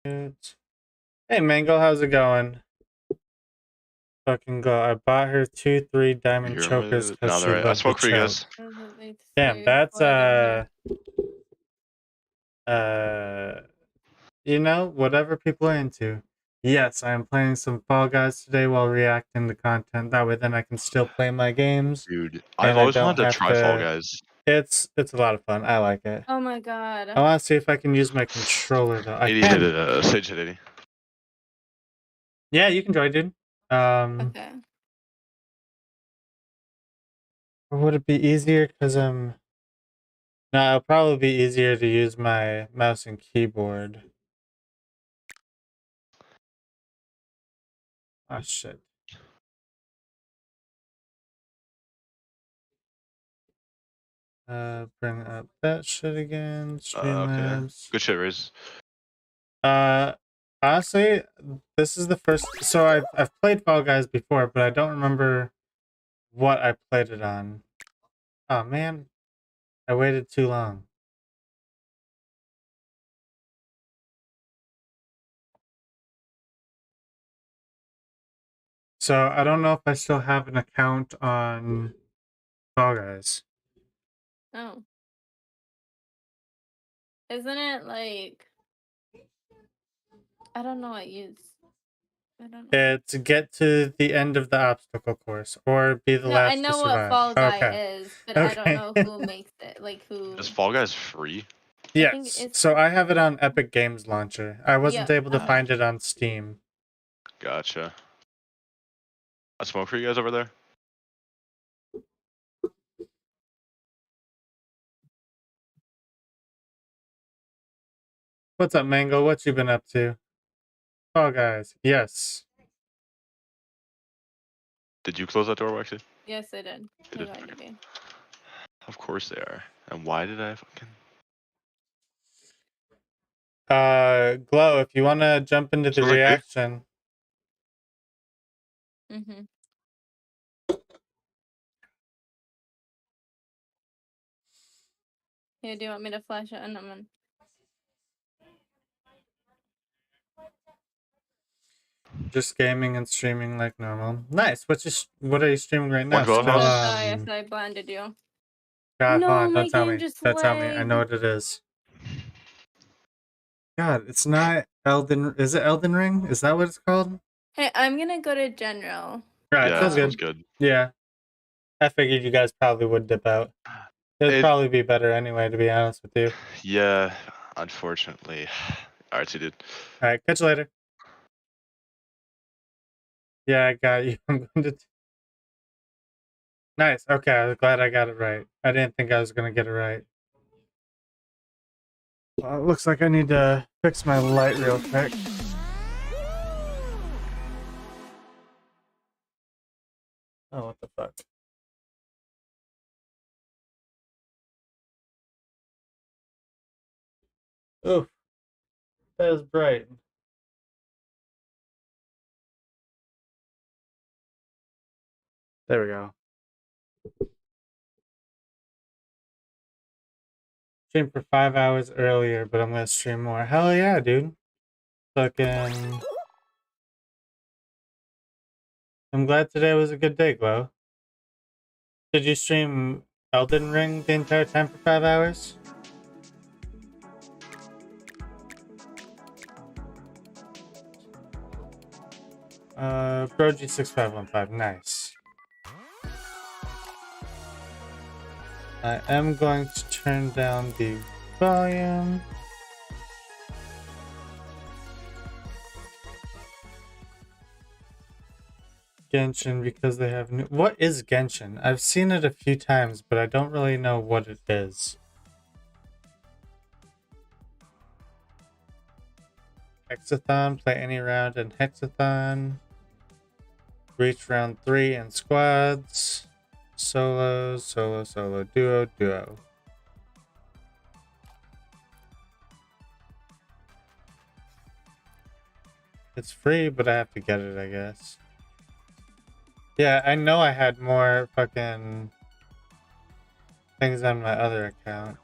Hey Mango, how's it going? Fucking go. I bought her 2-3 diamond chokers because No, she they're right. I loved the spoke for you choke. guys. Damn, that's you know, whatever people are into. Yes, I am playing some Fall Guys today while reacting to content. That way then I can still play my games. Dude, And I've I always don't wanted to have try Fall to Guys. it's a lot of fun. I like it. Oh my god. I wanna see if I can use my controller though. I 80 can. hit it, Sage hit 80. Yeah, you can join, dude. Okay. Or would it be easier because I'm no, it'll probably be easier to use my mouse and keyboard. Oh shit. Bring up that shit again. Okay. Streamlabs. Good shit, Riz. Honestly, this is the first. So I've played Fall Guys before, but I don't remember what I played it on. Oh man, I waited too long. So I don't know if I still have an account on Fall Guys. Oh. Isn't it like I don't know what use. I don't know. It's get to the end of the obstacle course or be the No, last I to know what survive. Fall Guy Okay. is, but Okay. I don't know who makes it. Like who Is Fall Guys free? Yes. So I have it on Epic Games Launcher. I wasn't able to find it on Steam. Gotcha. I smoke for you guys over there? What's up, Mango? What you been up to? Fall Guys. Yes. Did you close that door, Waxy? Yes, I did. They did. Of course they are. And why did I fucking... Glow, if you want to jump into the reaction. Mm-hmm. Here, do you want me to flash it on them? Just gaming and streaming like normal. Nice. What are you streaming right now? Glove House? Sorry if I blinded you. God, no, hold on, my don't tell game me. just Don't tell me. I know what it is. God, it's not Elden. Is it Elden Ring? Is that what it's called? Hey, I'm gonna go to general. Right, Yeah, feels good. Yeah. I figured you guys probably would dip out. It'd probably be better anyway, to be honest with you. Yeah, unfortunately. Alright, so dude. Alright, catch you later. Yeah, I got you. I'm going to... Nice. Okay, I was glad I got it right. I didn't think I was going to get it right. Well, it looks like I need to fix my light real quick. Oh, what the fuck? Oof. That is bright. There we go. Streamed for 5 hours earlier, but I'm gonna stream more. Hell yeah, dude. Fucking... I'm glad today was a good day, Glow. Did you stream Elden Ring the entire time for 5 hours? Brogy6515, nice. I am going to turn down the volume. Genshin because they have new... What is Genshin? I've seen it a few times, but I don't really know what it is. Hexathon, play any round in Hexathon. Reach round 3 in squads. Solo, solo, solo, duo, duo. It's free, but I have to get it, I guess. Yeah, I know I had more fucking things on my other account.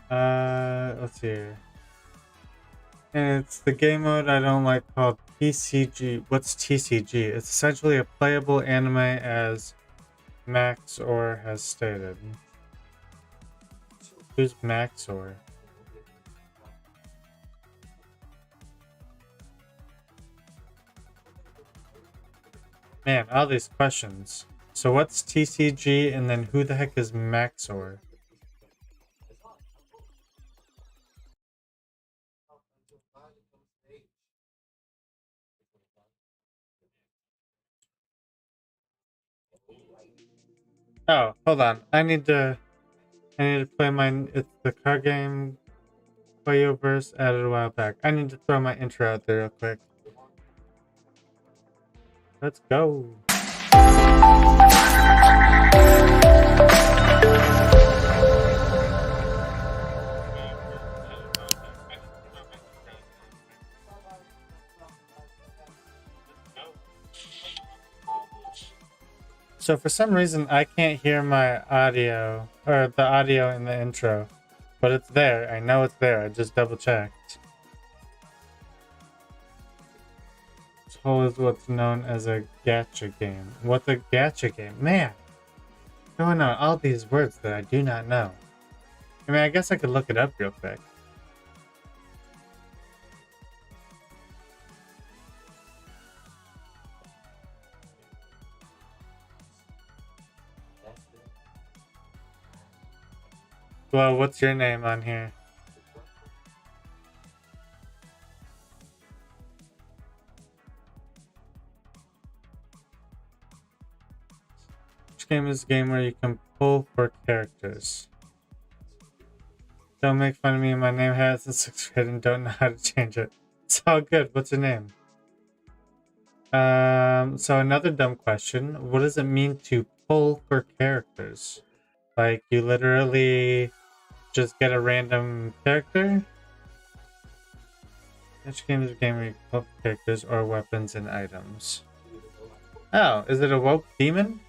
Let's see here. And it's the game mode I don't like called TCG. What's TCG? It's essentially a playable anime as Maxor has stated. Who's Maxor? Man, all these questions. So what's TCG and then who the heck is Maxor? Oh, hold on. I need to play it's the card game Playoverse added a while back. I need to throw my intro out there real quick. Let's go. So for some reason I can't hear my audio or the audio in the intro, but it's there. I know it's there. I just double checked. This whole is what's known as a gacha game. What's a gacha game? Man, going on all these words that I do not know. I mean, I guess I could look it up real quick. Well, what's your name on here? Which game is a game where you can pull for characters? Don't make fun of me. My name has in 6th grade and don't know how to change it. It's all good. What's your name? So another dumb question. What does it mean to pull for characters? Like, you literally just get a random character? Which game is a game where you pull for characters or weapons and items? Oh, is it a woke demon?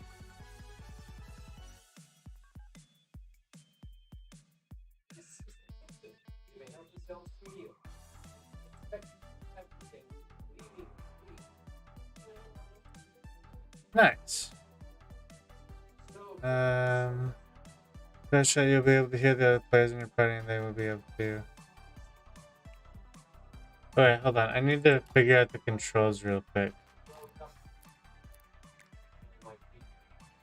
Nice. Especially you'll be able to hear the other players in your party and they will be able to. Alright, hold on. I need to figure out the controls real quick.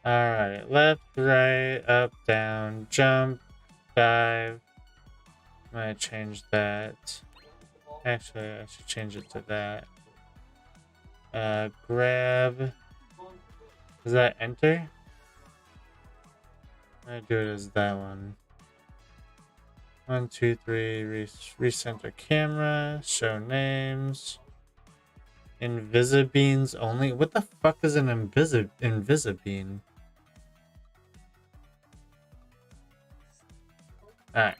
Alright, left, right, up, down, jump, dive. I'm gonna change that. Actually, I should change it to that. Grab. Is that enter? I'm gonna do it as that one. 1, 2, 3, recenter camera, show names. Invisibeans only? What the fuck is an Invisibean? Alright.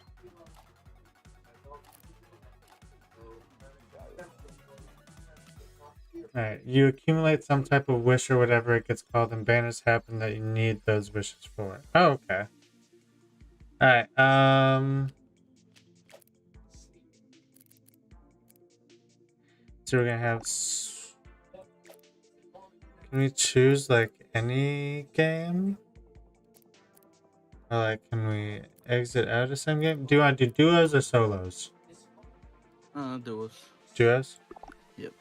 Alright, you accumulate some type of wish or whatever it gets called, and banners happen that you need those wishes for. Oh, okay. Alright, so we're gonna have... Can we choose, like, any game? Or, like, can we exit out of some game? Do you want to do duos or solos? Duos. Duos? Yep.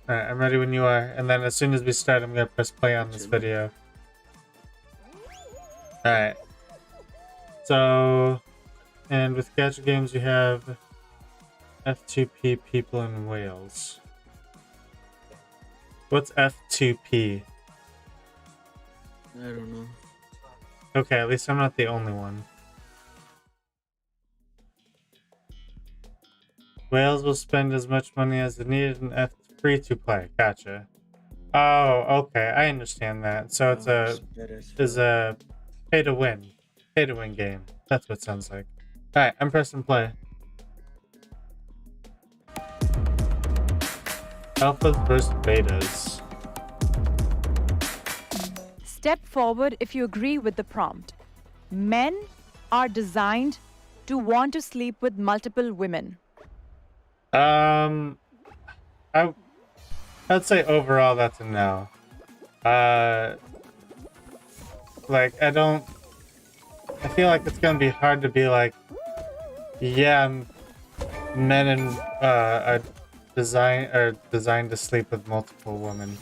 Alright, I'm ready when you are. And then as soon as we start, I'm gonna press play on this video. Alright. So... And with gacha games, you have F2P people in Wales. What's F2P? I don't know. Okay, at least I'm not the only one. Wales will spend as much money as it needed in F3 to play. Gotcha. Oh, okay, I understand that. So it's a pay to win game. That's what it sounds like. Alright, I'm pressing play. Alphas versus betas. Step forward if you agree with the prompt. men are designed to want to sleep with multiple women? I I'd say overall that's a no. Like I feel like it's gonna be hard to be like, yeah, men and are designed to sleep with multiple women.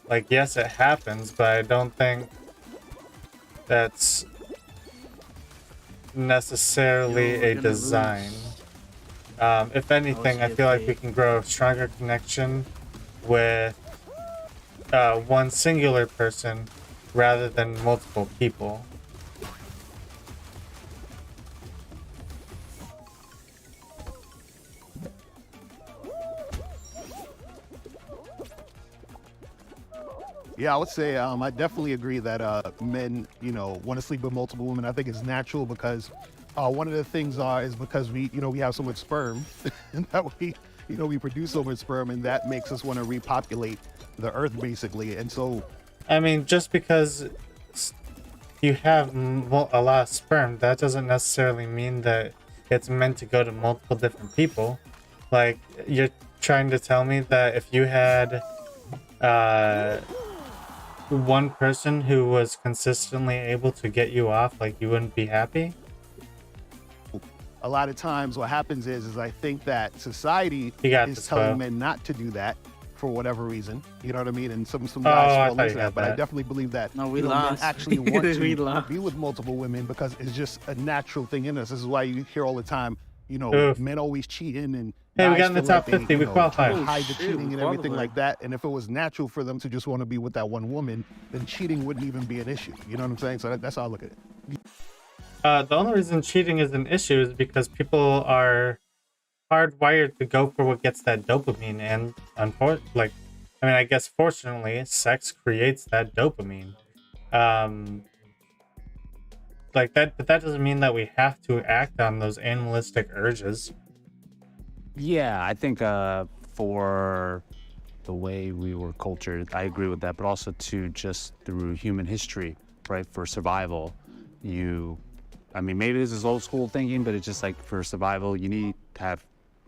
Like, yes, it happens, but I don't think that's necessarily Yo, we're a gonna design. lose. If anything, I feel like we can grow a stronger connection with one singular person rather than multiple people. Yeah, I would say I definitely agree that men, want to sleep with multiple women. I think it's natural because one of the things is because we have so much sperm, and that we produce so much sperm, and that makes us want to repopulate the earth basically. And so, I mean, just because you have a lot of sperm, that doesn't necessarily mean that it's meant to go to multiple different people. Like, you're trying to tell me that if you had one person who was consistently able to get you off, like, you wouldn't be happy? a lot of times what happens is I think that society is telling men not to do that for whatever reason. You know what I mean? And some guys fall into that. But I definitely believe that we men lost. actually want to be with multiple women because it's just a natural thing in us. This is why you hear all the time, men always cheating and hey, we guys got in the feel top like 50. We qualified. hide the cheating and everything like that. And if it was natural for them to just want to be with that one woman, then cheating wouldn't even be an issue. You know what I'm saying? So that's how I look at it. The only reason cheating is an issue is because people are hardwired to go for what gets that dopamine, and I guess fortunately, sex creates that dopamine. Like that, but that doesn't mean that we have to act on those animalistic urges. Yeah, I think for the way we were cultured, I agree with that, but also to just through human history, right? For survival, maybe this is old school thinking, but it's just like for survival, you need to have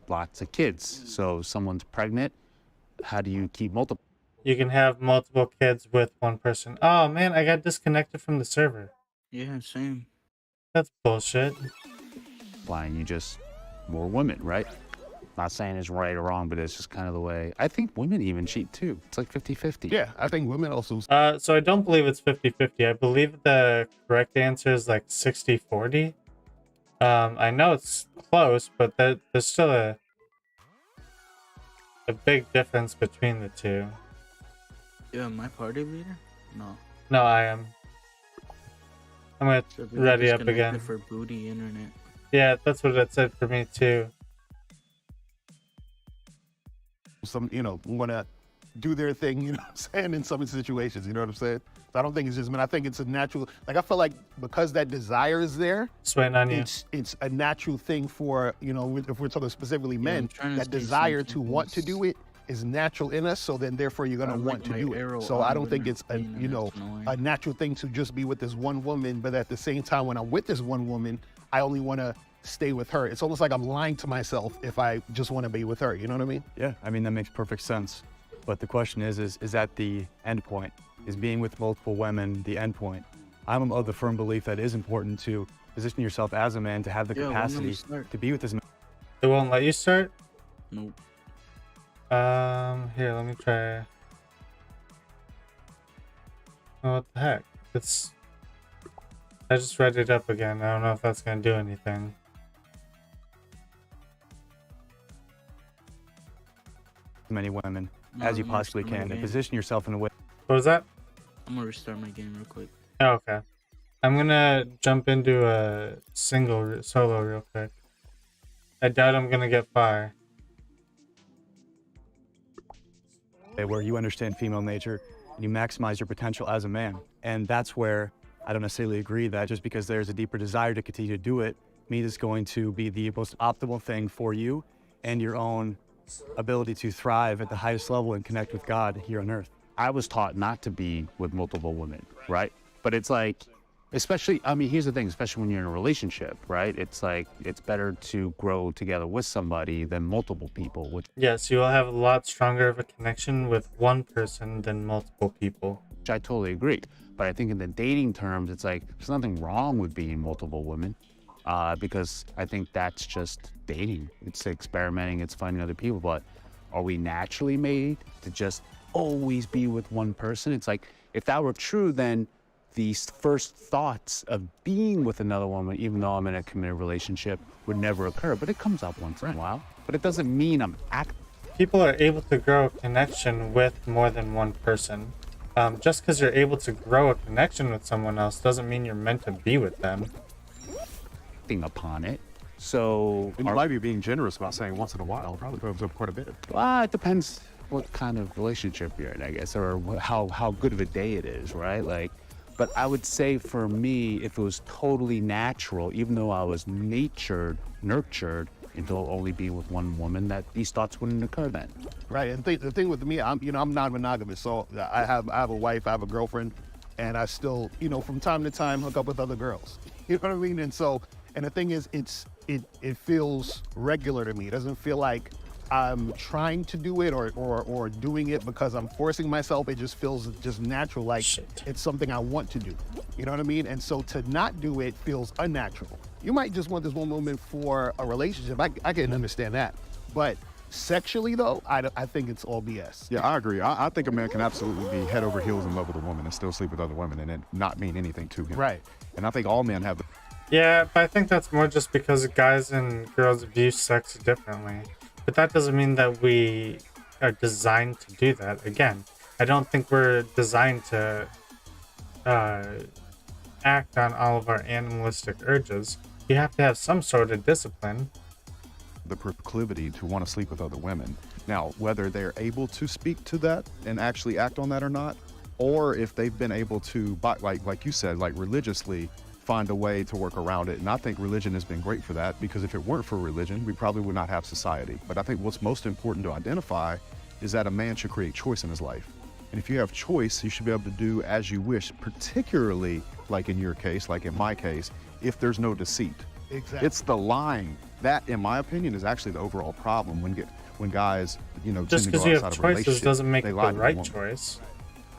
lots of kids. So someone's pregnant, how do you keep multiple? You can have multiple kids with one person. Oh man, I got disconnected from the server. Yeah, same. That's bullshit. Flying, you just more women, right? Not saying it's right or wrong, but it's just kind of the way. I think women even cheat too. It's like 50-50. Yeah, I think women also. So I don't believe it's 50-50. I believe the correct answer is like 60-40. I know it's close, but there's still a big difference between the two. Yeah, my party leader? No. No, I am. I'm gonna ready up again. For booty internet. Yeah, that's what it said for me too. Some, want to do their thing, you know what I'm saying, in some situations, you know what I'm saying? So I don't think it's just men. I think it's a natural, like, I feel like because that desire is there, Sweating on you. It's a natural thing for, if we're talking specifically men, that desire to want to do it is natural in us, so then therefore you're going to want to do it. So I don't think it's a natural thing to just be with this one woman, but at the same time, when I'm with this one woman, I only want to stay with her. It's almost like I'm lying to myself if I just want to be with her. You know what I mean? Yeah, I mean, that makes perfect sense. But the question is that the end point? Is being with multiple women the end point? I'm of the firm belief that it is important to position yourself as a man to have the capacity to be with this man. It won't let you start? Nope. Here, let me try. Oh, what the heck? I just read it up again. I don't know if that's gonna do anything. Many women as you possibly can and position yourself in a way. What was that? I'm gonna restart my game real quick. Oh, okay. I'm gonna jump into a solo real quick. I doubt I'm gonna get far. Where you understand female nature and you maximize your potential as a man. And that's where I don't necessarily agree that just because there's a deeper desire to continue to do it means it's going to be the most optimal thing for you and your own ability to thrive at the highest level and connect with God here on earth. I was taught not to be with multiple women, right? But it's like, Especially, I mean, here's the thing, especially when you're in a relationship, right? It's like, it's better to grow together with somebody than multiple people, which Yes, you will have a lot stronger of a connection with one person than multiple people. I totally agree. But I think in the dating terms, it's like, there's nothing wrong with being multiple women, because I think that's just dating. It's experimenting, it's finding other people. But are we naturally made to just always be with one person? It's like, if that were true, then these first thoughts of being with another woman, even though I'm in a committed relationship, would never occur. But it comes up once in a while. But it doesn't mean I'm People are able to grow a connection with more than one person. Just because you're able to grow a connection with someone else doesn't mean you're meant to be with them. acting upon it. So And you might be being generous about saying once in a while. Probably comes up quite a bit. it depends what kind of relationship you're in, I guess, or how good of a day it is, right? Like, but I would say for me, if it was totally natural, even though I was nurtured into only being with one woman, that these thoughts wouldn't occur then. Right, and the thing with me, I'm non-monogamous, so I have a wife, I have a girlfriend, and I still, from time to time hook up with other girls. You know what I mean? And so, and the thing is, it feels regular to me. It doesn't feel like I'm trying to do it or doing it because I'm forcing myself. It just feels just natural, like it's something I want to do. You know what I mean? And so to not do it feels unnatural. You might just want this one woman for a relationship. I can understand that. But sexually, though, I think it's all BS. Yeah, I agree. I think a man can absolutely be head over heels in love with a woman and still sleep with other women and it not mean anything to him. Right. And I think all men have the... Yeah, but I think that's more just because guys and girls view sex differently. But that doesn't mean that we are designed to do that. Again, I don't think we're designed to act on all of our animalistic urges. You have to have some sort of discipline. The proclivity to want to sleep with other women. Now, whether they're able to speak to that and actually act on that or not, or if they've been able to, like you said, like religiously find a way to work around it. And I think religion has been great for that, because if it weren't for religion, we probably would not have society. But I think what's most important to identify is that a man should create choice in his life. And if you have choice, you should be able to do as you wish, particularly like in your case, like in my case, if there's no deceit. Exactly. It's the lying. That, in my opinion, is actually the overall problem when guys, Just because you have choices doesn't make the the right choice.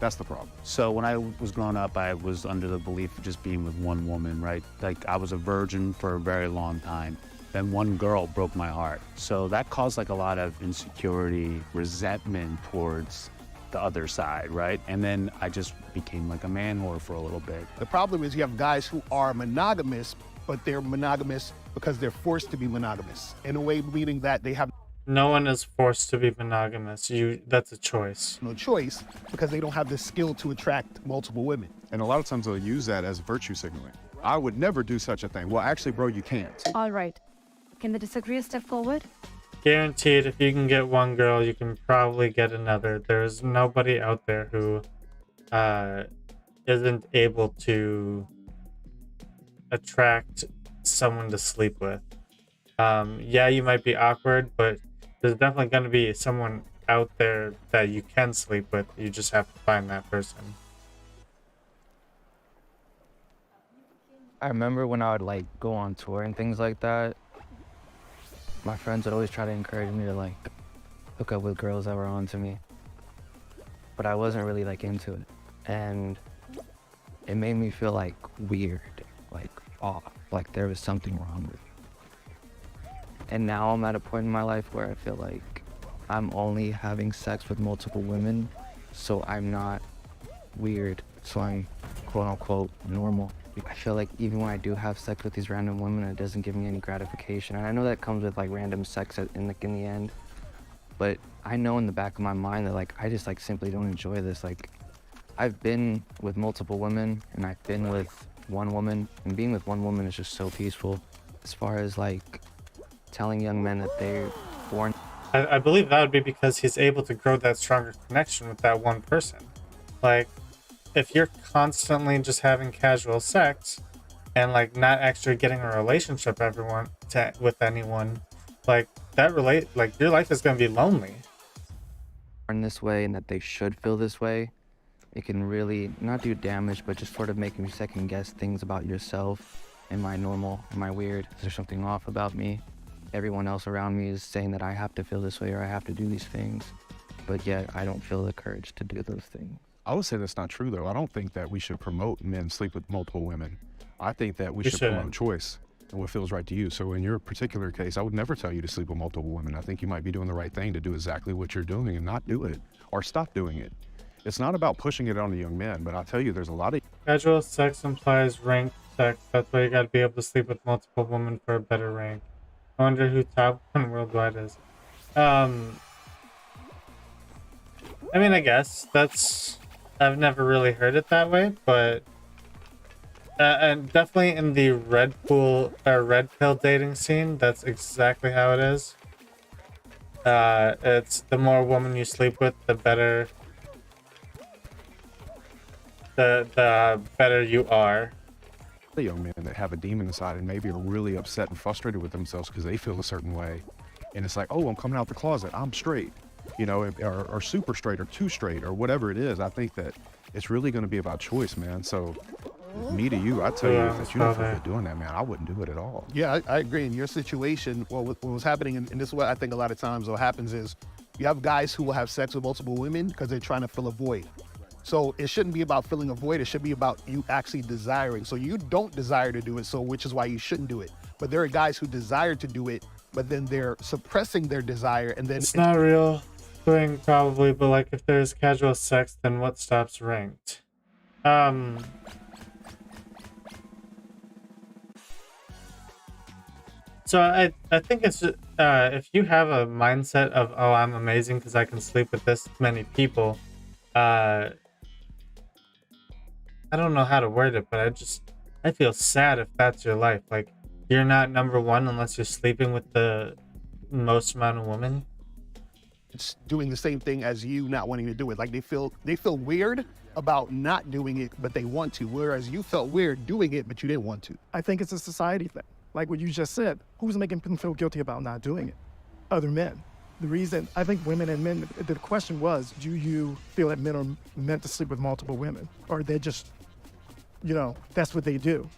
That's the problem. So when I was growing up, I was under the belief of just being with one woman, right? Like, I was a virgin for a very long time. Then one girl broke my heart. So that caused like a lot of insecurity, resentment towards the other side, right? And then I just became like a man whore for a little bit. The problem is you have guys who are monogamous, but they're monogamous because they're forced to be monogamous. In a way, meaning that they have No one is forced to be monogamous. That's a choice. no choice because they don't have the skill to attract multiple women. And a lot of times they'll use that as virtue signaling. I would never do such a thing. Well, actually, bro, you can't. All right. Can the disagree step forward? Guaranteed, if you can get one girl, you can probably get another. There's nobody out there who isn't able to attract someone to sleep with. Yeah, you might be awkward, but there's definitely going to be someone out there that you can sleep with. You just have to find that person. I remember when I would like go on tour and things like that, my friends would always try to encourage me to like hook up with girls that were on to me, but I wasn't really like into it, and it made me feel like weird, like off, like there was something wrong with me. And now I'm at a point in my life where I feel like I'm only having sex with multiple women, so I'm not weird, so I'm quote unquote normal. I feel like even when I do have sex with these random women, it doesn't give me any gratification. And I know that comes with like random sex in the end, but I know in the back of my mind that like I just like simply don't enjoy this. Like I've been with multiple women and I've been with one woman, and being with one woman is just so peaceful. As far as like telling young men that they're born, I believe that would be because he's able to grow that stronger connection with that one person. Like, if you're constantly just having casual sex and like not actually getting a relationship with anyone, like your life is going to be lonely. born this way and that they should feel this way, it can really not do damage, but just sort of make me second guess things about yourself. Am I normal? Am I weird? Is there something off about me? Everyone else around me is saying that I have to feel this way or I have to do these things, but yet I don't feel the courage to do those things. I would say that's not true, though. I don't think that we should promote men sleep with multiple women. I think that we should promote choice and what feels right to you. So in your particular case, I would never tell you to sleep with multiple women. I think you might be doing the right thing to do exactly what you're doing and not do it or stop doing it. It's not about pushing it on the young men, but I'll tell you, there's a lot of casual sex implies ranked sex. That's why you gotta be able to sleep with multiple women for a better rank. I wonder who top 1 worldwide is. I mean, I guess that's, I've never really heard it that way, but and definitely in the red pill dating scene, that's exactly how it is. It's the more women you sleep with, the better the better you are. The young men that have a demon inside and maybe are really upset and frustrated with themselves because they feel a certain way, and it's like, oh, I'm coming out the closet, I'm straight, you know, or super straight or too straight or whatever it is. I think that it's really going to be about choice, man. So me to you, I tell you, if you don't feel good doing that, man, I wouldn't do it at all. Yeah, I agree. In your situation, well, what was happening, and this is what I think a lot of times what happens is you have guys who will have sex with multiple women because they're trying to fill a void. So it shouldn't be about filling a void. It should be about you actually desiring. So you don't desire to do it, so which is why you shouldn't do it. But there are guys who desire to do it, but then they're suppressing their desire, and then it's not a real thing probably, but like if there's casual sex, then what stops ranked? So I think it's just, if you have a mindset of, oh, I'm amazing because I can sleep with this many people, I don't know how to word it, but I feel sad if that's your life. Like, you're not number one unless you're sleeping with the most amount of women. It's doing the same thing as you not wanting to do it. Like they feel weird about not doing it, but they want to. Whereas you felt weird doing it, but you didn't want to. I think it's a society thing. Like what you just said, who's making them feel guilty about not doing it? Other men. The reason, I think women and men, the question was, do you feel that men are meant to sleep with multiple women? Or they're just, you know, that's what they do.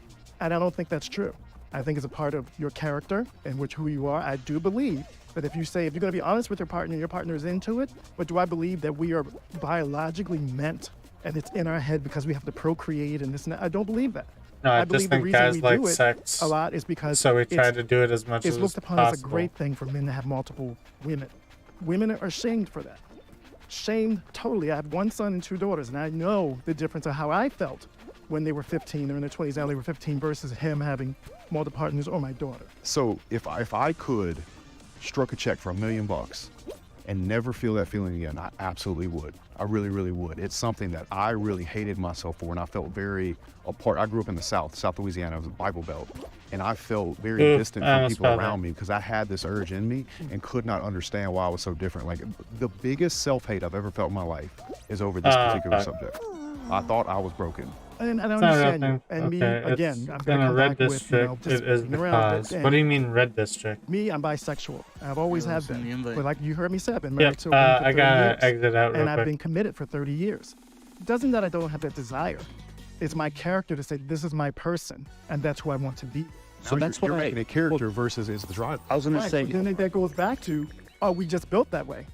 And I don't think that's true. I think it's a part of your character and who you are. I do believe that if you're going to be honest with your partner is into it, but do I believe that we are biologically meant and it's in our head because we have to procreate and this and that? I don't believe that. No, I believe just think guys like sex a lot is because so we try to do it as much as possible. It's looked upon as a great thing for men to have multiple women. Women are shamed for that. Shamed totally. I have one son and 2 daughters, and I know the difference of how I felt when they were 15 or in their 20s. Now they were 15 versus him having multiple partners or my daughter. So if I could struck a check for $1 million and never feel that feeling again, I absolutely would. I really, really would. It's something that I really hated myself for, and I felt very apart. I grew up in the South Louisiana, it was a Bible Belt, and I felt very distant from people around me because I had this urge in me and could not understand why I was so different. Like, the biggest self-hate I've ever felt in my life is over this particular subject. I thought I was broken. And I don't understand you. And me, again, I'm going to come back with, it is the cause. What do you mean red district? Me, I'm bisexual. I've always have been. But like you heard me say, I've been married to I gotta exit out real and quick. I've been committed for 30 years. It doesn't that I don't have that desire. It's my character to say, this is my person, and that's who I want to be. So that's what you're making a character versus is the driver. I was going to say. Then that goes back to, are we just built that way?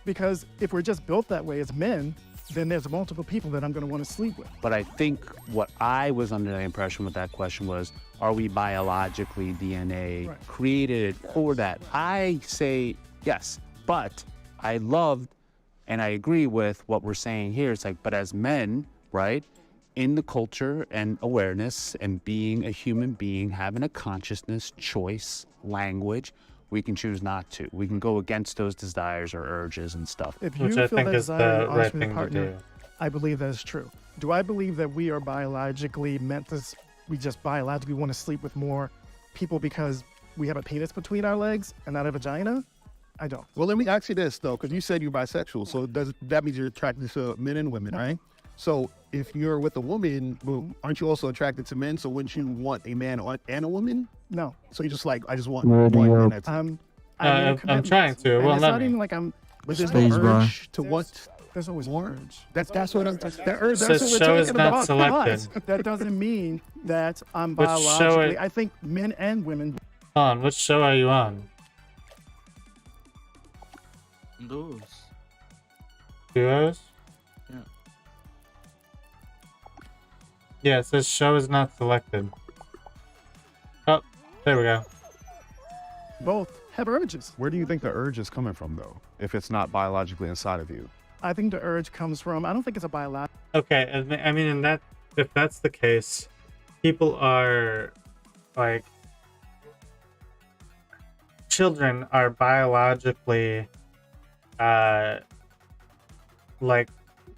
Because if we're just built that way as men, then there's multiple people that I'm going to want to sleep with. But I think what I was under the impression with that question was, are we biologically DNA created for that? I say yes, but I loved and I agree with what we're saying here. It's like, but as men, right, in the culture and awareness and being a human being, having a consciousness, choice, language, we can choose not to. We can go against those desires or urges and stuff. If you feel that desire and honest with your partner, I believe that is true. Do I believe that we are biologically meant to, we just biologically want to sleep with more people because we have a penis between our legs and not a vagina? I don't. Well, let me ask you this, though, because you said you're bisexual. So that means you're attracted to men and women, right? So if you're with a woman, aren't you also attracted to men? So wouldn't you want a man and a woman? No. So you're just like, I just want one. I'm trying to. Well, it's not even like I'm. But there's no urge to want There's always More? urge. That's what I'm. The urge. So That's what we're show is talking not about. selected. Guys, that doesn't mean that I'm Which show biologically. it- I think men and women. Hold on, which show are you on? Those. Duos? Yeah. Yeah, it says show is not selected. Oh, there we go. Both have urges. Where do you think the urge is coming from, though, if it's not biologically inside of you? I think the urge comes from. I don't think it's a biological. Okay, I mean, if that's the case, people are like children are biologically like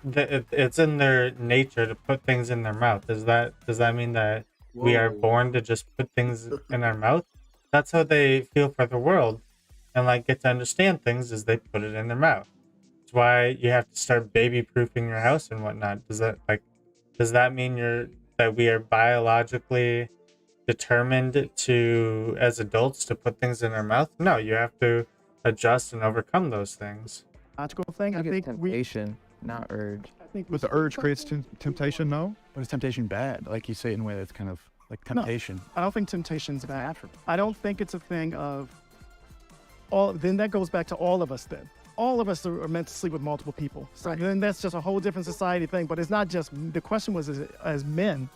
it's in their nature to put things in their mouth. Does that mean that we are born to just put things in our mouth? That's how they feel for the world and like get to understand things is they put it in their mouth. That's why you have to start baby proofing your house and whatnot. Does that mean that we are biologically determined to as adults to put things in our mouth? No, you have to adjust and overcome those things. Logical thing. I think temptation, not urge. I think But the urge creates temptation, no? But is temptation bad? Like you say it in a way that's kind of like temptation. I don't think temptation's bad. I don't think it's a thing of all. Then that goes back to all of us. Then all of us are meant to sleep with multiple people. So then that's just a whole different society thing. But it's not just. The question was, as men,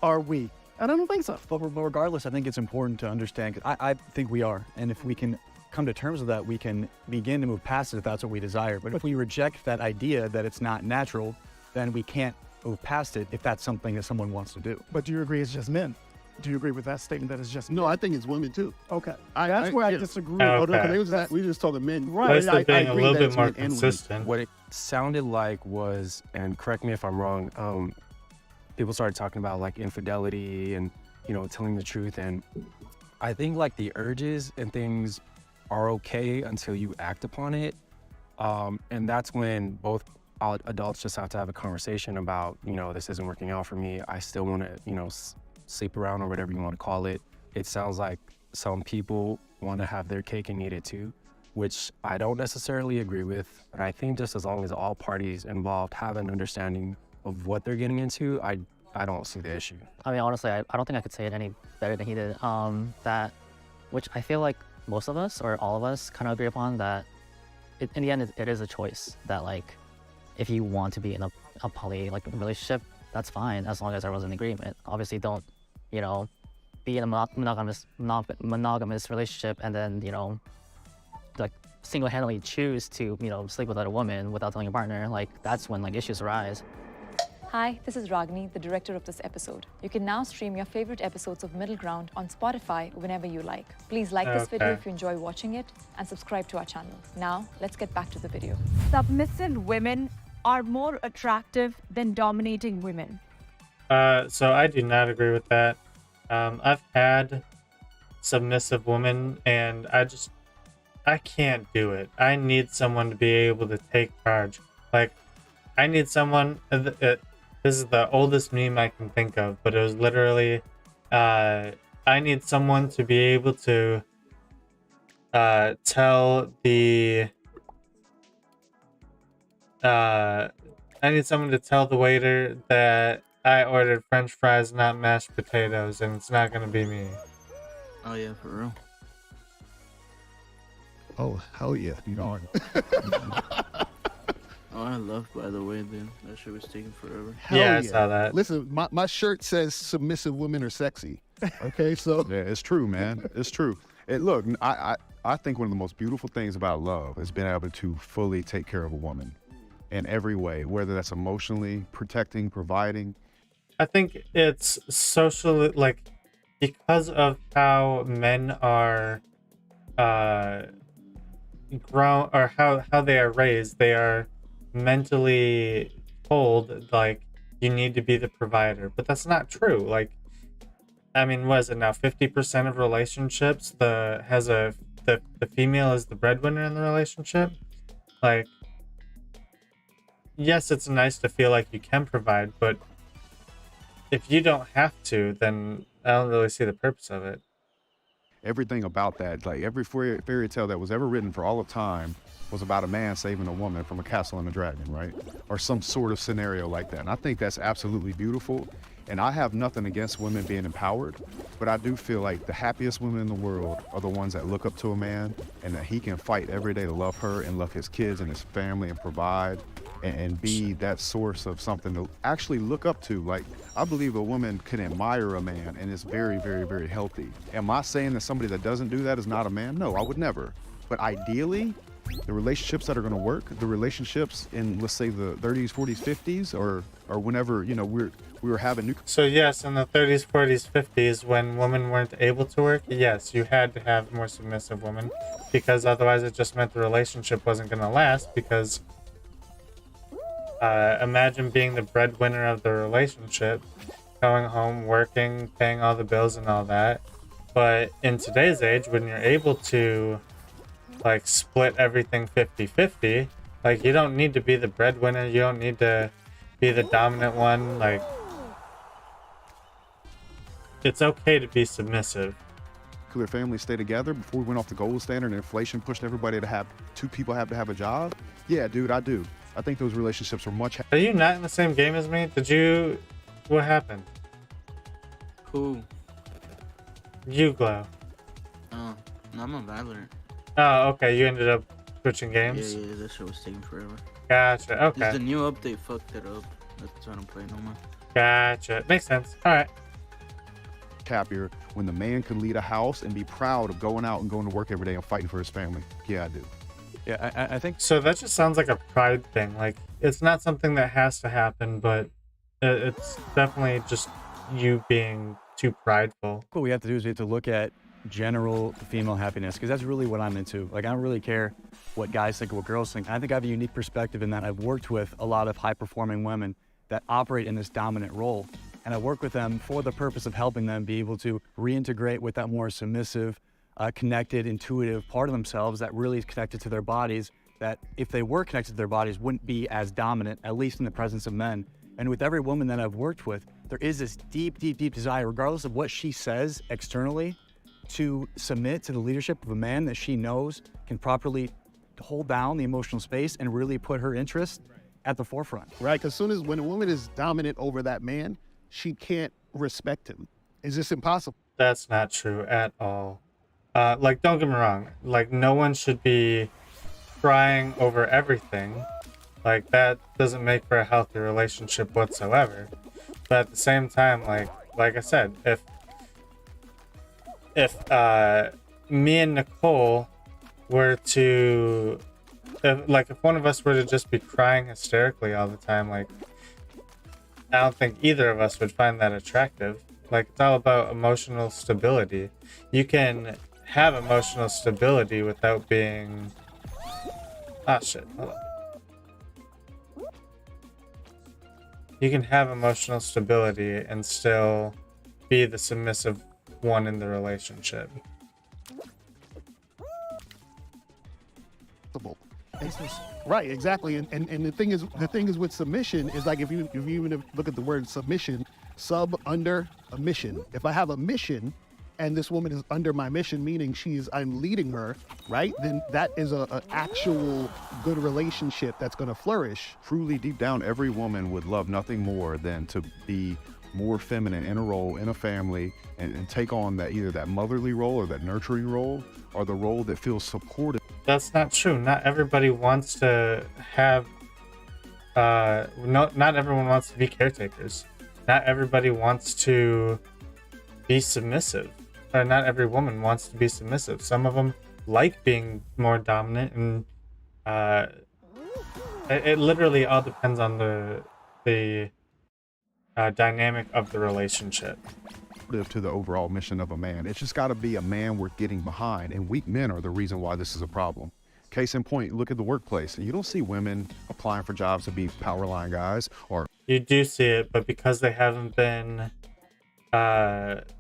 are we? And I don't think so. But regardless, I think it's important to understand. 'Cause I think we are, and if we can come to terms with that, we can begin to move past it if that's what we desire. But if we reject that idea that it's not natural, then we can't move past it if that's something that someone wants to do. But do you agree it's just men? Do you agree with that statement that it's just No, I think it's women too. Okay. That's where I yeah. disagree. Oh, Oh, no, 'cause okay. they was we just talking men. Right. At least they're being a agree little that bit it's more men and women. consistent. What it sounded like was, and correct me if I'm wrong, people started talking about like infidelity and, you know, telling the truth. And I think like the urges and things are okay until you act upon it. And that's when both adults just have to have a conversation about, you know, this isn't working out for me. I still want to, you know, sleep around or whatever you want to call it. It sounds like some people want to have their cake and eat it too, which I don't necessarily agree with. But I think just as long as all parties involved have an understanding of what they're getting into, I don't see the issue. I mean, honestly, I don't think I could say it any better than he did. Which I feel like most of us or all of us kind of agree upon that in the end, it is a choice that like, if you want to be in a poly like relationship, that's fine as long as everyone's in agreement. Obviously, don't, you know, be in a monogamous relationship and then, you know, like single-handedly choose to, you know, sleep with other women without telling your partner. Like that's when like issues arise. Hi, this is Ragini, the director of this episode. You can now stream your favorite episodes of Middle Ground on Spotify whenever you like. Please like this video if you enjoy watching it and subscribe to our channel. Now, let's get back to the video. Submissive women are more attractive than dominating women. So I do not agree with that. I've had submissive women and I can't do it. I need someone to be able to take charge. Like, I need someone, this is the oldest meme I can think of, but it was literally, I need someone to be able to tell the waiter that I ordered French fries, not mashed potatoes, and it's not gonna be me. Oh yeah, for real. Oh, hell yeah. You know. Oh, I love, by the way, then. That shit was taking forever. Yeah, I saw that. Listen, my shirt says submissive women are sexy. Okay, so. Yeah, it's true, man. It's true. Look, I think one of the most beautiful things about love is being able to fully take care of a woman in every way, whether that's emotionally, protecting, providing. I think it's socially, like, because of how men are grown, or how they are raised, they are mentally told like you need to be the provider, but that's not true. Like, I mean, what is it now? 50% of relationships the female is the breadwinner in the relationship. Like, yes, it's nice to feel like you can provide, but if you don't have to, then I don't really see the purpose of it. Everything about that, like every fairy tale that was ever written for all of time, was about a man saving a woman from a castle and a dragon, right? Or some sort of scenario like that. And I think that's absolutely beautiful. And I have nothing against women being empowered, but I do feel like the happiest women in the world are the ones that look up to a man and that he can fight every day to love her and love his kids and his family and provide and be that source of something to actually look up to. Like, I believe a woman can admire a man and it's very, very, very healthy. Am I saying that somebody that doesn't do that is not a man? No, I would never. But ideally, the relationships that are going to work, the relationships in, let's say, the 30s, 40s, 50s, or whenever, you know, we were having new. So yes, in the 30s, 40s, 50s, when women weren't able to work, yes, you had to have more submissive women, because otherwise it just meant the relationship wasn't going to last. Because imagine being the breadwinner of the relationship, going home, working, paying all the bills and all that. But in today's age, when you're able to like split everything 50-50, like you don't need to be the breadwinner, you don't need to be the dominant one. Like, it's okay to be submissive. Nuclear families stay together before we went off the gold standard and inflation pushed everybody to have two people have to have a job. Yeah, dude, I do. I think those relationships are much. Are you not in the same game as me? Did you? What happened? Who? You, Glow. Oh, no, I'm on Valorant. Oh, okay. You ended up switching games? Yeah, that shit was taking forever. Gotcha. Okay. Just the new update fucked it up. That's why I don't play no more. Gotcha. Makes sense. All right. Happier when the man can lead a house and be proud of going out and going to work every day and fighting for his family. Yeah, I do. Yeah, I think so. That just sounds like a pride thing. Like, it's not something that has to happen, but it's definitely just you being too prideful. What we have to do is we have to look at general female happiness, because that's really what I'm into. Like, I don't really care what guys think or what girls think. I think I have a unique perspective in that I've worked with a lot of high-performing women that operate in this dominant role, and I work with them for the purpose of helping them be able to reintegrate with that more submissive, connected, intuitive part of themselves that really is connected to their bodies, that if they were connected to their bodies wouldn't be as dominant, at least in the presence of men. And with every woman that I've worked with, there is this deep, deep, deep desire, regardless of what she says externally, to submit to the leadership of a man that she knows can properly hold down the emotional space and really put her interest at the forefront. Right, because soon as when a woman is dominant over that man, she can't respect him. It's just impossible. That's not true at all. Like, don't get me wrong. Like, no one should be crying over everything. Like, that doesn't make for a healthy relationship whatsoever. But at the same time, like I said, if me and Nicole were to, if one of us were to just be crying hysterically all the time, like, I don't think either of us would find that attractive. Like, it's all about emotional stability. You can have emotional stability without being... Ah, shit. Hold on. You can have emotional stability and still be the submissive one in the relationship. Right, exactly. And the thing is with submission is, like, if you even look at the word submission, sub, under, a mission. If I have a mission and this woman is under my mission, meaning I'm leading her, right? Then that is a actual good relationship that's going to flourish. Truly, deep down, every woman would love nothing more than to be more feminine in a role, in a family, and take on that, either that motherly role or that nurturing role, or the role that feels supported. That's not true. Not everybody wants to have, not everyone wants to be caretakers. Not everybody wants to be submissive. Or not every woman wants to be submissive. Some of them like being more dominant, and it literally all depends on the dynamic of the relationship. To the overall mission of a man. It's just got to be a man worth getting behind, and weak men are the reason why this is a problem. Case in point, look at the workplace. You don't see women applying for jobs to be power line guys, or... You do see it, but because they haven't been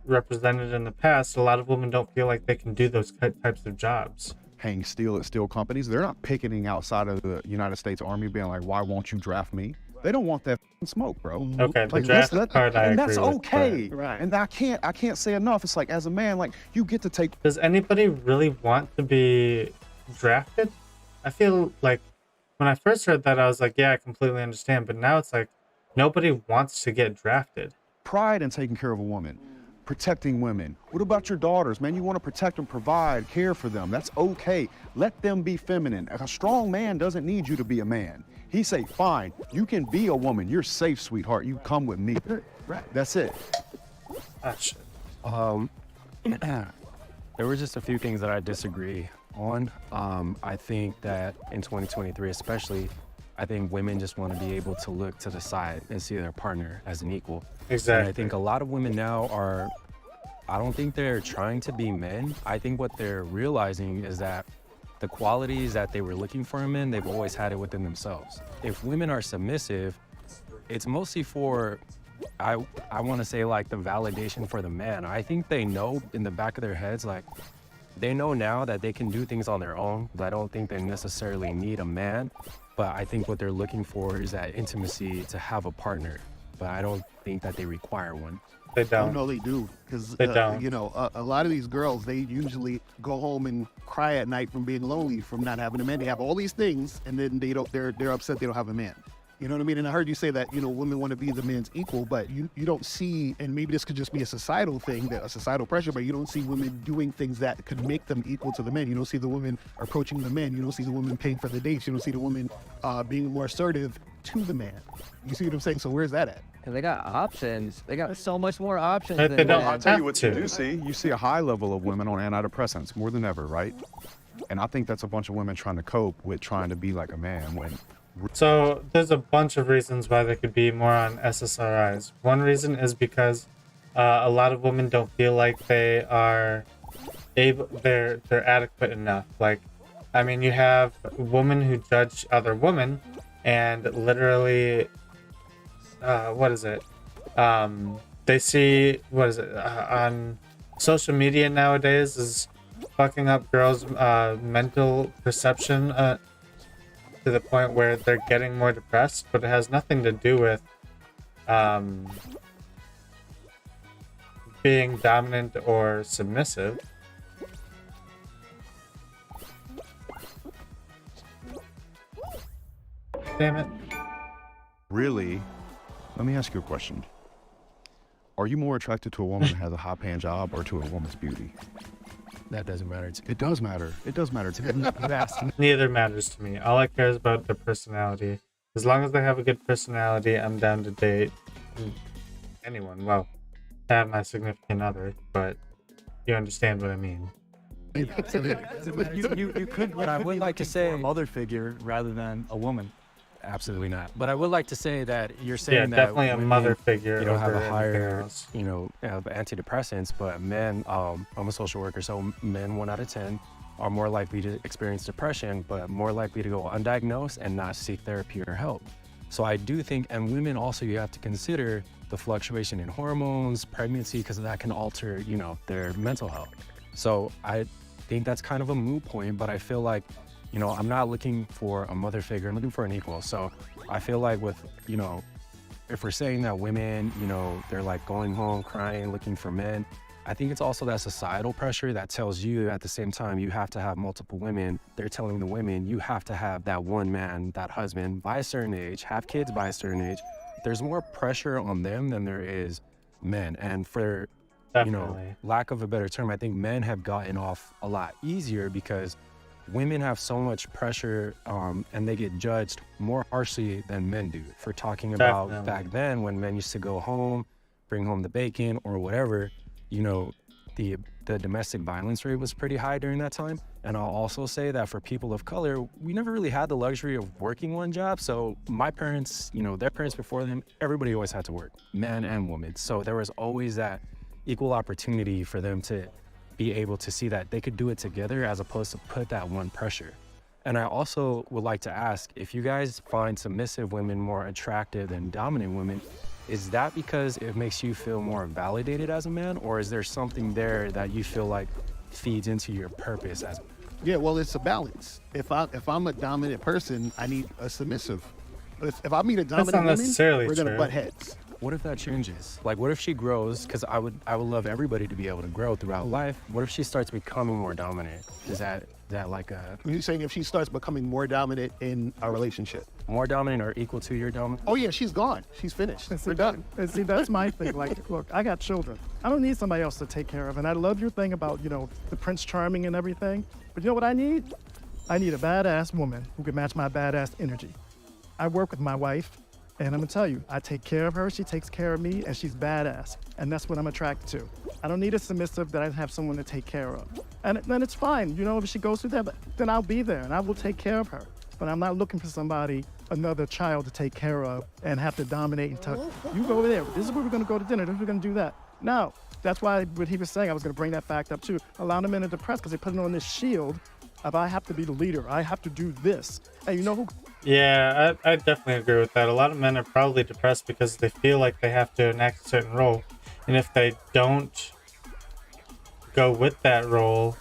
represented in the past, a lot of women don't feel like they can do those types of jobs. Hang steel at steel companies. They're not picketing outside of the United States Army being like, why won't you draft me? They don't want that smoke, bro. Okay, the draft part I agree with. That's okay. Right. And I can't say enough. It's like, as a man, like, you get to take... Does anybody really want to be drafted? I feel like when I first heard that, I was like, yeah, I completely understand. But now it's like nobody wants to get drafted. Pride in taking care of a woman, protecting women. What about your daughters, man? You want to protect them, provide, care for them. That's okay. Let them be feminine. A strong man doesn't need you to be a man. He say, fine, you can be a woman. You're safe, sweetheart. You come with me. Right. That's it. Ah, shit. There were just a few things that I disagree on. I think that in 2023 especially, I think women just want to be able to look to the side and see their partner as an equal. Exactly. And I think a lot of women now are, I don't think they're trying to be men. I think what they're realizing is that the qualities that they were looking for in men, they've always had it within themselves. If women are submissive, it's mostly for, I want to say like the validation for the man. I think they know in the back of their heads, like they know now that they can do things on their own. I don't think they necessarily need a man, but I think what they're looking for is that intimacy to have a partner. But I don't think that they require one. They don't. Oh, no, they do. Because, don't. you know, a lot of these girls, they usually go home and cry at night from being lonely, from not having a man. They have all these things, and then they're upset they don't have a man. You know what I mean? And I heard you say that, you know, women want to be the man's equal, but you don't see, and maybe this could just be a societal thing, a societal pressure, but you don't see women doing things that could make them equal to the men. You don't see the women approaching the men. You don't see the women paying for the dates. You don't see the women being more assertive to the man. You see what I'm saying? So where's that at? Because they got options. They got so much more options. They than don't. I'll men. tell you what you do see. You see a high level of women on antidepressants more than ever, right? And I think that's a bunch of women trying to cope with trying to be like a man when... So there's a bunch of reasons why they could be more on SSRIs. One reason is because a lot of women don't feel like they are they're adequate enough. Like, I mean, you have women who judge other women, and literally, what is it? They see, what is it, on social media nowadays is fucking up girls' mental perception. To the point where they're getting more depressed, but it has nothing to do with being dominant or submissive. Damn it. Really, let me ask you a question. Are you more attracted to a woman that has a high-paying job or to a woman's beauty? That doesn't matter to me. It does matter. It does matter to me. Neither matters to me. All I care is about their personality. As long as they have a good personality, I'm down to date anyone. Well, have my significant other, but you understand what I mean. You could, but I would like to say a mother figure rather than a woman. Absolutely not. But I would like to say that you're saying that definitely a women, mother figure. You know, have a over higher, else. you know, antidepressants, but men, I'm a social worker, so men 1 out of 10 are more likely to experience depression, but more likely to go undiagnosed and not seek therapy or help. So I do think, and women also, you have to consider the fluctuation in hormones, pregnancy, because that can alter, you know, their mental health. So I think that's kind of a moot point, but I feel like, you know, I'm not looking for a mother figure, I'm looking for an equal. So I feel like with, you know, if we're saying that women, you know, they're like going home crying, looking for men, I think it's also that societal pressure that tells you at the same time you have to have multiple women. They're telling the women you have to have that one man, that husband by a certain age, have kids by a certain age. There's more pressure on them than there is men. And for, you know, lack of a better term, I think men have gotten off a lot easier because women have so much pressure and they get judged more harshly than men do for talking about back then when men used to go home, bring home the bacon or whatever, you know, the domestic violence rate was pretty high during that time. And I'll also say that for people of color, we never really had the luxury of working one job. So my parents, you know, their parents before them, everybody always had to work, man and woman. So there was always that equal opportunity for them to be able to see that they could do it together as opposed to put that one pressure. And I also would like to ask, if you guys find submissive women more attractive than dominant women, is that because it makes you feel more validated as a man, or is there something there that you feel like feeds into your purpose as a man? Yeah, well, it's a balance. If I'm a dominant person, I need a submissive. If I meet a dominant woman, we're gonna butt heads. what if that changes? Like, what if she grows? Because I would love everybody to be able to grow throughout life. What if she starts becoming more dominant? Is that like a... Are you saying if she starts becoming more dominant in a relationship? More dominant or equal to your dominant? Oh yeah, she's gone. She's finished. We're done. And see, that's my thing. Like, look, I got children. I don't need somebody else to take care of. And I love your thing about, you know, the Prince Charming and everything. But you know what I need? I need a badass woman who can match my badass energy. I work with my wife, and I'm gonna tell you, I take care of her, she takes care of me, and she's badass. And that's what I'm attracted to. I don't need a submissive that I have someone to take care of. And then it's fine, you know, if she goes through that, then I'll be there and I will take care of her. But I'm not looking for somebody, another child to take care of and have to dominate and tell, you go over there, this is where we're gonna go to dinner, this is where we're gonna do that. No, that's why what he was saying, I was gonna bring that fact up too. A lot of men are depressed because they're putting on this shield of I have to be the leader, I have to do this. And you know who? Yeah, I definitely agree with that. A lot of men are probably depressed because they feel like they have to enact a certain role. And if they don't go with that role,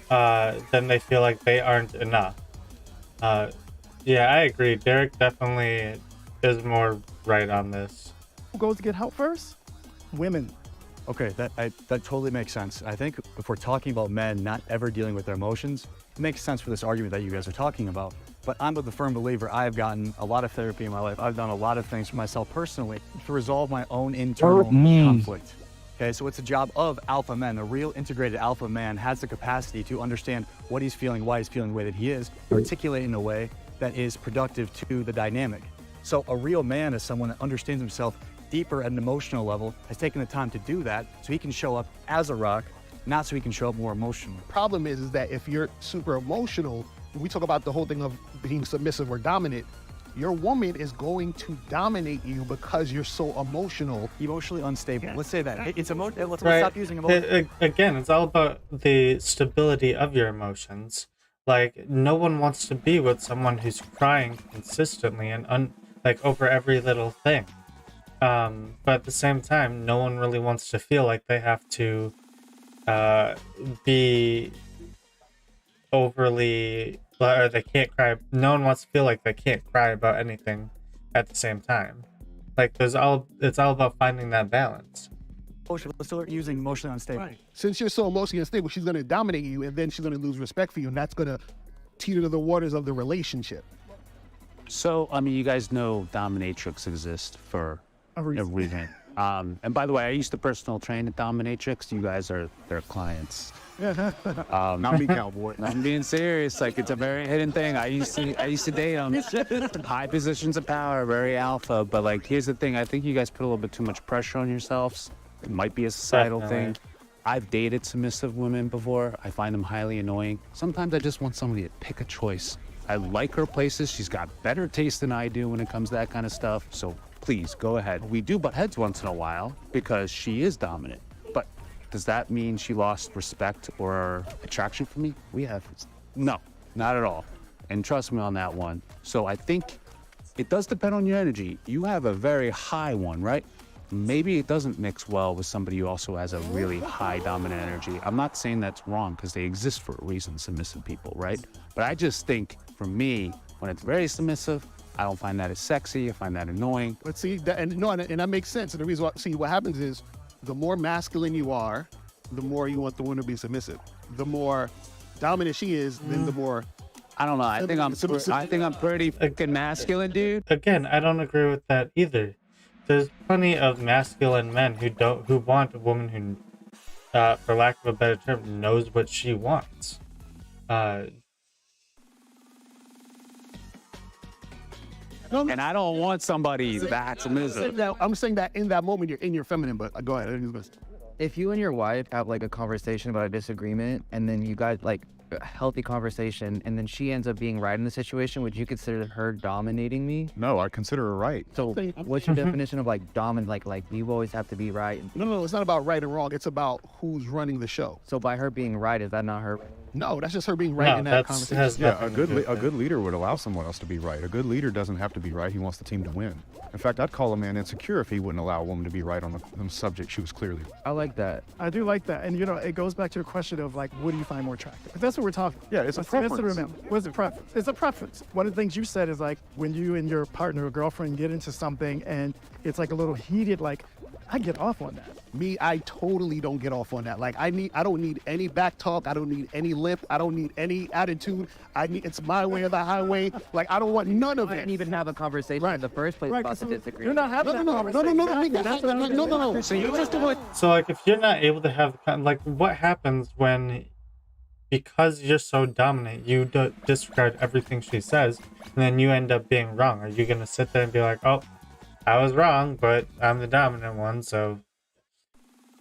then they feel like they aren't enough. Yeah, I agree. Derek definitely is more right on this. Who goes to get help first? Women. Okay, that totally makes sense. I think if we're talking about men not ever dealing with their emotions, it makes sense for this argument that you guys are talking about. But I'm a firm believer. I have gotten a lot of therapy in my life. I've done a lot of things for myself personally to resolve my own internal conflict. Okay, so it's a job of alpha men. A real integrated alpha man has the capacity to understand what he's feeling, why he's feeling the way that he is, articulate in a way that is productive to the dynamic. So a real man is someone that understands himself deeper at an emotional level, has taken the time to do that so he can show up as a rock, not so he can show up more emotional. Problem is that if you're super emotional, we talk about the whole thing of being submissive or dominant, your woman is going to dominate you because you're so emotional. Emotionally unstable. Yeah. Let's say that. It's emotional. Let's Right. stop using emotion. Again, it's all about the stability of your emotions. Like, no one wants to be with someone who's crying consistently and like over every little thing. But at the same time, no one really wants to feel like they have to be overly, or they can't cry. No one wants to feel like they can't cry about anything at the same time. Like, it's all about finding that balance. Let's start using emotionally unstable. Right. Since you're so emotionally unstable, she's going to dominate you, and then she's going to lose respect for you, and that's going to teeter the waters of the relationship. So, I mean, you guys know dominatrix exists for a reason. And by the way, I used to personal train at dominatrix. You guys are their clients. Not me, cowboy. I'm being serious. Like, it's a very hidden thing. I used to date them. High positions of power, very alpha. But like, here's the thing. I think you guys put a little bit too much pressure on yourselves. It might be a societal thing. I've dated submissive women before. I find them highly annoying. Sometimes I just want somebody to pick a choice. I like her places. She's got better taste than I do when it comes to that kind of stuff. So please go ahead. We do butt heads once in a while because she is dominant. But does that mean she lost respect or attraction for me? No, not at all. And trust me on that one. So I think it does depend on your energy. You have a very high one, right? Maybe it doesn't mix well with somebody who also has a really high dominant energy. I'm not saying that's wrong because they exist for a reason, submissive people, right? But I just think for me, when it's very submissive, I don't find that as sexy. I find that annoying. But see, and that makes sense. And the reason why, see, what happens is the more masculine you are, the more you want the woman to be submissive. The more dominant she is, then the more. I don't know. I think I'm pretty fucking masculine, dude. Again, I don't agree with that either. There's plenty of masculine men who want a woman who, for lack of a better term, knows what she wants. And I don't want somebody that submissive. I'm saying that in that moment you're in your feminine, but go ahead. If you and your wife have like a conversation about a disagreement, and then you guys like a healthy conversation, and then she ends up being right in the situation, would you consider her dominating me? No, I consider her right. So what's your definition of like dominant? Like you always have to be right? No, it's not about right and wrong. It's about who's running the show. So by her being right, is that not her? No, that's just her being right No, in that that's- conversation. has Yeah, nothing to do with a it. good leader would allow someone else to be right. A good leader doesn't have to be right. He wants the team to win. In fact, I'd call a man insecure if he wouldn't allow a woman to be right on the subject she was clearly. I like that. I do like that. And, you know, it goes back to the question of, like, what do you find more attractive? That's what we're talking about. Yeah, it's a That's what preference. remember. What's a preference? It's a preference. One of the things you said is, like, when you and your partner or girlfriend get into something and it's, like, a little heated, like, I get off on that. Me, I totally don't get off on that. Like I don't need any back talk. I don't need any lip. I don't need any attitude. It's my way or the highway. Like I don't want none of it. Didn't even have a conversation in the first place about the disagreement. You're not having No. So you just do it. So like, if you're not able to have like, what happens when, because you're so dominant, you disregard everything she says, and then you end up being wrong? Are you gonna sit there and be like, oh, I was wrong, but I'm the dominant one, so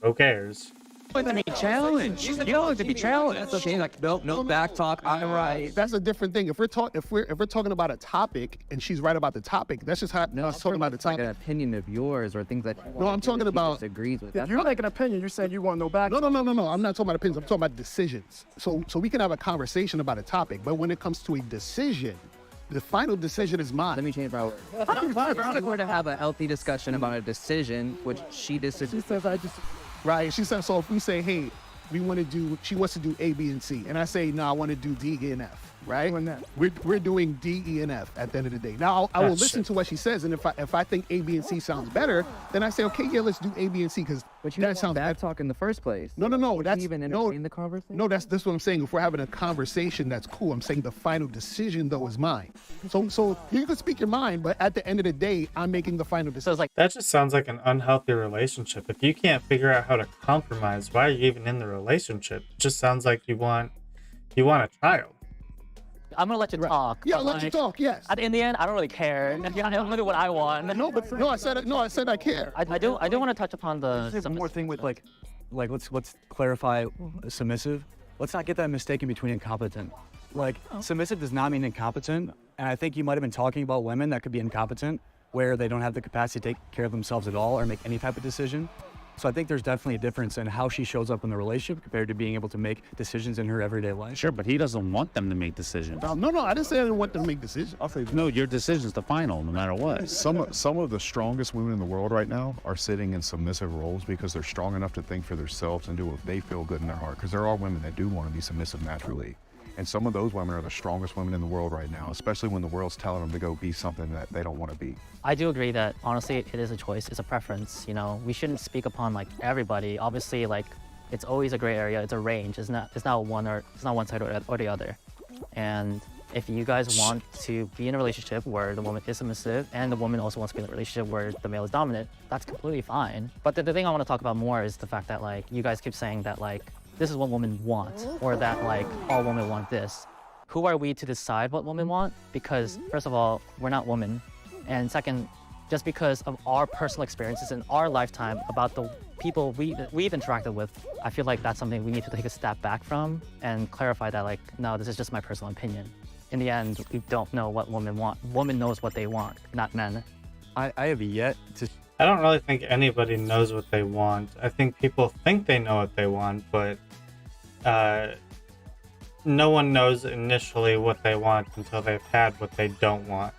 who cares? To be challenged. You don't have to be challenged. That's okay. Like no back talk. I'm right. That's a different thing. If we're talking about a topic and she's right about the topic, that's just how us talking about the topic. An opinion of yours or things that. No, I'm talking about. Agrees with. If you're making an opinion, you're saying you want no back. No. I'm not talking about opinions. I'm talking about decisions. So we can have a conversation about a topic, but when it comes to a decision, the final decision is mine. Let me change my word. If we're to have a healthy discussion about a decision, which she disagrees. She says I just. Right. She says, so if we say, hey, she wants to do A, B, and C. And I say, no, I want to do D, E, and F. Right? We're doing D, E, and F at the end of the day. Now, I will listen to what she says. And if I think A, B, and C sounds better, then I say, okay, yeah, let's do A, B, and C. Because that sounds back talk in the first place. No. That's even entertain the conversation. No, that's what I'm saying. If we're having a conversation, that's cool. I'm saying the final decision, though, is mine. So you can speak your mind, but at the end of the day, I'm making the final decision. So it's like, that just sounds like an unhealthy relationship. If you can't figure out how to compromise, why are you even in the relationship? It just sounds like you want a child. I'm gonna let you talk. Yeah, let you talk. Yes. In the end, I don't really care. I'm gonna do what I want. I said I care. I do want to touch upon One more thing with like let's clarify submissive. Let's not get that mistaken between incompetent. Like submissive does not mean incompetent, and I think you might have been talking about women that could be incompetent, where they don't have the capacity to take care of themselves at all or make any type of decision. So I think there's definitely a difference in how she shows up in the relationship compared to being able to make decisions in her everyday life. Sure, but he doesn't want them to make decisions. No, I didn't say I didn't want them to make decisions. I'll say, no, your decision's the final, no matter what. Some of the strongest women in the world right now are sitting in submissive roles because they're strong enough to think for themselves and do what they feel good in their heart. Because there are women that do want to be submissive naturally. And some of those women are the strongest women in the world right now, especially when the world's telling them to go be something that they don't want to be. I do agree that honestly it is a choice, it's a preference. You know, we shouldn't speak upon like everybody. Obviously, like it's always a gray area. It's a range. It's not one side or the other. And if you guys want to be in a relationship where the woman is submissive and the woman also wants to be in a relationship where the male is dominant, that's completely fine. But the thing I want to talk about more is the fact that like you guys keep saying that like this is what women want, or that like all women want this. Who are we to decide what women want? Because first of all, we're not women. And second, just because of our personal experiences in our lifetime about the people we've interacted with, I feel like that's something we need to take a step back from and clarify that like, no, this is just my personal opinion. In the end, we don't know what women want. Women knows what they want, not men. I have yet to... I don't really think anybody knows what they want. I think people think they know what they want, but no one knows initially what they want until they've had what they don't want.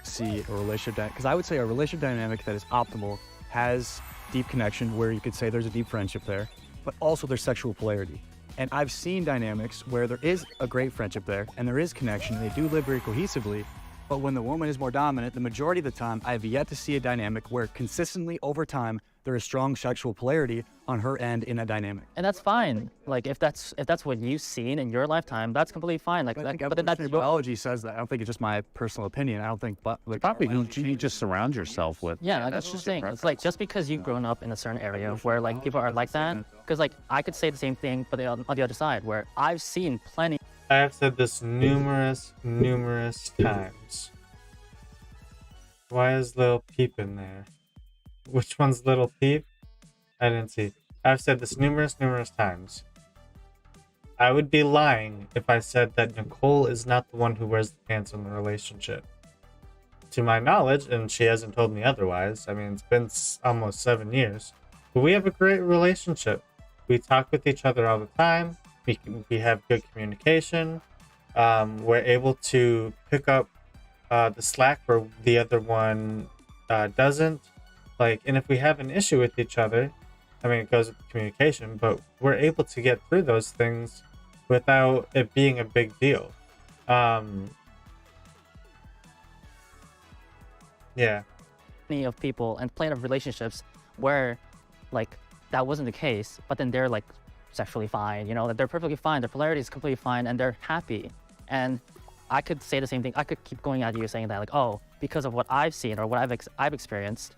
See a relationship, because I would say a relationship dynamic that is optimal has deep connection, where you could say there's a deep friendship there, but also there's sexual polarity. And I've seen dynamics where there is a great friendship there and there is connection, and they do live very cohesively. But when the woman is more dominant, the majority of the time, I have yet to see a dynamic where consistently over time, there is strong sexual polarity on her end in a dynamic. And that's fine. Like if that's what you've seen in your lifetime, that's completely fine. Like, but then that's biology says that. I don't think it's just my personal opinion. I don't think, but like, probably you just surround yourself with. Yeah, that's just saying. It's like just because you've grown up in a certain area where like people are like that, because like I could say the same thing, but on the other side, where I've seen plenty. I have said this numerous times. Why is Lil Peep in there? Which one's Little Peep? I didn't see. I've said this numerous times. I would be lying if I said that Nicole is not the one who wears the pants in the relationship. To my knowledge, and she hasn't told me otherwise, I mean, it's been almost 7 years, but we have a great relationship. We talk with each other all the time. we have good communication. We're able to pick up the slack where the other one doesn't. Like, and if we have an issue with each other, I mean, it goes with communication, but we're able to get through those things without it being a big deal. Yeah. Plenty of people and plenty of relationships where, like, that wasn't the case, but then they're like sexually fine, you know, that they're perfectly fine, their polarity is completely fine, and they're happy. And I could say the same thing. I could keep going at you saying that, like, oh, because of what I've seen or what I've experienced,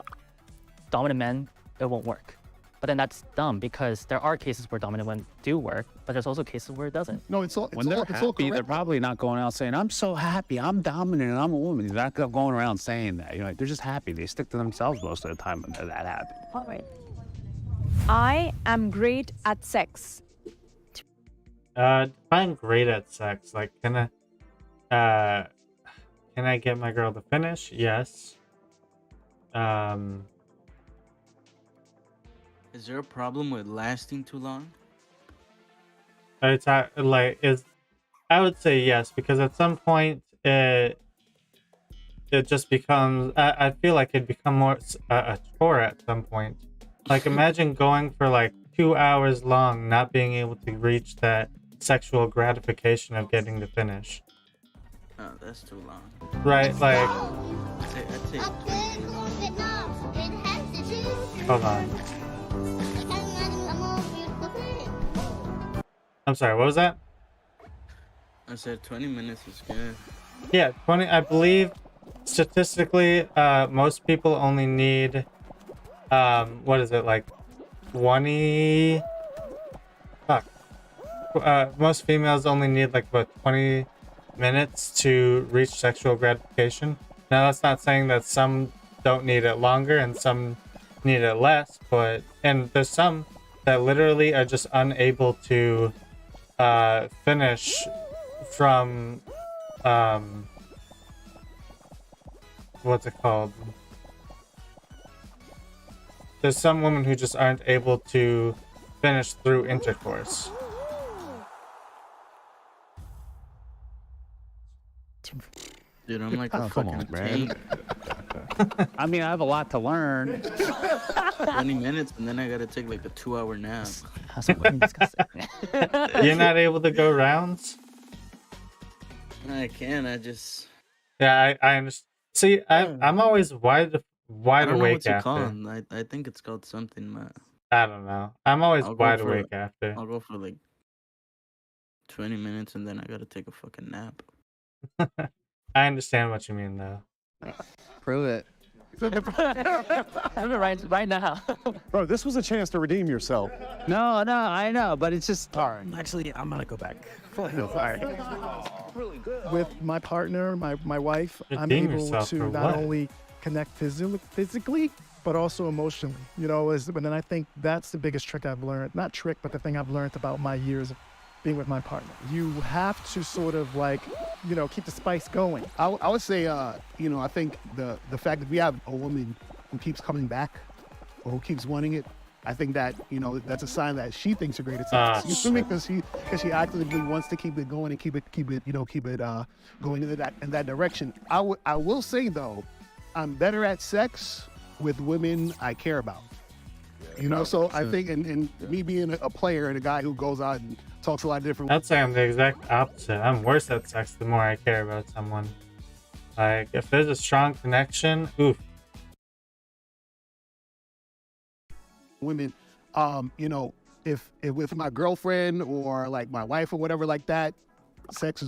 dominant men, it won't work. But then that's dumb, because there are cases where dominant men do work, but there's also cases where it doesn't. No, it's all When they're happy, they're probably not going out saying, I'm so happy, I'm dominant, and I'm a woman. They're not going around saying that. You know, they're just happy. They stick to themselves most of the time when they're that happy. All right. I am great at sex. Define great at sex. Like, can I get my girl to finish? Yes. Is there a problem with lasting too long? It's like I would say yes, because at some point it just becomes. I feel like it'd become more a chore at some point. Like, imagine going for like 2 hours long, not being able to reach that sexual gratification of getting to finish. Oh, that's too long. Right, like. I'd say Hold on. I'm sorry, what was that? I said 20 minutes is good. Yeah, 20. I believe statistically, most people only need, what is it, like 20? Fuck. Most females only need like about 20 minutes to reach sexual gratification. Now, that's not saying that some don't need it longer and some need it less, and there's some that literally are just unable to finish from what's it called? There's some women who just aren't able to finish through intercourse. Dude, I'm like a fucking tank. I mean, I have a lot to learn. 20 minutes, and then I gotta take like a 2-hour nap. You're not able to go rounds? I can, I just... Yeah, I understand. See, I'm always wide awake after. I think it's called something, man. I don't know. I'm always wide awake after. I'll go for like 20 minutes, and then I gotta take a fucking nap. I understand what you mean, though. Prove it. right now. Bro, this was a chance to redeem yourself. No, I know, but it's just... All right. Actually, I'm gonna go back. With my partner, my wife, I'm Redeem able yourself to for not what? only connect physically, but also emotionally. You know, but then I think that's the biggest trick I've learned. Not trick, but the thing I've learned about my years of being with my partner. You have to sort of like, you know, keep the spice going. I would say, you know, I think the fact that we have a woman who keeps coming back or who keeps wanting it, I think that, you know, that's a sign that she thinks you're great at sex. You feel me? Because she actively wants to keep it going and keep it going in that direction. I will say though, I'm better at sex with women I care about. You know, so I think, and me being a player and a guy who goes out and talks a lot of different. I'd say I'm the exact opposite. I'm worse at sex the more I care about someone. Like, if there's a strong connection, oof. Women, you know, if with my girlfriend or like my wife or whatever like that, sex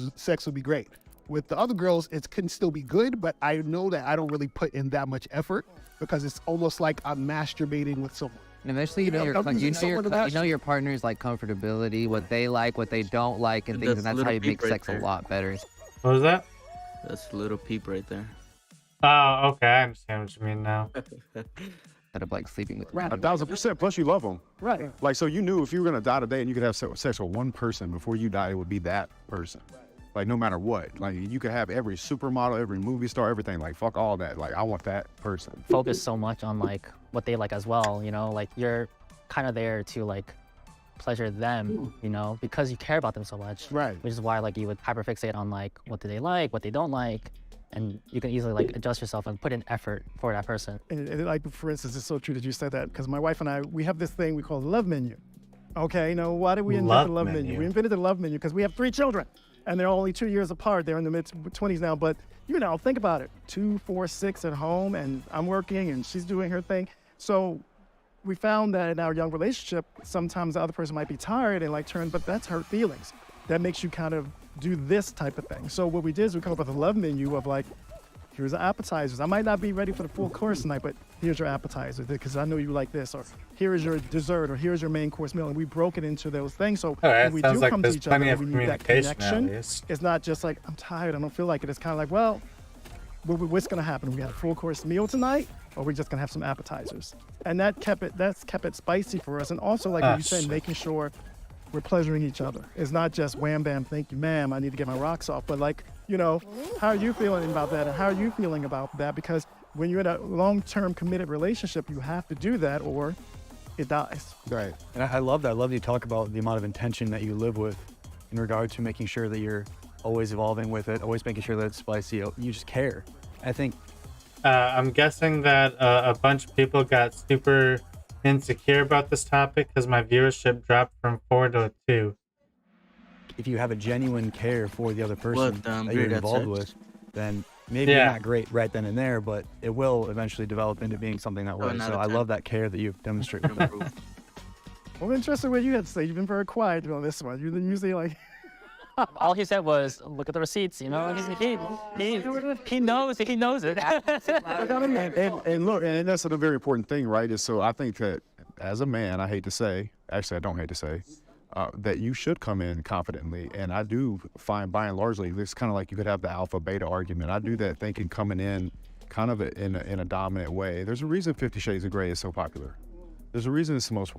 would be great. With the other girls, it can still be good, but I know that I don't really put in that much effort because it's almost like I'm masturbating with someone. And eventually, you know your partner's like comfortability, what they like, what they don't like, and things, and that's how you make sex a lot better. What was that? That's a little peep right there. Oh, okay. I understand what you mean now. Instead of like sleeping with 1,000%. Plus, you love them. Right. Like, so you knew if you were gonna die today and you could have sex with one person before you die, it would be that person. Like, no matter what. Like, you could have every supermodel, every movie star, everything. Like, fuck all that. Like, I want that person. Focus so much on like what they like as well, you know, like you're kind of there to like pleasure them, you know, because you care about them so much. Right. Which is why like you would hyperfixate on like what do they like, what they don't like, and you can easily like adjust yourself and put in effort for that person. And like, for instance, it's so true that you said that, because my wife and I, we have this thing we call the love menu. Okay, you know, why did we invent the love menu? We invented the love menu because we have 3 children, and they're only 2 years apart. They're in the mid-20s now, but you know, think about it. 2, 4, 6 at home, and I'm working, and she's doing her thing. So we found that in our young relationship, sometimes the other person might be tired and like turn, but that's hurt feelings. That makes you kind of do this type of thing. So what we did is we come up with a love menu of like, here's the appetizers. I might not be ready for the full course tonight, but here's your appetizer because I know you like this, or here is your dessert, or here's your main course meal. And we broke it into those things. So when we do come to each other, we need that connection. It's not just like, I'm tired, I don't feel like it. It's kind of like, well, what's going to happen? We got a full course meal tonight, or we're just going to have some appetizers. And that's kept it spicy for us. And also, like you said, making sure we're pleasuring each other. It's not just wham, bam, thank you, ma'am, I need to get my rocks off. But like, you know, how are you feeling about that? And how are you feeling about that? Because when you're in a long-term committed relationship, you have to do that or it dies. Right. And I love that. I love that you talk about the amount of intention that you live with in regard to making sure that you're always evolving with it, always making sure that it's spicy. You just care. I think. I'm guessing that a bunch of people got super insecure about this topic because my viewership dropped from 4 to 2. If you have a genuine care for the other person that you're involved with, then maybe Yeah. you're not great right then and there, but it will eventually develop into being something that way. So I love that care that you've demonstrated. Well, I'm interested what you had to say. You've been very quiet on this one. You're usually like... All he said was, look at the receipts, you know, and he knows it. And look, and that's a very important thing, right? Is so I think that as a man, I hate to say, actually I don't hate to say, that you should come in confidently. And I do find by and largely, it's kind of like you could have the alpha beta argument. I do that thinking coming in kind of in a dominant way. There's a reason 50 Shades of Grey is so popular. There's a reason it's the most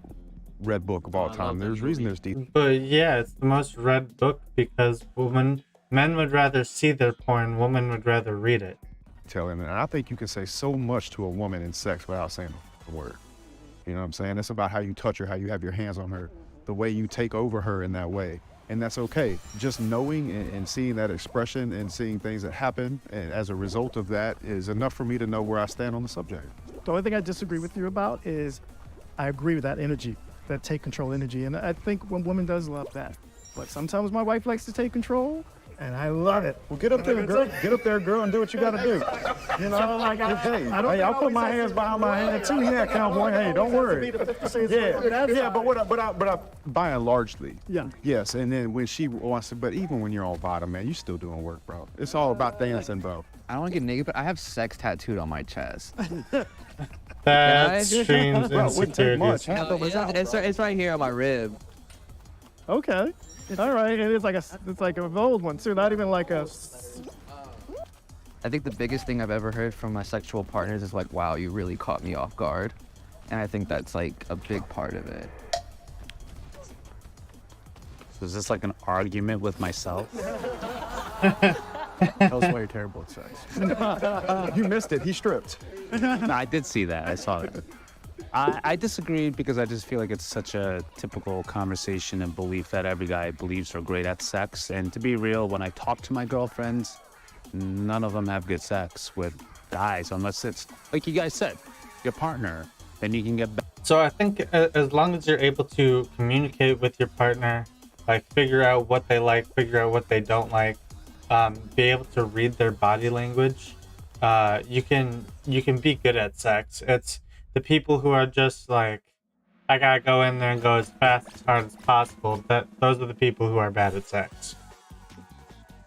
read book of all time. There's a reason there's deep. But yeah, it's the most read book because men would rather see their porn, women would rather read it. Tell him, and I think you can say so much to a woman in sex without saying a word. You know what I'm saying? It's about how you touch her, how you have your hands on her, the way you take over her in that way. And that's okay. Just knowing and seeing that expression and seeing things that happen and as a result of that is enough for me to know where I stand on the subject. The only thing I disagree with you about is I agree with that energy, that take control energy. And I think one woman does love that. But sometimes my wife likes to take control, and I love it. Well, get up there, girl. Get up there, girl, and do what you got to do. You know, like I'll put my hands behind my head too. Yeah, cowboy. Hey, don't worry. Yeah, but by and largely, yes. And then when she wants to, but even when you're on bottom, man, you still doing work, bro. It's all about dancing, bro. I don't want to get naked, but I have sex tattooed on my chest. That streams insecurities. It's right here on my rib. Okay. All right. And it's like an old one too. Not even like a. I think the biggest thing I've ever heard from my sexual partners is like, "Wow, you really caught me off guard," and I think that's like a big part of it. So is this like an argument with myself? Tell us why you're terrible at sex. You missed it. He stripped. No, I did see that. I saw that. I disagreed because I just feel like it's such a typical conversation and belief that every guy believes are great at sex. And to be real, when I talk to my girlfriends, none of them have good sex with guys unless it's, like you guys said, your partner. Then you can get back. So I think as long as you're able to communicate with your partner, like figure out what they like, figure out what they don't like, be able to read their body language, you can be good at sex. It's the people who are just like, I gotta go in there and go as fast, as hard as possible. Those are the people who are bad at sex.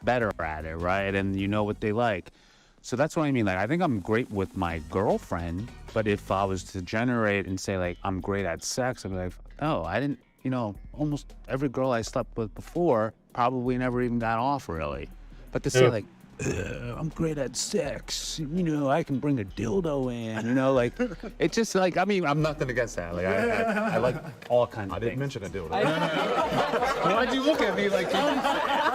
Better at it, right? And you know what they like. So that's what I mean. Like, I think I'm great with my girlfriend, but if I was to generate and say like, I'm great at sex, I'd be like, oh, I didn't, almost every girl I slept with before probably never even got off really. But to say like, I'm great at sex, I can bring a dildo in, like, it's just like, I mean, I'm nothing against that. Like, I like all kinds of things. I didn't mention a dildo. Why'd you look at me like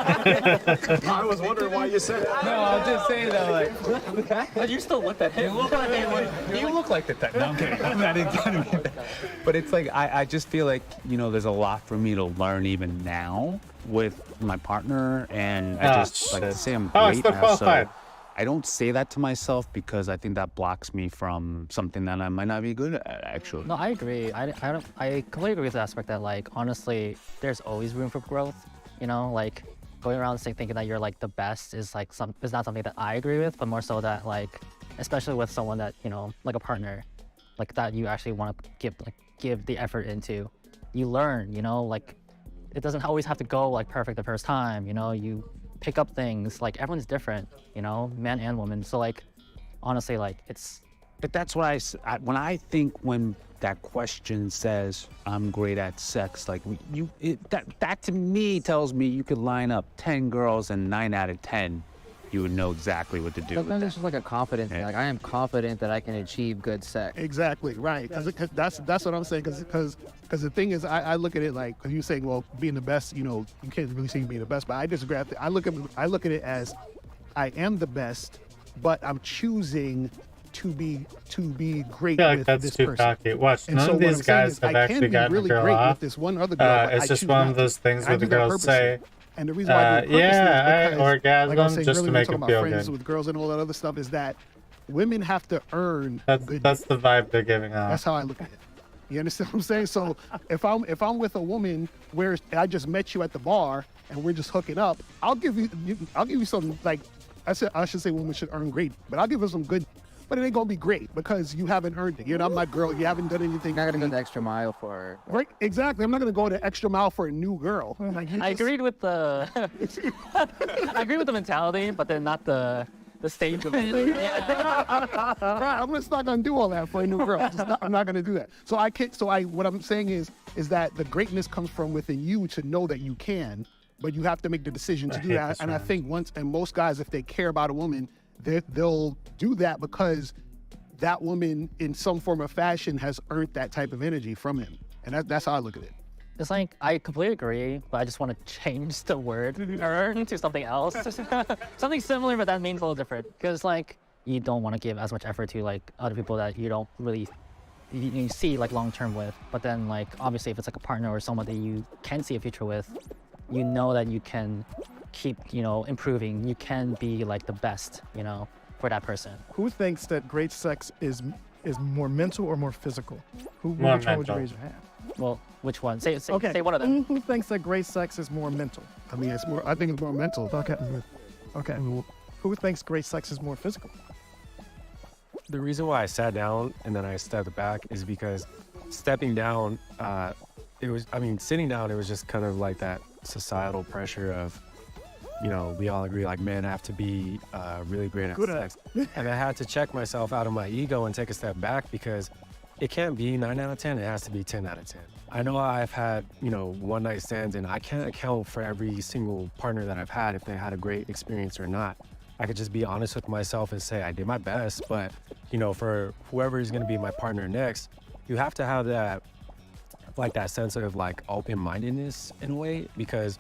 I was wondering why you said that. No, I'm just saying though, like. You still looked at him. You look like the type. No, I'm kidding. I didn't mean that. But it's like, I just feel like, you know, there's a lot for me to learn even now with my partner. And I just like to say I'm great now. So I don't say that to myself because I think that blocks me from something that I might not be good at, actually. No, I agree. I completely agree with the aspect that, like, honestly, there's always room for growth. You know, like, going around thinking that you're like the best is like is not something that I agree with, but more so that, like, especially with someone that, you know, like a partner, like that you actually want to give the effort into. You learn, you know, like it doesn't always have to go like perfect the first time. You know, you pick up things. Like everyone's different, you know, man and woman. So like, honestly, like it's. But that's what when that question says I'm great at sex, like that to me tells me you could line up 10 girls and 9 out of 10 you would know exactly what to do. Sometimes it's just like a confidence thing. Like I am confident that I can achieve good sex. Exactly, right. Because that's what I'm saying. Because the thing is, I look at it like, because you're saying, well, being the best, you know, you can't really say being the best, but I disagree. I look at it as I am the best, but I'm choosing to be great like with that's this too person. cocky. Watch, And none so of what these I'm saying guys is have I actually can be gotten really a girl great off. with this one other girl. It's just one of those things where the girls say, and the reason why I do it purposely yeah, is because, I orgasm like I was saying just to earlier, make talking it about feel friends good. with girls and all that other stuff, is that women have to earn. That's the vibe they're giving off. That's how I look at it. You understand what I'm saying? So if I'm with a woman where I just met you at the bar and we're just hooking up, I'll give you some, like I should say women should earn great, but I'll give her some good. But it ain't gonna be great because you haven't earned it. You're not my girl. You haven't done anything. You're not gonna go the extra mile for her. Right? Exactly. I'm not gonna go the extra mile for a new girl. Like, I agreed with the I agree with the mentality, but then not the stage of it. Right, I'm just not gonna do all that for a new girl. I'm not gonna do that. So I can't. What I'm saying is that the greatness comes from within you to know that you can, but you have to make the decision to do that. And I think most guys, if they care about a woman, they'll do that because that woman, in some form or fashion, has earned that type of energy from him. And that's how I look at it. It's like, I completely agree, but I just want to change the word earn to something else. Something similar, but that means a little different. Because, like, you don't want to give as much effort to, like, other people that you don't really you see, like, long-term with. But then, like, obviously, if it's, like, a partner or someone that you can see a future with, you know that you can keep, you know, improving. You can be, like, the best, you know, for that person. Who thinks that great sex is more mental or more physical? Which one would you raise your hand? Well, which one? Say one of them. Who thinks that great sex is more mental? I mean, I think it's more mental. Okay. Who thinks great sex is more physical? The reason why I sat down and then I stepped back is because stepping down, sitting down, it was just kind of like that societal pressure of, you know, we all agree like men have to be really great at sex. And I had to check myself out of my ego and take a step back because it can't be 9 out of 10, it has to be 10 out of 10. I know I've had, you know, one night stands and I can't account for every single partner that I've had if they had a great experience or not. I could just be honest with myself and say I did my best, but, you know, for whoever is gonna be my partner next, you have to have that, like that sense of like open-mindedness in a way, because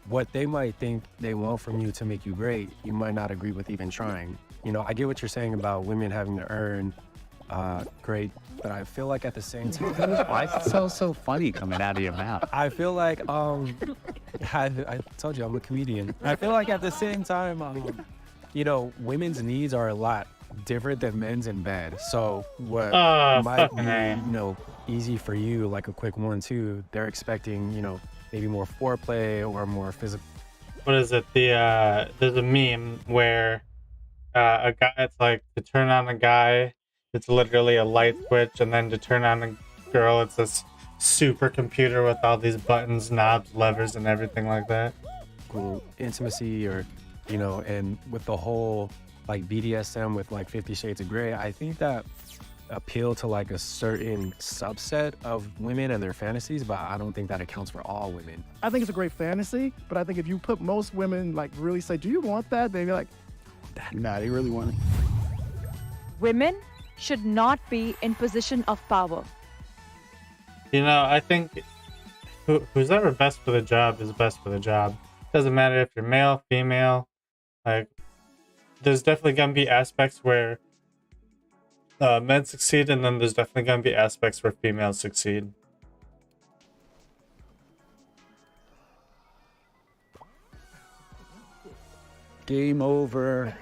what they might think they want from you to make you great, you might not agree with even trying. You know, I get what you're saying about women having to earn great, but I feel like at the same time, why is it so funny coming out of your mouth? I feel like I told you I'm a comedian. I feel like at the same time, you know, women's needs are a lot different than men's in bed. So what might be, you know, easy for you, like a quick 1-2, they're expecting, you know, maybe more foreplay or more physical. What is it? There's a meme where a guy, it's like to turn on a guy, it's literally a light switch, and then to turn on a girl, it's this supercomputer with all these buttons, knobs, levers, and everything like that. Cool intimacy, or, you know, and with the whole like BDSM with like 50 Shades of Grey, I think that appeal to like a certain subset of women and their fantasies, but I don't think that accounts for all women. I think it's a great fantasy, but I think if you put most women, like, really say, do you want that? They'd be like, nah, they really want it. Women should not be in position of power. You know, I think who's ever best for the job is best for the job. Doesn't matter if you're male, female. Like, there's definitely gonna be aspects where men succeed, and then there's definitely gonna be aspects where females succeed. Game over.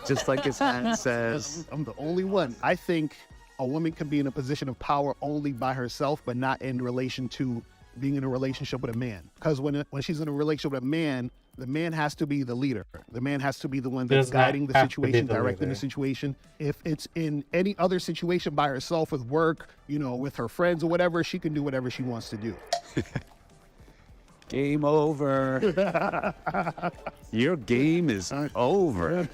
Just like his hat says. I'm the only one. I think a woman can be in a position of power only by herself, but not in relation to being in a relationship with a man. Because when she's in a relationship with a man, the man has to be the leader. The man has to be the one that's guiding the situation, directing the situation. If it's in any other situation by herself with work, you know, with her friends or whatever, she can do whatever she wants to do. Game over. Your game is over.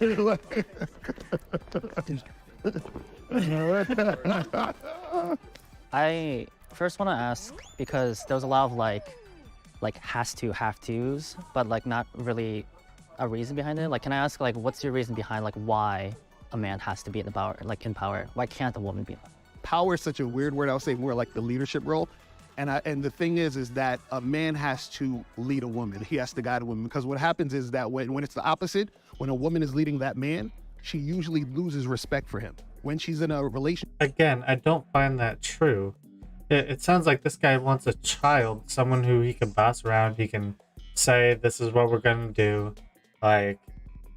I first want to ask, because there's a lot of like has to, have to's, but like not really a reason behind it. Like, can I ask, like, what's your reason behind like why a man has to be in the power, like in power? Why can't a woman be? Power is such a weird word. I'll say more like the leadership role. And the thing is that a man has to lead a woman. He has to guide a woman, because what happens is that when it's the opposite, when a woman is leading that man, she usually loses respect for him. When she's in a relationship. Again, I don't find that true. It sounds like this guy wants a child, someone who he can boss around. He can say, this is what we're going to do. Like,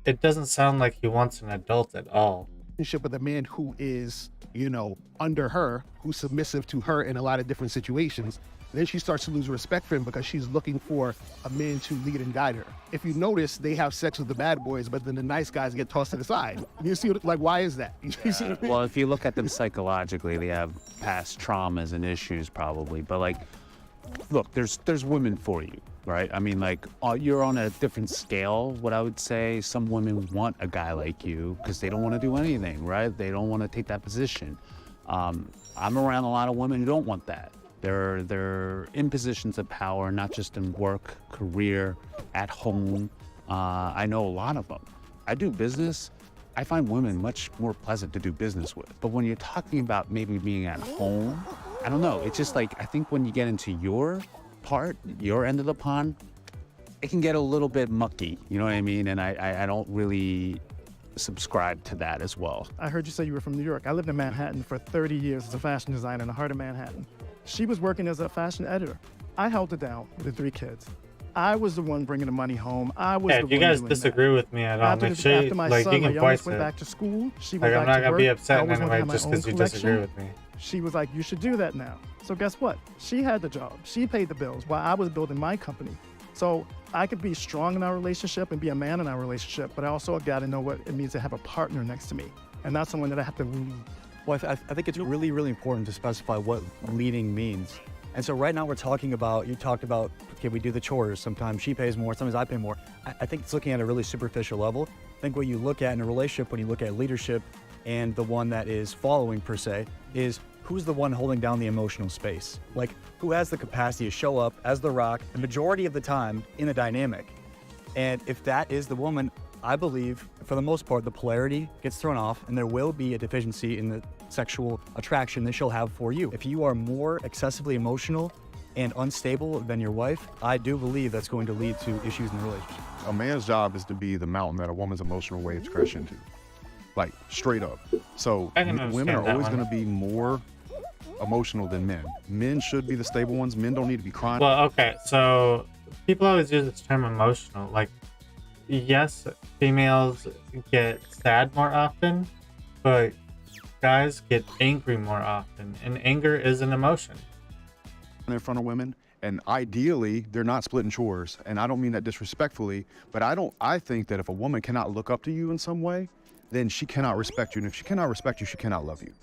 it doesn't sound like he wants an adult at all. With a man who is, you know, under her, who's submissive to her in a lot of different situations, then she starts to lose respect for him because she's looking for a man to lead and guide her. If you notice, they have sex with the bad boys, but then the nice guys get tossed to the side. You see, like, why is that? Well, if you look at them psychologically, they have past traumas and issues probably. But like, look, there's women for you, right? I mean, like, you're on a different scale, what I would say. Some women want a guy like you because they don't want to do anything, right? They don't want to take that position. I'm around a lot of women who don't want that. They're in positions of power, not just in work, career, at home. I know a lot of them. I do business. I find women much more pleasant to do business with. But when you're talking about maybe being at home, I don't know. It's just like, I think when you get into your part, your end of the pond, it can get a little bit mucky. You know what I mean? And I don't really subscribe to that as well. I heard you say you were from New York. I lived in Manhattan for 30 years as a fashion designer in the heart of Manhattan. She was working as a fashion editor. I held it down with the 3 kids. I was the one bringing the money home. I was the one if you guys disagree with me at all, make sure after my like, son, you my can youngest voice went it. back to school. She Like, went I'm back not to gonna work. be I upset in always any wanted to way have my just own because you disagree collection. with me. She was like, you should do that now. So guess what? She had the job. She paid the bills while I was building my company. So I could be strong in our relationship and be a man in our relationship, but I also got to know what it means to have a partner next to me, and not someone that I have to lead. Well, I think it's really, really important to specify what leading means. And so right now we're talking about, you talked about, okay, we do the chores. Sometimes she pays more, sometimes I pay more. I think it's looking at a really superficial level. I think what you look at in a relationship when you look at leadership and the one that is following per se is who's the one holding down the emotional space? Like, who has the capacity to show up as the rock the majority of the time in a dynamic? And if that is the woman, I believe, for the most part, the polarity gets thrown off and there will be a deficiency in the sexual attraction that she'll have for you. If you are more excessively emotional and unstable than your wife, I do believe that's going to lead to issues in the relationship. A man's job is to be the mountain that a woman's emotional waves crash into. Like, straight up. So women are always going to be more emotional than men. Men should be the stable ones. Men don't need to be crying. Well, okay, so people always use this term emotional. Like, yes, females get sad more often, but guys get angry more often, and anger is an emotion. In front of women, and ideally they're not splitting chores, and I don't mean that disrespectfully, but I think that if a woman cannot look up to you in some way, then she cannot respect you, and if she cannot respect you, she cannot love you.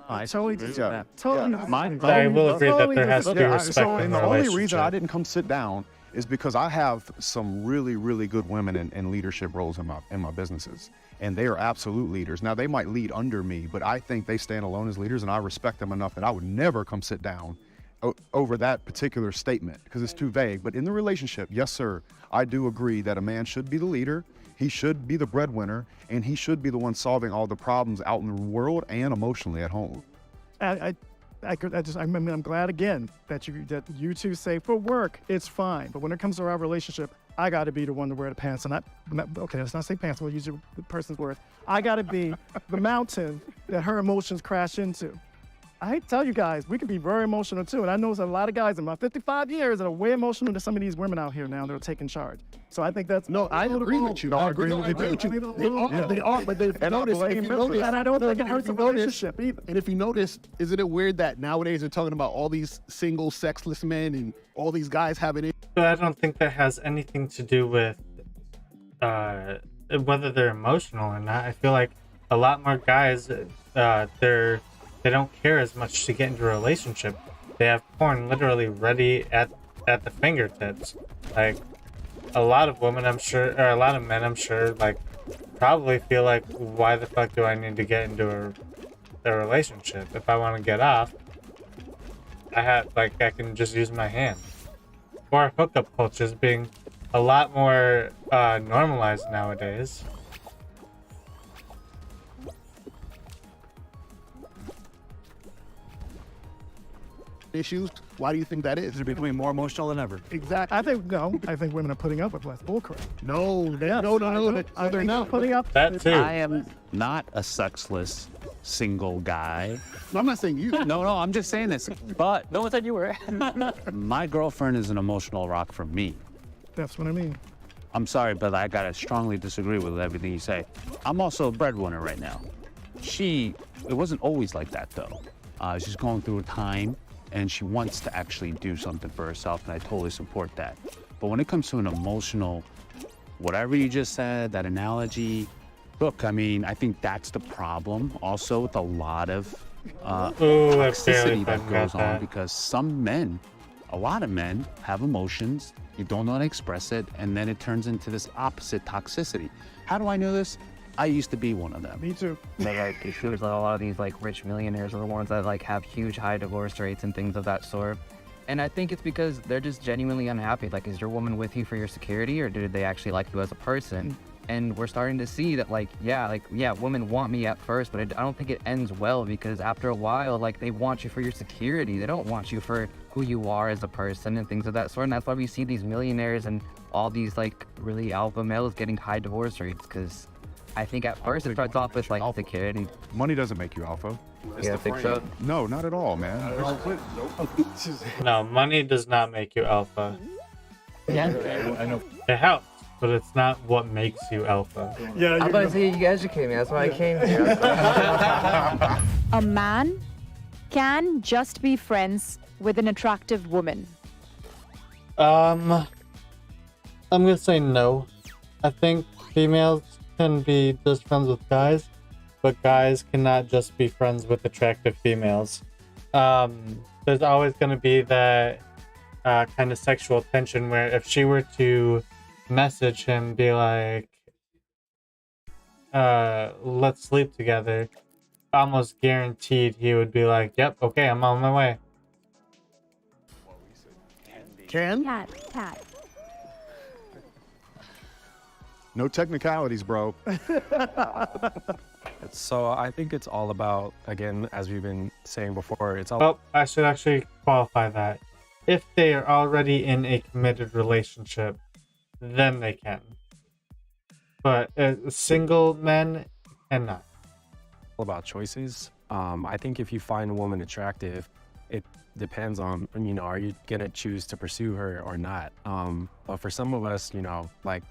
I totally disagree. Yeah. I will agree that there has to be respect in the the only reason relationship. I didn't come sit down is because I have some really, really good women in leadership roles in my businesses, and they are absolute leaders. Now, they might lead under me, but I think they stand alone as leaders, and I respect them enough that I would never come sit down over that particular statement because it's too vague. But in the relationship, yes, sir, I do agree that a man should be the leader. He should be the breadwinner, and he should be the one solving all the problems out in the world and emotionally at home. I'm glad again that you two say for work it's fine, but when it comes to our relationship, I got to be the one to wear the pants. And okay, let's not say pants. We'll use the person's word. I got to be the mountain that her emotions crash into. I hate to tell you guys, we can be very emotional too. And I know there's a lot of guys in my 55 years that are way emotional than some of these women out here now that are taking charge. So I think that's... No, I agree with you. I agree with you. They are, but if you notice, and I don't think it hurts the relationship either. And if you notice, isn't it weird that nowadays they're talking about all these single, sexless men and all these guys having it? But I don't think that has anything to do with whether they're emotional or not. I feel like a lot more guys, they don't care as much to get into a relationship. They have porn literally ready at the fingertips. Like, a lot of women, I'm sure, or a lot of men, I'm sure, like, probably feel like, why the fuck do I need to get into a relationship? If I want to get off, I can just use my hand. Or hookup culture is being a lot more normalized nowadays. Issues. Why do you think that is? They're becoming more emotional than ever. Exactly. I think women are putting up with less bullcrap. No, they're not putting up. That too. I am not a sexless single guy. No, I'm not saying you. No, I'm just saying this. But No one said you were. my girlfriend is an emotional rock for me. That's what I mean. I'm sorry, but I gotta strongly disagree with everything you say. I'm also a breadwinner right now. It wasn't always like that though. She's going through a time and she wants to actually do something for herself, and I totally support that. But when it comes to an emotional, whatever you just said, that analogy, look, I mean, I think that's the problem also with a lot of toxicity that goes on, because some men, a lot of men have emotions, you don't know how to express it, and then it turns into this opposite toxicity. How do I know this? I used to be one of them. Me too. Like, it shows that a lot of these like rich millionaires are the ones that like have huge high divorce rates and things of that sort. And I think it's because they're just genuinely unhappy. Like, is your woman with you for your security, or did they actually like you as a person? And we're starting to see that, women want me at first, but I don't think it ends well, because after a while, like, they want you for your security. They don't want you for who you are as a person and things of that sort. And that's why we see these millionaires and all these like really alpha males getting high divorce rates, because I think at first it starts off with like security. Money doesn't make you alpha. It's the think so? No, not at all, man. No, money does not make you alpha. Yeah, I know. It helps, but it's not what makes you alpha. Yeah, I'm about to say, you educate me. That's why I came here. A man can just be friends with an attractive woman. I'm gonna say no. I think females can be just friends with guys, but guys cannot just be friends with attractive females. There's always gonna be that kind of sexual tension where if she were to message him, be like, let's sleep together, almost guaranteed he would be like, yep, okay, I'm on my way. Can? Cat. No technicalities, bro. So I think it's all about, again, as we've been saying before, it's all... Oh, I should actually qualify that. If they are already in a committed relationship, then they can. But single men cannot. about choices. I think if you find a woman attractive, it depends on, are you gonna choose to pursue her or not? But for some of us, like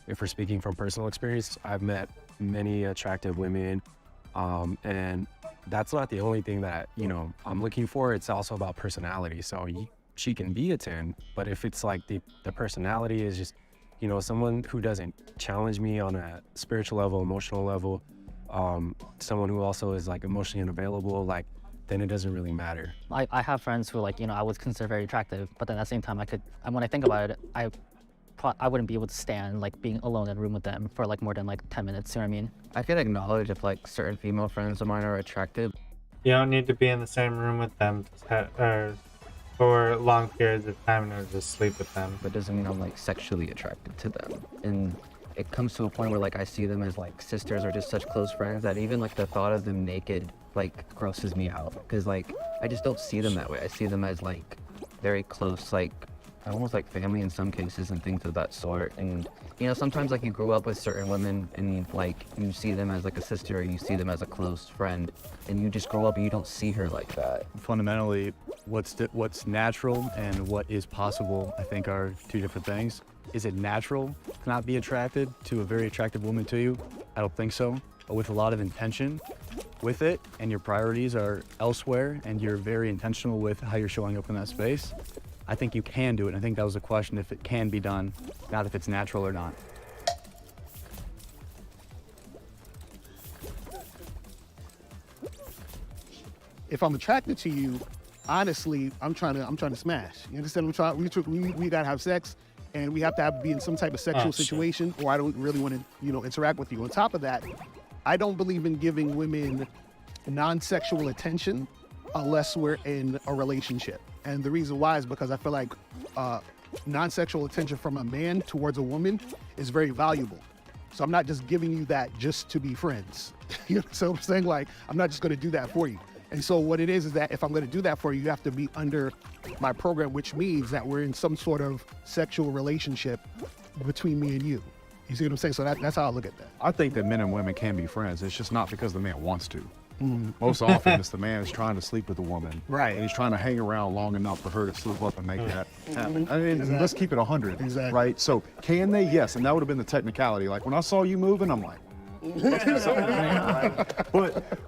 if we're speaking from personal experience, I've met many attractive women, and that's not the only thing that, I'm looking for. It's also about personality. So she can be a 10, but if it's like the personality is just, someone who doesn't challenge me on a spiritual level, emotional level, someone who also is like emotionally unavailable, like, then it doesn't really matter. I have friends who I would consider very attractive, but then at the same time when I think about it, I wouldn't be able to stand like being alone in a room with them for like more than like 10 minutes, you know what I mean? I can acknowledge if like certain female friends of mine are attractive. You don't need to be in the same room with them for long periods of time in order to sleep with them. But doesn't mean I'm like sexually attracted to them. And it comes to a point where like I see them as like sisters or just such close friends that even like the thought of them naked like grosses me out, because like I just don't see them that way. I see them as like very close, like almost like family in some cases and things of that sort. And you know, sometimes like you grow up with certain women and like you see them as like a sister, or you see them as a close friend, and you just grow up and you don't see her like that. Fundamentally, what's natural and what is possible, I think, are two different things. Is it natural to not be attracted to a very attractive woman to you? I don't think so. But with a lot of intention with it, and your priorities are elsewhere, and you're very intentional with how you're showing up in that space, I think you can do it. And I think that was the question, if it can be done, not if it's natural or not. If I'm attracted to you, honestly, I'm trying to smash. You understand? We gotta have sex, and we have to be in some type of sexual situation, or I don't really want to, interact with you. On top of that, I don't believe in giving women non-sexual attention unless we're in a relationship. And the reason why is because I feel like non-sexual attention from a man towards a woman is very valuable. So I'm not just giving you that just to be friends. You know what I'm saying? Like, I'm not just going to do that for you. And so what it is that if I'm going to do that for you, you have to be under my program, which means that we're in some sort of sexual relationship between me and you. You see what I'm saying? So that's how I look at that. I think that men and women can be friends. It's just not because the man wants to. Most often, it's the man is trying to sleep with a woman. Right. And he's trying to hang around long enough for her to slip up and make that happen. I mean, let's keep it 100. Exactly. Right? So, can they? Yes. And that would have been the technicality. Like, when I saw you moving, I'm like,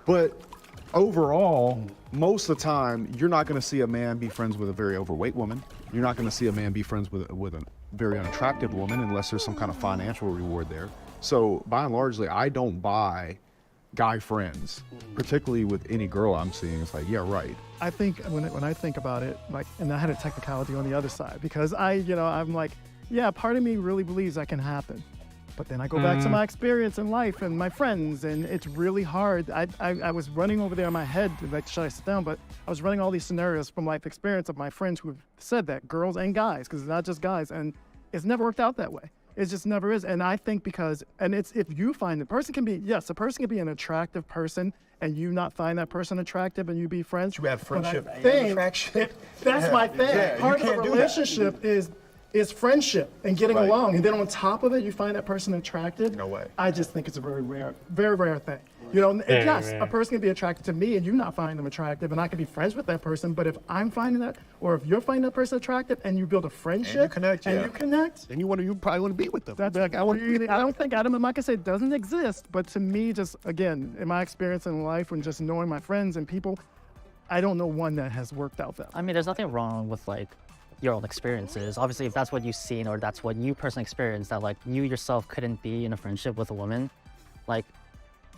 but overall, most of the time, you're not going to see a man be friends with a very overweight woman. You're not going to see a man be friends with a very unattractive woman unless there's some kind of financial reward there. So, by and largely, I don't buy guy friends, particularly with any girl I'm seeing. It's like, yeah, right. I think when I think about it, like, and I had a technicality on the other side, because I'm like, yeah, part of me really believes that can happen. But then I go back to my experience in life and my friends, and it's really hard. I was running over there in my head, like, should I sit down? But I was running all these scenarios from life experience of my friends who have said that, girls and guys, because it's not just guys, and it's never worked out that way. It just never is. And I think it's if you find a person can be an attractive person, and you not find that person attractive and you be friends. You have friendship and attraction. That's my thing. Yeah, part of a relationship is friendship and getting along. And then on top of it, you find that person attractive. No way. I just think it's a very rare thing. And yes, a person can be attracted to me and you not find them attractive, and I can be friends with that person. But if I'm finding that, or if you're finding that person attractive and you build a friendship and you connect, then you probably want to be with them. That's like, I don't think Adam and Micah say it doesn't exist, but to me, just again, in my experience in life and just knowing my friends and people, I don't know one that has worked out that. I mean, there's nothing wrong with like your own experiences. Obviously, if that's what you've seen or that's what you personally experienced, that like you yourself couldn't be in a friendship with a woman, like,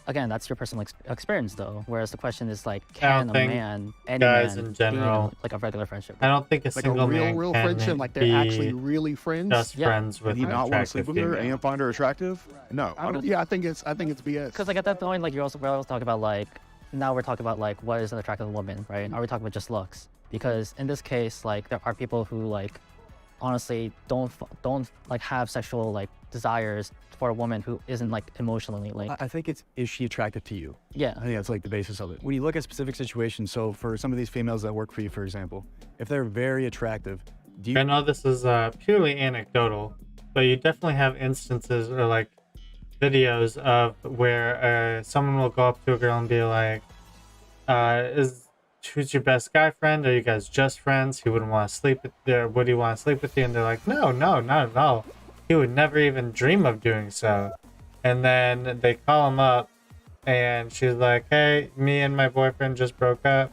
again, that's your personal experience though. Whereas the question is like, can a man, any guys man, in general, be in, like a regular friendship? I don't think a single man real can friendship, like they're actually really friends. Just friends with you not want to sleep with her female. and find her attractive? No. I think it's BS. Because like at that point, like we're also talking about like, now we're talking about like what is an attractive woman, right? Are we talking about just looks? Because in this case, like there are people who like honestly don't like have sexual like desires for a woman who isn't like emotionally linked. I think is she attractive to you? Yeah. I think that's like the basis of it. When you look at specific situations, so for some of these females that work for you, for example, if they're very attractive, do you... I know this is purely anecdotal, but you definitely have instances or like videos of where someone will go up to a girl and be like, who's your best guy friend? Are you guys just friends? He wouldn't want to sleep with you. Would he want to sleep with you? And they're like, no, not at all. He would never even dream of doing so. And then they call him up and she's like, hey, me and my boyfriend just broke up.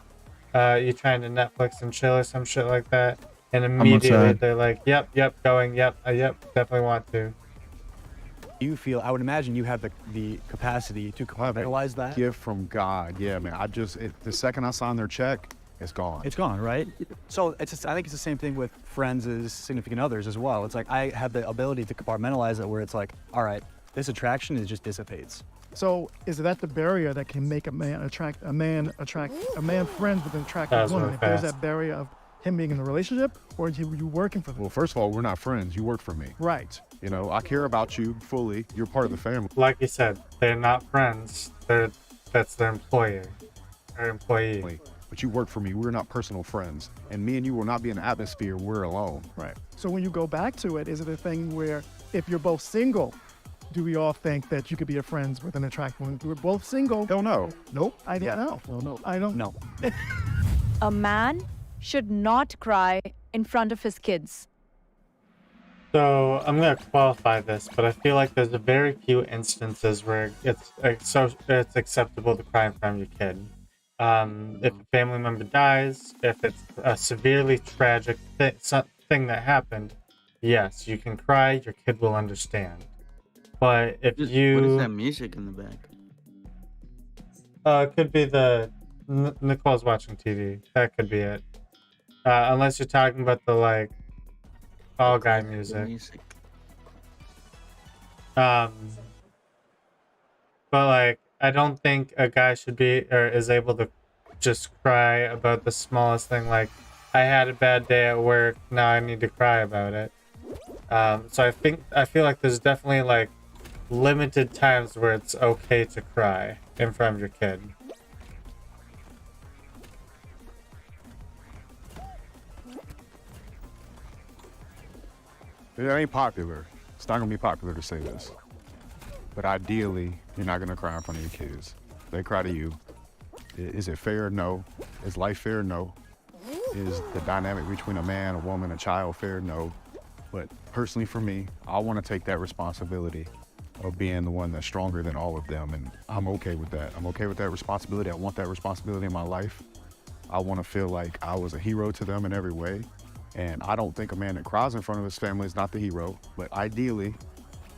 You trying to Netflix and chill or some shit like that? And immediately they're like, yep, going, yep, definitely want to. You feel, I would imagine you have the capacity to compartmentalize that. Gift from God. Yeah, man. The second I sign their check, it's gone. It's gone, right? So I think it's the same thing with friends as significant others as well. It's like I have the ability to compartmentalize it where it's like, all right, this attraction is just dissipates. So is that the barrier that can make a man friends with an attractive woman? If there's that barrier of him being in a relationship, or are you working for them? Well, first of all, we're not friends. You work for me. Right. You know, I care about you fully. You're part of the family. Like you said, they're not friends. That's their employer or employee. but you work for me. We're not personal friends. And me and you will not be in an atmosphere we're alone. Right. So when you go back to it, is it a thing where if you're both single, do we all think that you could be friends with an attractive woman? We're both single. Hell no. Nope. I don't know. No. I don't know. A man should not cry in front of his kids. So I'm going to qualify this, but I feel like there's a very few instances where it's acceptable to cry in front of your kid. If a family member dies, if it's a severely tragic thing that happened, yes, you can cry, your kid will understand. But if you... What is that music in the back? It could be the... Nicole's watching TV. That could be it. Unless you're talking about the, like, Fall Guy music. But, like, I don't think a guy should be, or is able to just cry about the smallest thing, like, I had a bad day at work, now I need to cry about it. So I feel like there's definitely, like, limited times where it's okay to cry in front of your kid. It ain't popular. It's not gonna be popular to say this. But ideally, you're not gonna cry in front of your kids. They cry to you. Is it fair? No. Is life fair? No. Is the dynamic between a man, a woman, a child fair? No. But personally for me, I wanna take that responsibility of being the one that's stronger than all of them, and I'm okay with that. I'm okay with that responsibility. I want that responsibility in my life. I wanna feel like I was a hero to them in every way. And I don't think a man that cries in front of his family is not the hero, but ideally,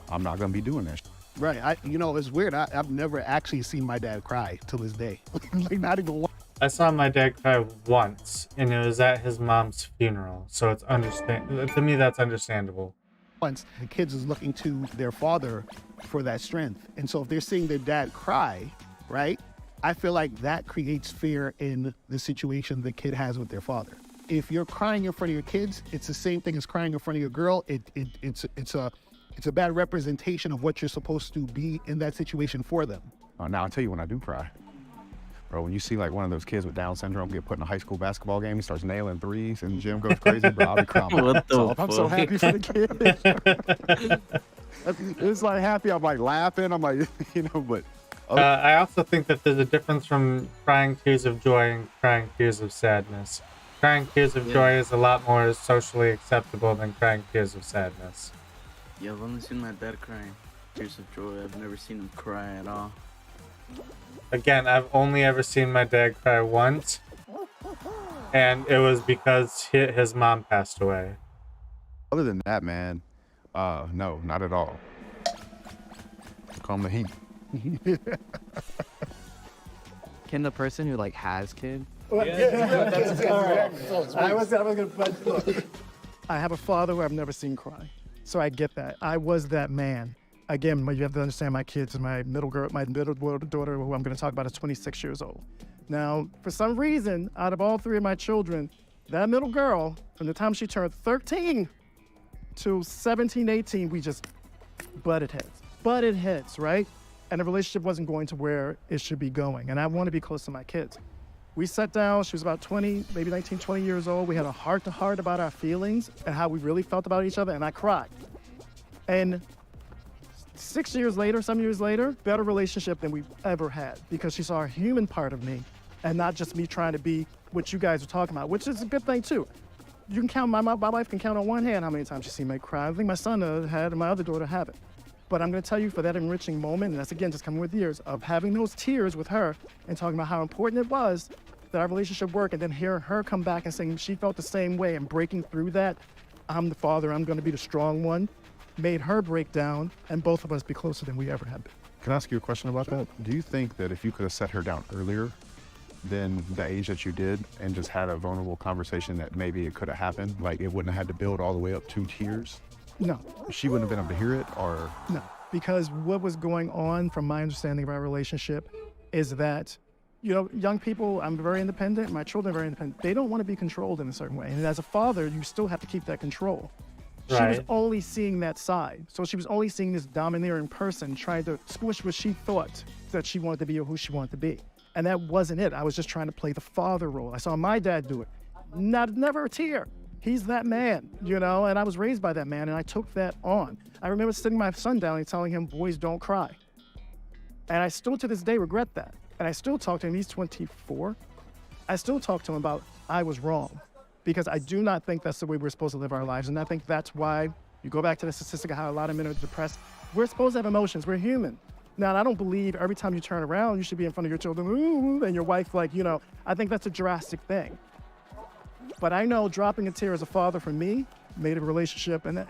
I'm not gonna be doing that. Right, you know, it's weird. I've never actually seen my dad cry till this day. Like, not even once. I saw my dad cry once, and it was at his mom's funeral. So it's to me, that's understandable. Once the kids is looking to their father for that strength, and so if they're seeing their dad cry, right, I feel like that creates fear in the situation the kid has with their father. If you're crying in front of your kids, it's the same thing as crying in front of your girl. It's a bad representation of what you're supposed to be in that situation for them. Now I'll tell you when I do cry. Bro, when you see like one of those kids with Down syndrome get put in a high school basketball game, he starts nailing threes and the gym goes crazy, bro, I'll be crying. I'm so happy for the kid. It's like happy, I'm like laughing, I'm like, you know, but. I also think that there's a difference from crying tears of joy and crying tears of sadness. Crying tears of joy is a lot more socially acceptable than crying tears of sadness. Yeah, I've only seen my dad crying tears of joy. I've never seen him cry at all. Again, I've only ever seen my dad cry once, and it was because his mom passed away. Other than that, man, no, not at all. Calm the heat. Can the person who like has kids? I have a father who I've never seen cry, so I get that. I was that man. Again, you have to understand my kids. My middle daughter, who I'm going to talk about, is 26 years old. Now, for some reason, out of all three of my children, that middle girl, from the time she turned 13 to 17, 18, we just butted heads, right? And the relationship wasn't going to where it should be going. And I want to be close to my kids. We sat down, she was about 20, maybe 19, 20 years old. We had a heart-to-heart about our feelings and how we really felt about each other, and I cried. And 7 years later, better relationship than we've ever had, because she saw a human part of me and not just me trying to be what you guys are talking about, which is a good thing too. You can count, my wife can count on one hand how many times she's seen me cry. I think my son had and my other daughter haven't. But I'm going to tell you, for that enriching moment, and that's again just coming with years, of having those tears with her and talking about how important it was that our relationship work, and then hearing her come back and saying she felt the same way and breaking through that, I'm the father, I'm going to be the strong one, made her break down and both of us be closer than we ever have been. Can I ask you a question about that? Do you think that if you could have set her down earlier than the age that you did and just had a vulnerable conversation, that maybe it could have happened? Like it wouldn't have had to build all the way up to tears? No. She wouldn't have been able to hear it, or? No, because what was going on from my understanding of our relationship is that, you know, young people, I'm very independent, my children are very independent. They don't want to be controlled in a certain way. And as a father, you still have to keep that control. She was only seeing that side. So she was only seeing this domineering person trying to squish what she thought that she wanted to be or who she wanted to be. And that wasn't it. I was just trying to play the father role. I saw my dad do it. Never a tear. He's that man, you know, and I was raised by that man, and I took that on. I remember sitting my son down and telling him, boys don't cry. And I still to this day regret that. And I still talk to him, he's 24. I still talk to him about, I was wrong. Because I do not think that's the way we're supposed to live our lives. And I think that's why you go back to the statistic of how a lot of men are depressed. We're supposed to have emotions, we're human. Now, I don't believe every time you turn around, you should be in front of your children, ooh, and your wife, like, you know, I think that's a drastic thing. But I know dropping a tear as a father for me made a relationship and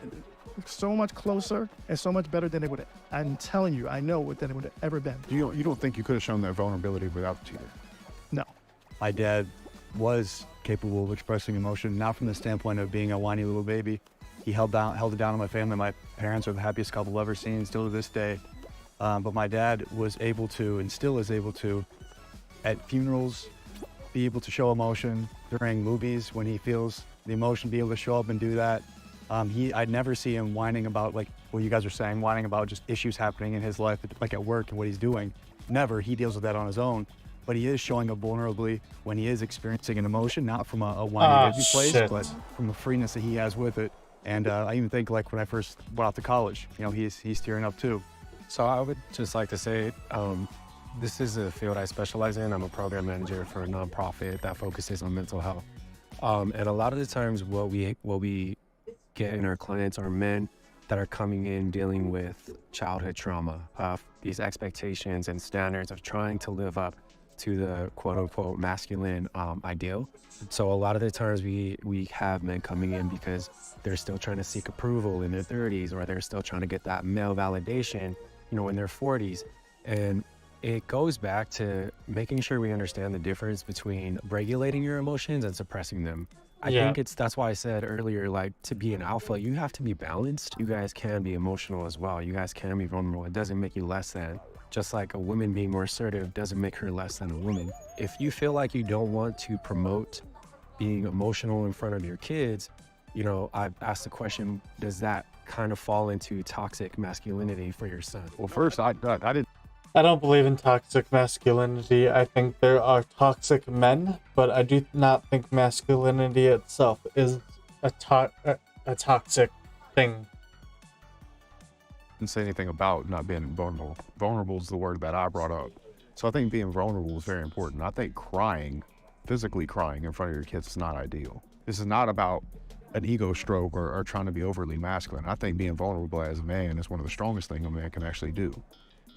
so much closer and so much better than it would. I'm telling you, I know what than it would have ever been. You don't think you could have shown that vulnerability without the tear? No. My dad was capable of expressing emotion, not from the standpoint of being a whiny little baby. He held it down on my family. My parents are the happiest couple I've ever seen, still to this day. But my dad was able to, and still is able to, at funerals, be able to show emotion. During movies, when he feels the emotion, be able to show up and do that. I'd never see him whining about, like what you guys are saying, whining about just issues happening in his life, like at work and what he's doing. Never. He deals with that on his own. But he is showing up vulnerably when he is experiencing an emotion, not from a whiny baby place, but from the freeness that he has with it. And I even think, like, when I first went off to college, you know, he's tearing up too. So I would just like to say, this is a field I specialize in. I'm a program manager for a nonprofit that focuses on mental health. And a lot of the times what we get in our clients are men that are coming in dealing with childhood trauma, these expectations and standards of trying to live up to the quote unquote masculine ideal. So a lot of the times we have men coming in because they're still trying to seek approval in their 30s, or they're still trying to get that male validation, you know, in their 40s. And it goes back to making sure we understand the difference between regulating your emotions and suppressing them. I think that's why I said earlier, like, to be an alpha, you have to be balanced. You guys can be emotional as well. You guys can be vulnerable. It doesn't make you less than. Just like a woman being more assertive doesn't make her less than a woman. If you feel like you don't want to promote being emotional in front of your kids, you know, I've asked the question, does that kind of fall into toxic masculinity for your son? Well, first, I didn't. I don't believe in toxic masculinity. I think there are toxic men, but I do not think masculinity itself is a toxic thing. Didn't say anything about not being vulnerable. Vulnerable is the word that I brought up. So I think being vulnerable is very important. I think crying, physically crying in front of your kids is not ideal. This is not about an ego stroke or trying to be overly masculine. I think being vulnerable as a man is one of the strongest things a man can actually do.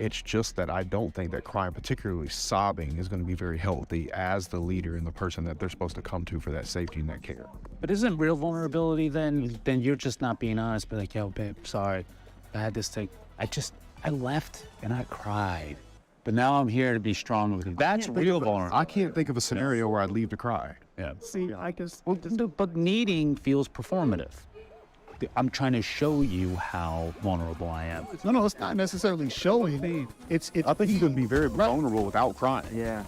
It's just that I don't think that crying, particularly sobbing, is going to be very healthy as the leader and the person that they're supposed to come to for that safety and that care. But isn't real vulnerability then you're just not being honest, but like, yo, babe, sorry, I had this thing. I left and I cried, but now I'm here to be strong with you. That's real vulnerability. I can't think of a scenario where I'd leave to cry. Yeah. See, I just... Well, but needing feels performative. I'm trying to show you how vulnerable I am. No, it's not necessarily showing. I think you can be very vulnerable without crying. Yeah.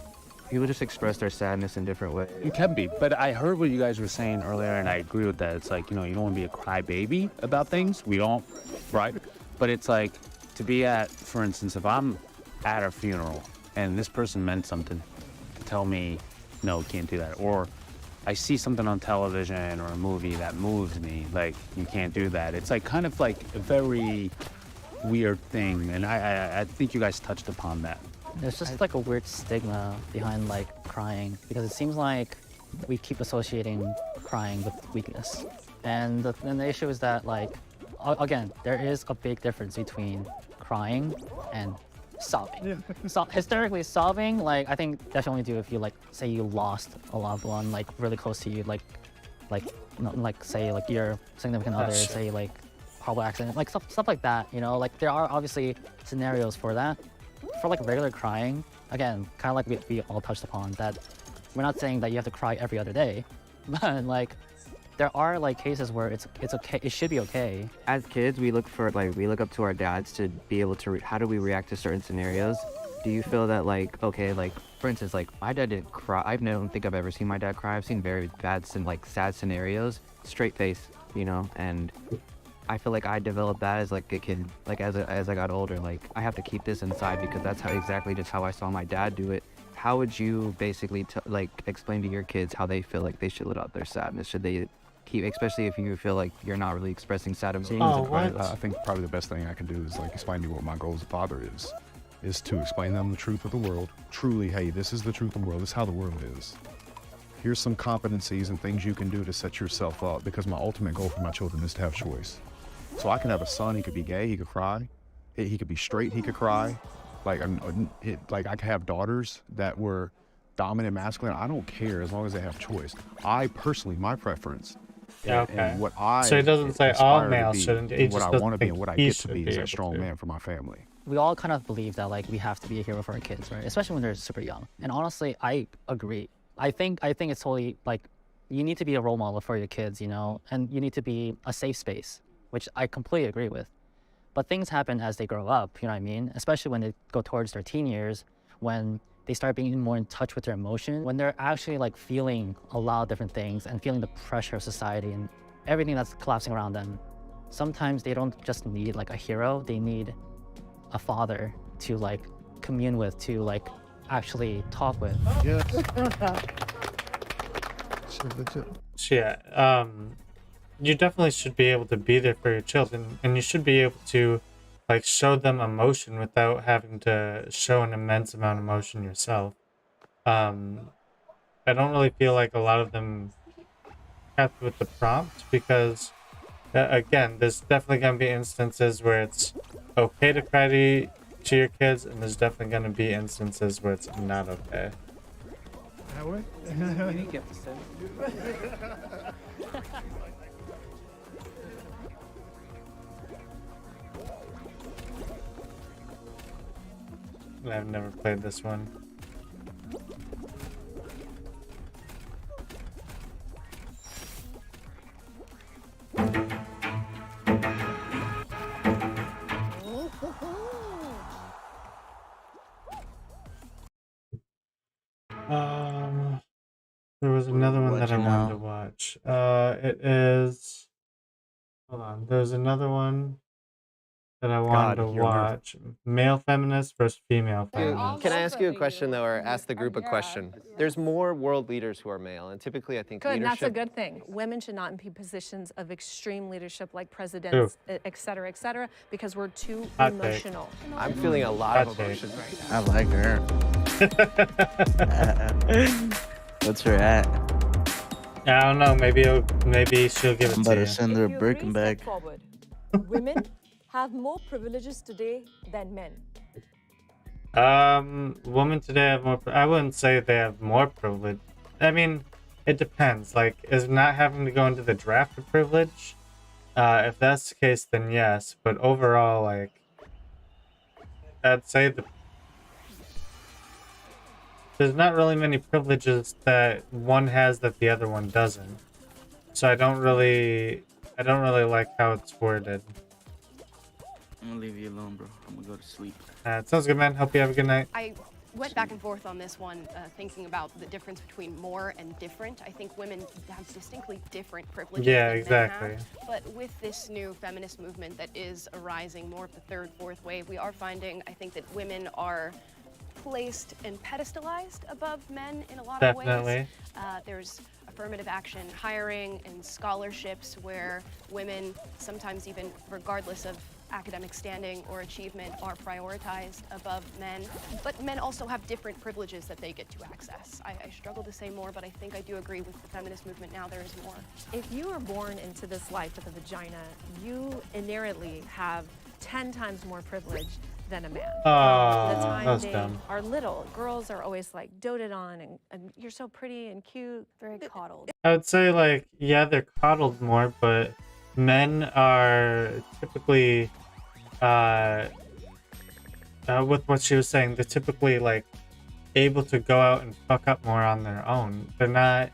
People just express their sadness in different ways. You can be, but I heard what you guys were saying earlier, and I agree with that. It's like, you know, you don't want to be a crybaby about things. We don't, right? But it's like, to be at, for instance, if I'm at a funeral and this person meant something, tell me, no, can't do that. Or I see something on television or a movie that moves me, like, you can't do that. It's like kind of like a very weird thing, and I think you guys touched upon that. There's just like a weird stigma behind like crying, because it seems like we keep associating crying with weakness. And the issue is that, like, again, there is a big difference between crying and sobbing. Yeah. So hysterically sobbing, like, I think that should only do if you, like, say you lost a loved one, like, really close to you, like say like your significant other, say like horrible accident, like stuff like that, you know. Like, there are obviously scenarios for that. For like regular crying, again, kind of like we all touched upon, that we're not saying that you have to cry every other day, but like there are like cases where it's okay, it should be okay. As kids, we look up to our dads to be able to how do we react to certain scenarios. Do you feel that, like, okay, like, for instance, like, my dad didn't cry. I don't think I've ever seen my dad cry. I've seen very bad, like, sad scenarios, straight face, you know, and I feel like I developed that as like a kid. Like, as I got older, like, I have to keep this inside because that's exactly just how I saw my dad do it. how would you basically like explain to your kids how they feel like they should let out their sadness? Should they keep, especially if you feel like you're not really expressing sad emotions? I think probably the best thing I can do is like explain to you what my goal as a father is to explain them the truth of the world. Truly, hey, this is the truth of the world. This is how the world is. Here's some competencies and things you can do to set yourself up, because my ultimate goal for my children is to have choice. So I can have a son, he could be gay, he could cry. He could be straight, he could cry. Like I could have daughters that were dominant masculine. I don't care as long as they have choice. I personally, my preference, and what I so it doesn't say all males shouldn't. And what I want to be and what I get to be is a strong man for my family. We all kind of believe that like we have to be a hero for our kids, right? Especially when they're super young. And honestly, I agree. I think it's totally like you need to be a role model for your kids, you know, and you need to be a safe space, which I completely agree with. But things happen as they grow up, you know what I mean? Especially when they go towards their teen years, when they start being more in touch with their emotions, when they're actually like feeling a lot of different things and feeling the pressure of society and everything that's collapsing around them. Sometimes they don't just need like a hero, they need a father to like commune with, to like actually talk with. Yeah, you definitely should be able to be there for your children, and you should be able to like show them emotion without having to show an immense amount of emotion yourself. I don't really feel like a lot of them have to with the prompt, because again, there's definitely going to be instances where it's okay to cry to your kids, and there's definitely going to be instances where it's not okay. I've never played this one. There was another one that I wanted to watch. It is. Hold on. There's another one that I wanted to watch. Male feminist versus female feminist. Can I ask you a question, though, or ask the group a question? There's more world leaders who are male, and typically I think Good, leadership... that's a good thing. Women should not be in positions of extreme leadership like presidents, et cetera, because we're too emotional. I'm feeling a lot of emotions right now. I like her. What's her at? I don't know. Maybe she'll give it to you. I'm about to send her a Birkin bag. Women have more privileges today than men. Women today have more. I wouldn't say they have more privilege. I mean, it depends. Like, is not having to go into the draft a privilege? If that's the case, then yes. But overall, like, I'd say there's not really many privileges that one has that the other one doesn't. So I don't really like how it's worded. I'm gonna leave you alone, bro. I'm gonna go to sleep. Sounds good, man. Hope you have a good night. I went back and forth on this one, thinking about the difference between more and different. I think women have distinctly different privileges Yeah, than exactly. men have. But with this new feminist movement that is arising, more of the third, fourth wave, we are finding, I think, that women are placed and pedestalized above men in a lot of ways. There's affirmative action hiring and scholarships where women, sometimes even regardless of academic standing or achievement, are prioritized above men. But men also have different privileges that they get to access. I struggle to say more, but I think I do agree with the feminist movement now. There is more. If you are born into this life with a vagina, you inherently have 10 times more privilege than a man. The time they are little, girls are always like doted on and you're so pretty and cute. Very coddled. I would say, like, yeah, they're coddled more, but men are typically, with what she was saying, they're typically, like, able to go out and fuck up more on their own. They're not,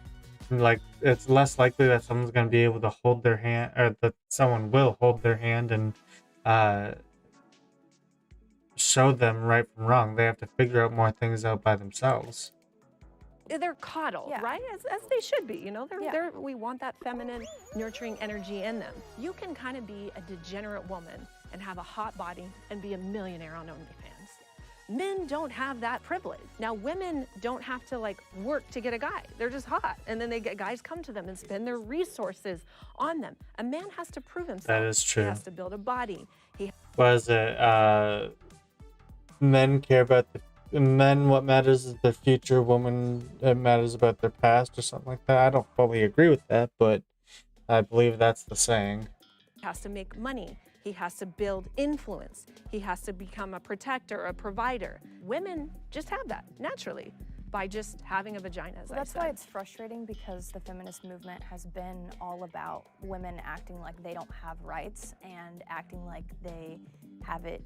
like, it's less likely that someone's going to be able to hold their hand, or that someone will hold their hand and, show them right from wrong. They have to figure out more things out by themselves. They're coddled, right? As they should be, you know? We want that feminine, nurturing energy in them. You can kind of be a degenerate woman and have a hot body and be a millionaire on OnlyFans. Men don't have that privilege. Now, women don't have to like work to get a guy. They're just hot. And then guys come to them and spend their resources on them. A man has to prove himself. That is true. He has to build a body. Was it men care about the men? What matters is their future. Women, it matters about their past or something like that. I don't fully agree with that, but I believe that's the saying. He has to make money. He has to build influence. He has to become a protector, a provider. Women just have that naturally by just having a vagina, as I That's said. why it's frustrating, because the feminist movement has been all about women acting like they don't have rights and acting like they have it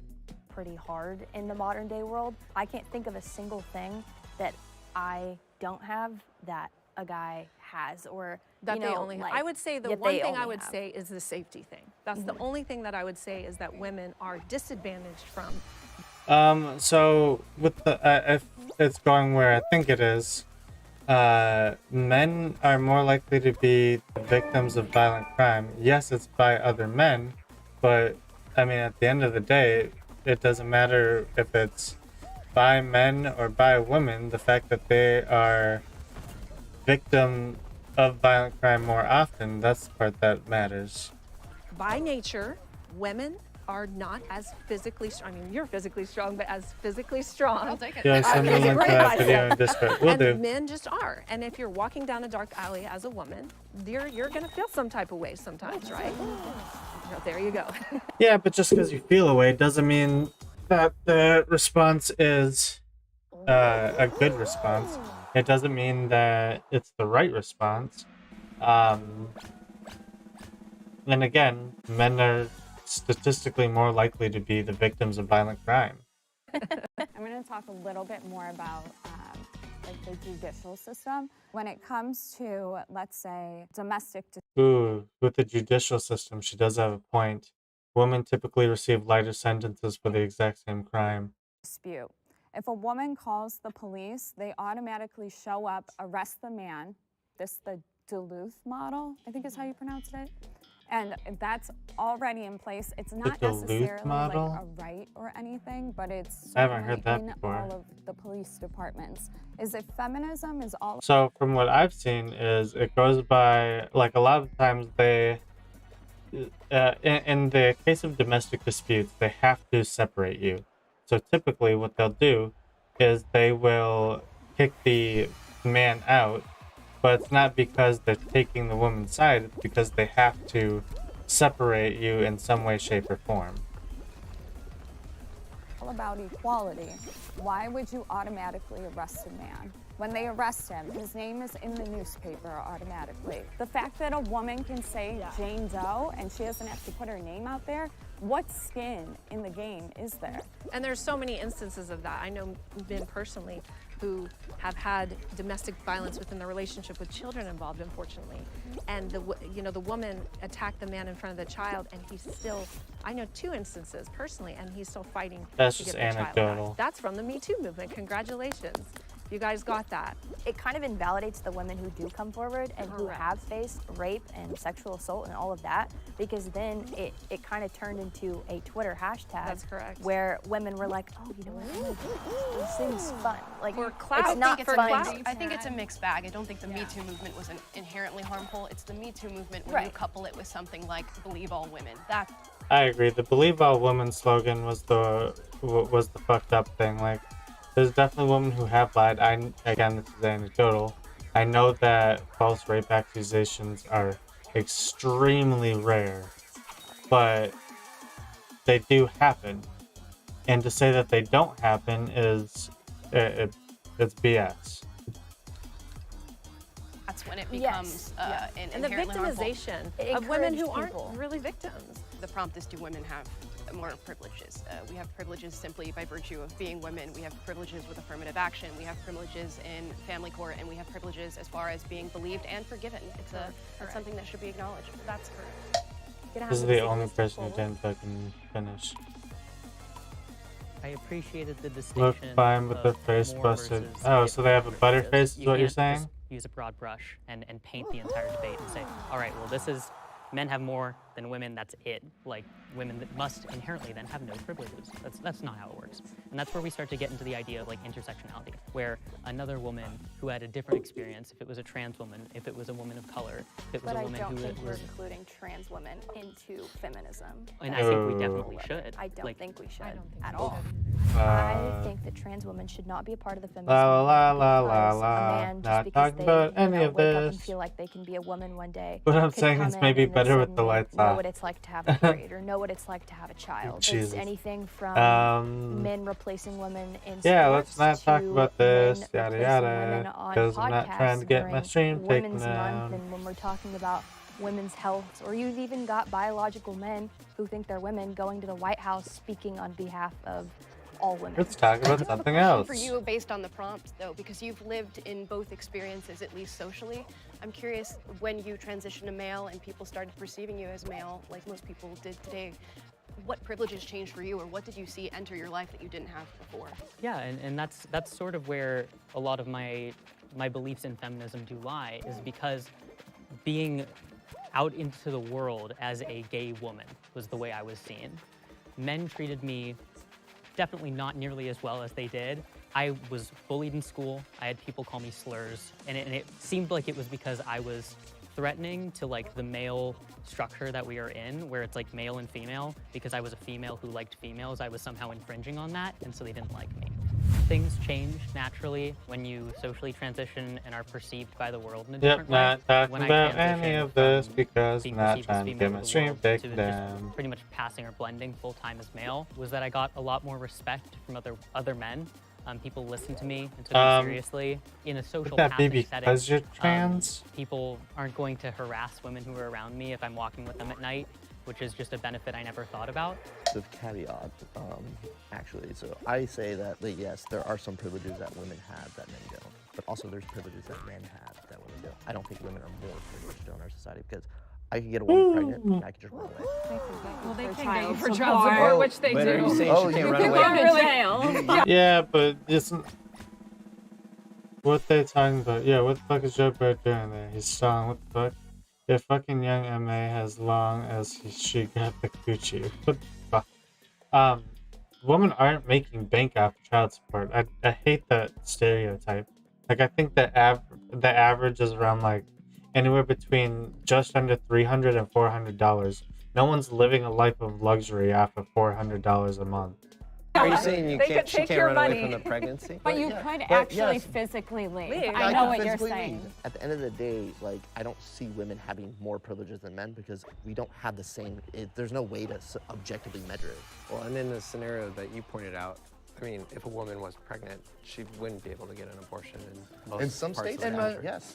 pretty hard in the modern day world. I can't think of a single thing that I don't have that a guy has, or That you they know, only like, I would say the that one they thing I only would have. say is the safety thing. That's the only thing that I would say is that women are disadvantaged from. So with the if it's going where I think it is, men are more likely to be victims of violent crime. Yes, it's by other men, but I mean, at the end of the day, it doesn't matter if it's by men or by women. The fact that they are victim of violent crime more often, that's the part that matters. By nature, women are not as physically strong. I mean, you're physically strong, but as physically strong. I'll take it. Yeah, send me a link to that video in Discord. Will And do. men just are. And if you're walking down a dark alley as a woman, you're gonna feel some type of way sometimes, right? No, there you go. Yeah, but just because you feel a way doesn't mean that the response is a good response. It doesn't mean that it's the right response. And again, men are statistically more likely to be the victims of violent crime. I'm going to talk a little bit more about like the judicial system. When it comes to, let's say, domestic Ooh, with the judicial system, she does have a point. Women typically receive lighter sentences for the exact same crime. dispute. If a woman calls the police, they automatically show up, arrest the man. This the Duluth model, I think is how you pronounce it. And that's already in place. It's not Duluth necessarily model? like a right or anything, but it's I haven't heard that in before. all of the police departments. Is that feminism is all So from what I've seen is it goes by, like a lot of times they, in the case of domestic disputes, they have to separate you. So typically what they'll do is they will kick the man out, but it's not because they're taking the woman's side, it's because they have to separate you in some way, shape, or form. about equality. Why would you automatically arrest a man? When they arrest him, his name is in the newspaper automatically. The fact that a woman can say Jane Doe and she doesn't have to put her name out there, what skin in the game is there? And there's so many instances of that. I know men personally who have had domestic violence within their relationship with children involved, unfortunately. And the woman attacked the man in front of the child, and he's still, I know 2 instances personally, and he's still fighting That's to just get the child anecdotal. back. That's from the Me Too movement. Congratulations. You guys got that. It kind of invalidates the women who do come forward and who have faced rape and sexual assault and all of that, because then it kind of turned into a Twitter hashtag. That's correct. Where women were like, oh, you know what, this thing's fun. Like, I it's not fun. I think it's a mixed bag. I don't think the Me Too movement was inherently harmful. It's the Me Too movement when you couple it with something like "Believe all women." That I agree. The "Believe all women" slogan was the fucked up thing. Like, there's definitely women who have lied. Again, this is anecdotal. I know that false rape accusations are extremely rare, but they do happen. And to say that they don't happen is it's BS. that's when it becomes And the inherently harmful. victimization of women who aren't really victims. The prompt is, do women have more privileges? We have privileges simply by virtue of being women. We have privileges with affirmative action. We have privileges in family court, and we have privileges as far as being believed and forgiven. It's something that should be acknowledged. That's correct. This is the only person who didn't fucking finish. I appreciated the distinction. Look fine with the of face more busted. versus Oh, if so they have a butter because face, is you what you're can't saying? just use a broad brush and paint the entire debate and say, all right, well, this is men have more than women, that's it. Like, women that must inherently then have no privileges. That's not how it works. And that's where we start to get into the idea of like intersectionality, where another woman who had a different experience, if it was a trans woman, if it was a woman of color, if it was a woman who But I don't think we're was... including trans women into feminism. And I think we definitely should. I don't Like, think we should at all. Uh, I think that trans women should not be a part of the feminist La la movement la la because la. a man, just Not because talking they about any of wake up and this. feel like they can be a woman one day, What I'm could saying come is in maybe and then better with the suddenly lights know off. what it's like to have a period or know what it's like to have a child. Jesus. It's anything from men replacing women in sports Yeah, let's not talk to about men this, yada replacing women yada, on because I'm not trying to podcasts get my during stream taken Women's Month, down. and when we're talking about women's health, or you've even got biological men who think they're women going to the White House speaking on behalf of all women. Let's talk about something else. For you, based on the prompt, though, because you've lived in both experiences, at least socially, I'm curious, when you transitioned to male and people started perceiving you as male, like most people did today, what privileges changed for you, or what did you see enter your life that you didn't have before? Yeah, and that's sort of where a lot of my beliefs in feminism do lie, is because being out into the world as a gay woman was the way I was seen. Men treated me definitely not nearly as well as they did. I was bullied in school. I had people call me slurs, and it seemed like it was because I was threatening to like the male structure that we are in, where it's like male and female. Because I was a female who liked females, I was somehow infringing on that, and so they didn't like me. Things change naturally when you socially transition and are perceived by the world in a different way. Yep, not talking When I about any transitioned of this from because being I'm not perceived as trying to female get in my the stream world taken to down. just pretty much passing or blending full-time as male, was that I got a lot more respect from other men. People listened to me and took me seriously in a social Would that be passing setting. because you're trans? People aren't going to harass women who are around me if I'm walking with them at night, which is just a benefit I never thought about. The caveat, actually. So I say that, yes, there are some privileges that women have that men don't, but also there's privileges that men have that women don't. I don't think women are more privileged in our society because I could get a woman pregnant and I could just run away. Well, they For can child get you for child support, Oh, which they but do. are you saying she can't run away? Go to jail. Yeah, but isn't what they talking about? Yeah, what the fuck is Joe Bird doing there? He's stalling. What the fuck? Yeah, fucking young MA as long as she got the coochie. What the fuck? Women aren't making bank off child support. I hate that stereotype. Like, I think the average is around like anywhere between just under $300 and $400. No one's living a life of luxury off of $400 a month. Are you saying you They can't, could she take can't your run away money. from the pregnancy? But you could actually physically leave. I know what you're saying. At the end of the day, like, I don't see women having more privileges than men because we don't have the same, there's no way to objectively measure it. Well, and in the scenario that you pointed out, I mean, if a woman was pregnant, she wouldn't be able to get an abortion in most In some parts states, of the country. yes.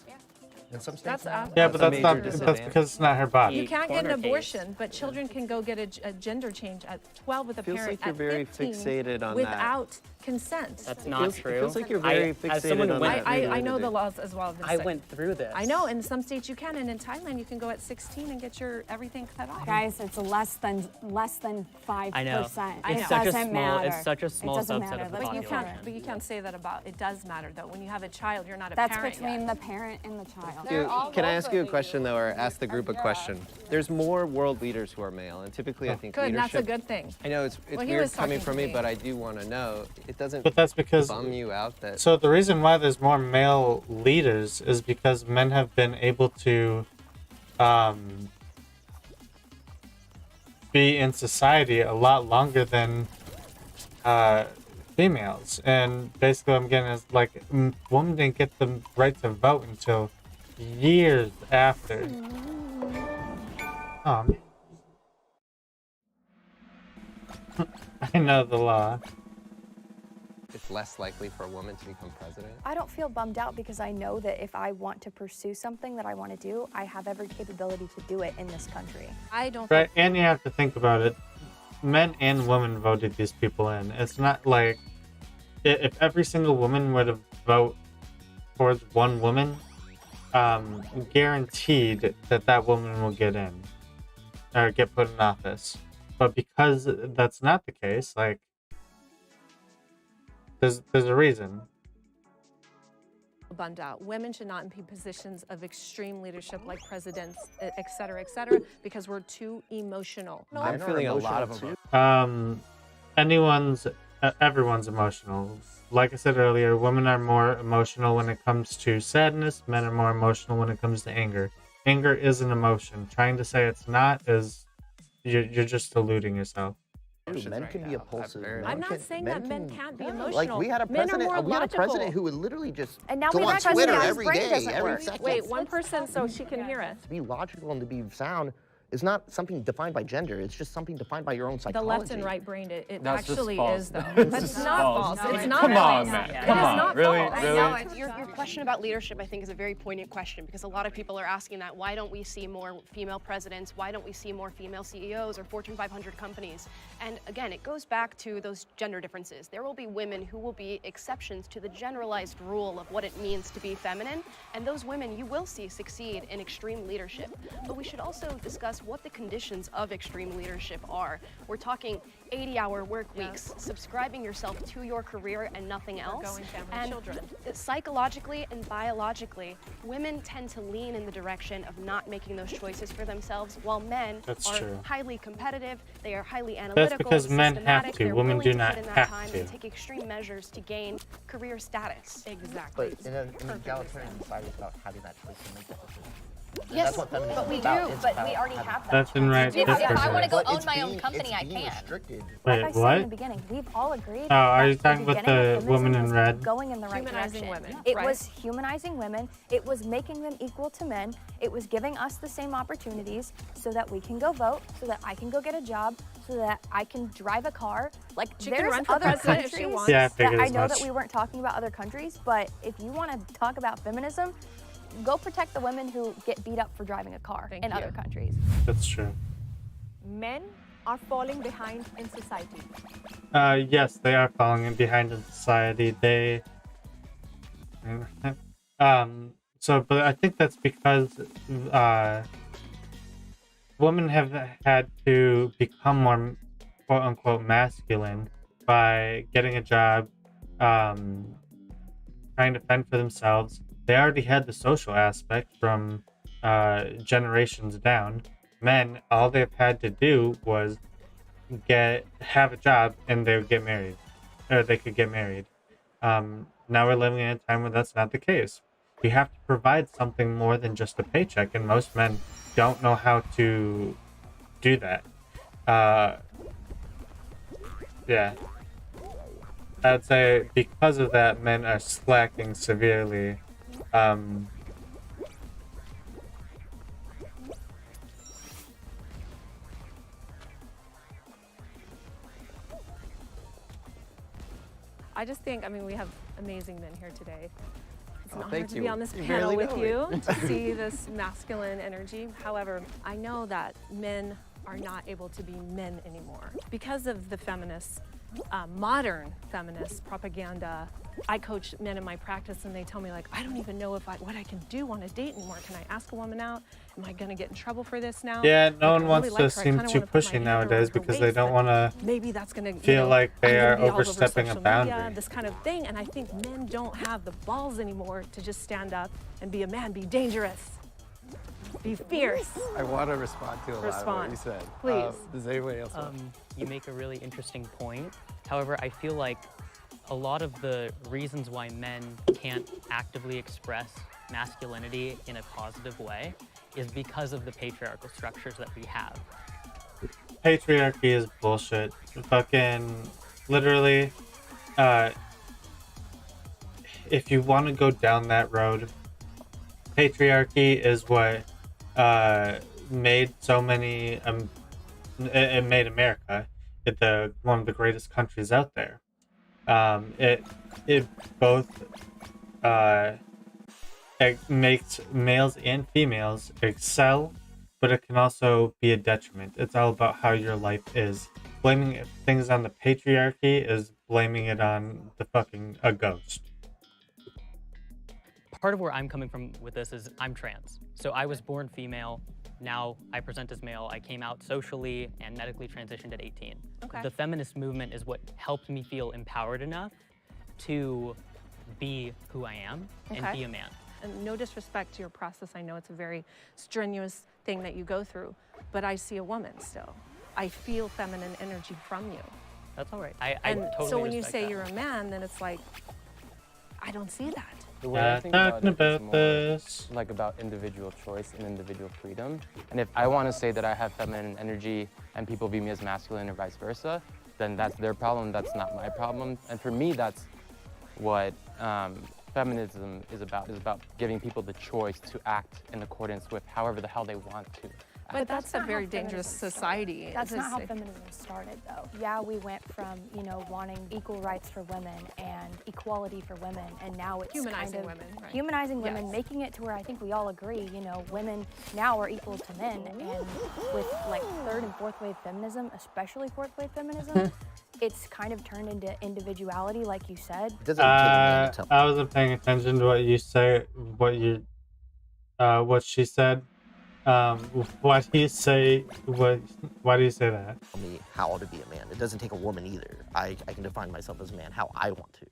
In some states, That's Yeah, but that's because it's not her body. You can't get an abortion, but children can go get a gender change at 12 with a Feels parent like you're at very 15 fixated on that. without consent. That's not true. feels like you're very as someone fixated who on went that. I know the laws as well. I went through this. I know, in some states you can, and in Thailand you can go at 16 and get your everything cut off. Guys, it's less than 5%. I know. It It's such a doesn't small- matter. it's such a small It doesn't subset matter. of the Let's be population. fair. But you can't say that about, it does matter though. When you have a child, you're not a That's parent between yet. the parent and the child. Can I ask you a question, though, or ask the group a question? There's more world leaders who are male, and typically I think Good, and that's leadership... a good thing. I know it's Well, he weird was coming talking from to me, me. but I do want to know. It doesn't But that's because bum you out that... So the reason why there's more male leaders is because men have been able to be in society a lot longer than females. And basically what I'm getting is like women didn't get the right to vote until years after. I know the law. It's less likely for a woman to become president? I don't feel bummed out because I know that if I want to pursue something that I want to do, I have every capability to do it in this country. I don't. Right, and you have to think about it. Men and women voted these people in. It's not like if every single woman were to vote towards one woman, guaranteed that that woman will get in or get put in office. But because that's not the case, like there's a reason. bummed out. Women should not be in positions of extreme leadership like presidents, et cetera, because we're too emotional. I'm feeling a lot of them. Everyone's emotional. Like I said earlier, women are more emotional when it comes to sadness. Men are more emotional when it comes to anger. Anger is an emotion. Trying to say it's not is you're just deluding yourself. Men can be impulsive. I'm not saying that men can't be emotional. Like we had a president who would literally just go on Twitter every day, every second. Wait, one person so she can hear us. To be logical and to be sound is not something defined by gender. It's just something defined by your own psychology. The left and right brain, it actually false. is though. That's not false. It's not Come on, false. man. Come on. Really? I know, your question about leadership, I think, is a very poignant question because a lot of people are asking that. Why don't we see more female presidents? Why don't we see more female CEOs or Fortune 500 companies? And again, it goes back to those gender differences. There will be women who will be exceptions to the generalized rule of what it means to be feminine, and those women you will see succeed in extreme leadership. But we should also discuss what the conditions of extreme leadership are. We're talking 80-hour work weeks, subscribing yourself to your career and nothing else. And children. Psychologically and biologically, women tend to lean in the direction of not making those choices for themselves, while men are highly competitive, they are highly analytical, because men have systematic, to. they're Women willing do to not put in that have time to. and take extreme measures to gain career status. Exactly. But in an egalitarian society, it's about having that choice to make that decision. Yes, That's what feminism but we is about. do, It's but about we already having have that. That's been right. If I want to go But own it's my own being- company, it's I being can. restricted. Like Wait, I said in what? the beginning, we've all agreed. Oh, are you that talking the with beginning the of woman in feminism red? was going in the right Humanizing direction. women, It right. was humanizing women. It was making them equal to men. It was giving us the same opportunities so that we can go vote, so that I can go get a job, so that I can drive a car. Like She can there's run for other president if she countries wants. Yeah, I that figured I as know much. that we weren't talking about other countries, but if you want to talk about feminism, go protect the women who get beat up for driving a car in other countries. That's true. Men are falling behind in society. Yes, they are falling behind in society. But I think that's because women have had to become more quote unquote masculine by getting a job, trying to fend for themselves. They already had the social aspect from generations down. Men, all they've had to do was have a job and they would get married, or they could get married. Now we're living in a time where that's not the case. You have to provide something more than just a paycheck, and most men don't know how to do that. Yeah. I'd say because of that, men are slacking severely. I just think, I mean, we have amazing men here today. It's an honor thank to you. be on this You panel barely with know you, me. to see this masculine energy. However, I know that men are not able to be men anymore. Because of the feminists, modern feminist propaganda, I coach men in my practice and they tell me like, I don't even know what I can do on a date anymore. Can I ask a woman out? Am I gonna get in trouble for this now? Yeah, no Like, one I wants really to like her. I seem kinda too wanna put my pushy hand around nowadays her because they waist, don't but want to maybe that's gonna feel like they I'm are gonna be all over overstepping a social media, boundary. this kind of thing. And I think men don't have the balls anymore to just stand up and be a man, be dangerous, be fierce. I want to respond to a lot of what you said. Please. Does anybody else want? You make a really interesting point. However, I feel like a lot of the reasons why men can't actively express masculinity in a positive way is because of the patriarchal structures that we have. Patriarchy is bullshit. Fucking literally, if you want to go down that road, patriarchy is what made so many it made America one of the greatest countries out there. It both it makes males and females excel, but it can also be a detriment. It's all about how your life is. Blaming things on the patriarchy is blaming it on a ghost. Part of where I'm coming from with this is I'm trans. So I was born female. Now I present as male. I came out socially and medically transitioned at 18. Okay. The feminist movement is what helped me feel empowered enough to be who I am and be a man. And no disrespect to your process. I know it's a very strenuous thing that you go through, but I see a woman still. I feel feminine energy from you. That's all right. I totally so when you respect say that. you're a man, then it's like, I don't see that. The way I think about it is more like about individual choice and individual freedom. And if I want to say that I have feminine energy and people view me as masculine or vice versa, then that's their problem, that's not my problem. And for me, that's what feminism is about giving people the choice to act in accordance with however the hell they want to. But that's a very dangerous society. That's not how feminism started, though. Yeah, we went from, you know, wanting equal rights for women and equality for women, and now it's Humanizing kind of women, right? humanizing women, making it to where I think we all agree, you know, women now are equal to men, and with like third and fourth wave feminism, especially fourth wave feminism, it's kind of turned into individuality, like you said. I wasn't paying attention to what you say, what she said. Why do you say why do you say that? Tell me how to be a man. It doesn't take a woman either. I can define myself as a man how I want to.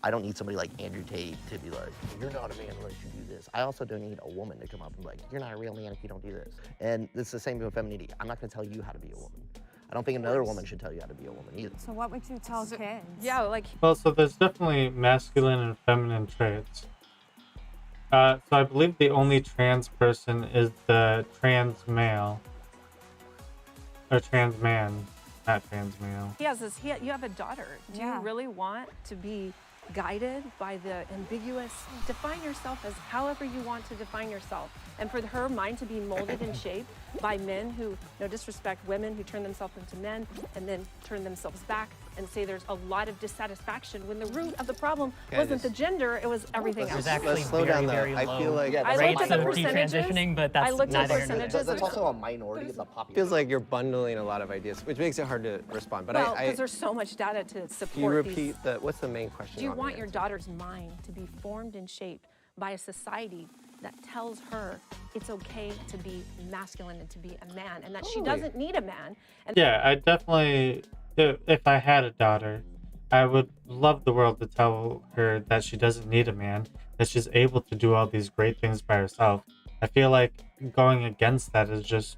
I don't need somebody like Andrew Tate to be like, you're not a man unless you do this. I also don't need a woman to come up and be like, you're not a real man if you don't do this. And it's the same with femininity. I'm not going to tell you how to be a woman. I don't think another woman should tell you how to be a woman either. So what would you tell kids? Yeah, like. Well, so there's definitely masculine and feminine traits. So I believe the only trans person is the trans male. Or trans man, not trans male. He has this, you have a daughter. Do you really want to be guided by the ambiguous, define yourself as however you want to define yourself? And for her mind to be molded and shaped by men who, no disrespect, women who turn themselves into men and then turn themselves back and say there's a lot of dissatisfaction when the root of the problem wasn't the gender, it was everything else. There's actually slow down though. I feel like I looked at the percentages. But that's I looked at neither percentages. That's also a minority of the population. feels like you're bundling a lot of ideas, which makes it hard to respond. But Well, because there's so much data to support Can you repeat these. what's the main question? Do you want your daughter's mind to be formed and shaped by a society that tells her it's okay to be masculine and to be a man, and that she doesn't need a man? And Yeah, I definitely, if I had a daughter, I would love the world to tell her that she doesn't need a man, that she's able to do all these great things by herself. I feel like going against that is just,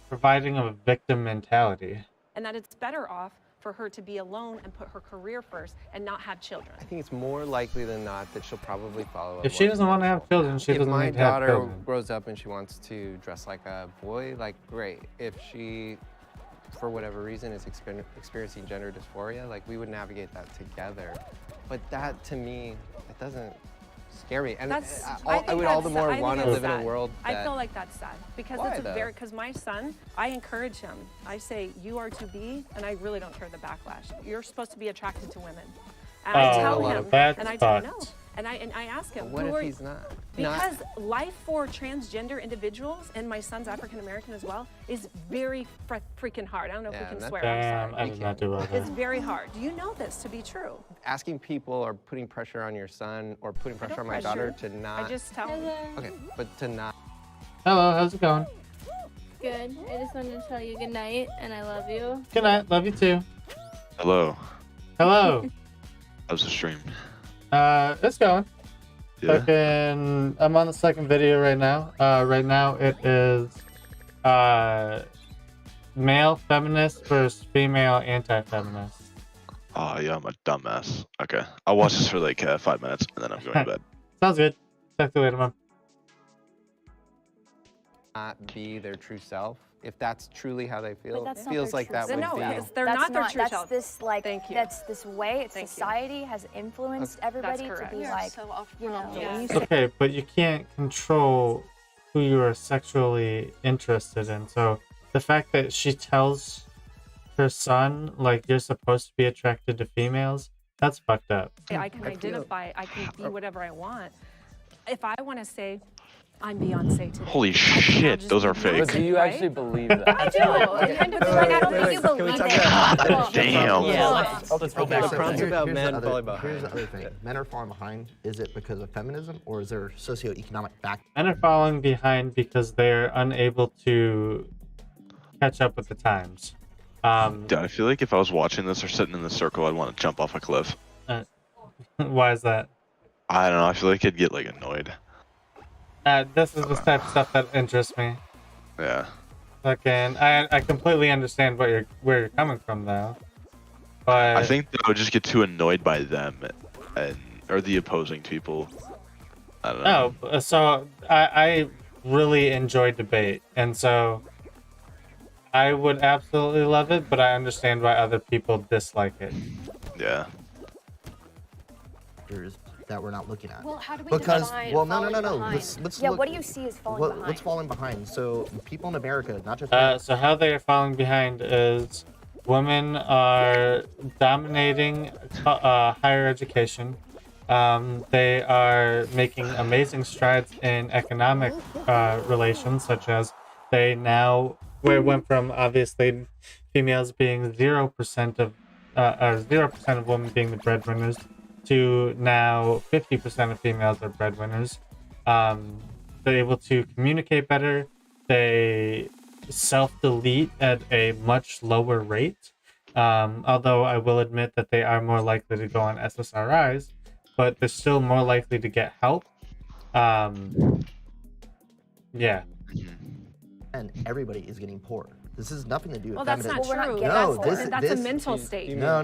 providing a victim mentality. and that it's better off for her to be alone and put her career first and not have children. I think it's more likely than not that she'll probably follow up. If she doesn't want to have children, she doesn't need to have If my daughter children. grows up and she wants to dress like a boy, like, great. If she, for whatever reason, is experiencing gender dysphoria, like, we would navigate that together. But that, to me, it doesn't scare me. And I would all the more want to live in a world that... I feel like that's sad because Why, it's a though? because my son, I encourage him. I say, you are to be, and I really don't care the backlash. You're supposed to be attracted to women. And I tell him, and I tell him no. And I ask him, But what who if are he's not? Because life for transgender individuals, and my son's African American as well, is very freaking hard. I don't know if we can swear. Damn, I'm I sorry. did not do well It's there. very hard. Do you know this to be true? Asking people or putting pressure on your son or putting pressure on my daughter to not... I just tell him. Okay, but to not... Hello, how's it going? Good. I just wanted to tell you good night and I love you. Good night, love you too. Hello. Hello. How's the stream? It's going. Yeah. Fucking, I'm on the second video right now. Right now it is male feminist versus female anti-feminist. Oh, yeah, I'm a dumbass. Okay. I'll watch this for like 5 minutes and then I'm going to bed. Sounds good. Talk to you later, man. Not be their true self. If that's truly how they feel, But that's it not feels their like true that would self. be... No, they're That's not their true that's self. this like Thank you. that's this way Thank you. society has influenced everybody to correct. be You're like, so you know, Yeah. when you say Okay, but you can't control who you are sexually interested in. So the fact that she tells her son, like, you're supposed to be attracted to females, that's fucked up. I can identify, I can be whatever I want. If I want to say, I'm Beyonce today. Holy shit, those are fake. But do you actually believe that? I do. And but like, I don't think you believe it. Damn. Yeah, let's go back to Here's that. Here's the other thing. Men are falling behind. Is it because of feminism or is there socioeconomic back? Men are falling behind because they're unable to catch up with the times. Dude, I feel like if I was watching this or sitting in the circle, I'd want to jump off a cliff. Why is that? I don't know. I feel like I'd get like annoyed. This is the type of stuff that interests me. Yeah. Again, I completely understand where you're coming from though. But I think I would just get too annoyed by them or the opposing people. I don't know. No, so I really enjoy debate, and so I would absolutely love it, but I understand why other people dislike it. Yeah. That we're not looking at. Well, how do we because define no. falling behind? Let's Yeah, look, what do you see as falling behind? What's falling behind? So people in America, not just So how they are falling behind is women are dominating higher education. They are making amazing strides in economic relations, such as they now went from obviously females being 0% of 0% of women being the breadwinners to now 50% of females are breadwinners. They're able to communicate better. They self-delete at a much lower rate. Although I will admit that they are more likely to go on SSRIs, but they're still more likely to get help. Yeah. and everybody is getting poor. This has nothing to do with Well, that's not feminism. true. No, That's a mental state. No.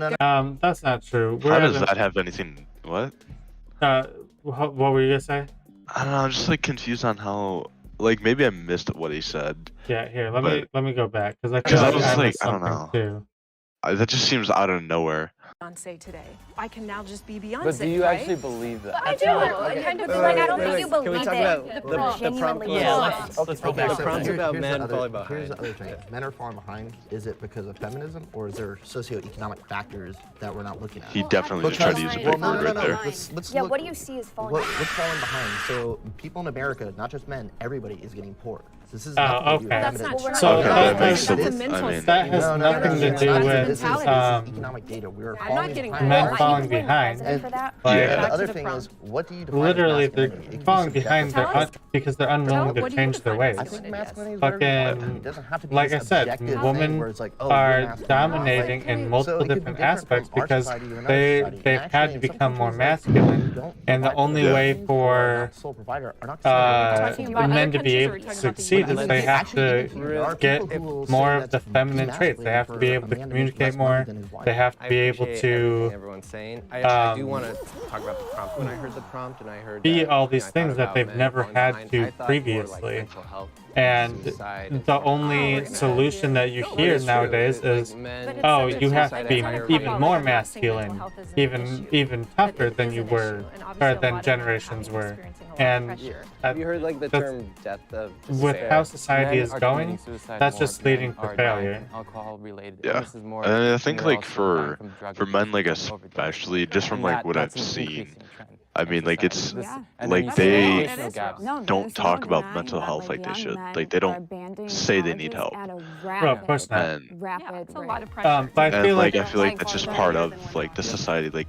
That's not true. How does that have anything? What? What were you gonna say? I don't know. I'm just like confused on how. Like maybe I missed what he said. Yeah, here. Let me go back because I feel I like was I like, missed I don't something know. too. That just seems out of nowhere. Beyonce today. I can now just be Beyonce. But do you right? actually believe that? I do. I kind of feel like I don't think you believe it. the prompt? Yeah, let's go back. The prompt's about here's men the falling other, here's behind. the other thing. If men are falling behind, is it because of feminism or is there socioeconomic factors that we're not looking at? He definitely just tried to use a big word right there. Let's Yeah, look, what do you see as falling behind? what's falling behind? So people in America, not just men, everybody is getting poor. This is Oh, nothing to do with okay. That's not feminism. true. So Okay, that that makes has, That's a mental state. that has No, nothing to it's do not. with This is economic data. We are I'm not falling getting behind. men Why falling you blame behind. the president for that? Like, Yeah. The Back to other the thing prompt. is, what do you define literally, as they're masculinity? It can be falling behind subjective. because they're unwilling to What do you change their define ways. I think masculinity is Fucking, very broad. It doesn't have to be like this I said, objective women thing where it's like, oh, you're are masculine. dominating Like, in so multiple it could be different different aspects from our because society to another they've society. And had actually, to in some become more countries, like, masculine, don't and the provide only for way those who are for not sole provider are not saying that men to be able to succeed is they have to get more of the feminine traits. They have to be able to communicate more. They have to be able to everyone's saying. I do want to talk about the prompt. When I heard the prompt and I heard be that, all these I things thought that about they've men never falling had behind. to I thought more like previously. mental health, And suicide, the only solution that you hear it's true. nowadays Like is, men oh, commit you have to suicide be at higher even rates. more masculine, even tougher than you were, or than generations were. And Have you heard like the term death of with despair? how society is going, that's just leading to failure. Alcohol related. Yeah, This is more. and I think you're like also dying from drug for men, abuse like and overdose. especially just from And like what that's I've an seen. increasing trend I in mean, like it's society. like And then you see they generational gaps. don't talk about mental health like they should. Like they don't say they need help. Well, of course not. And Rapid a lot of pressure. But I feel like I feel like that's just part of like the society. Like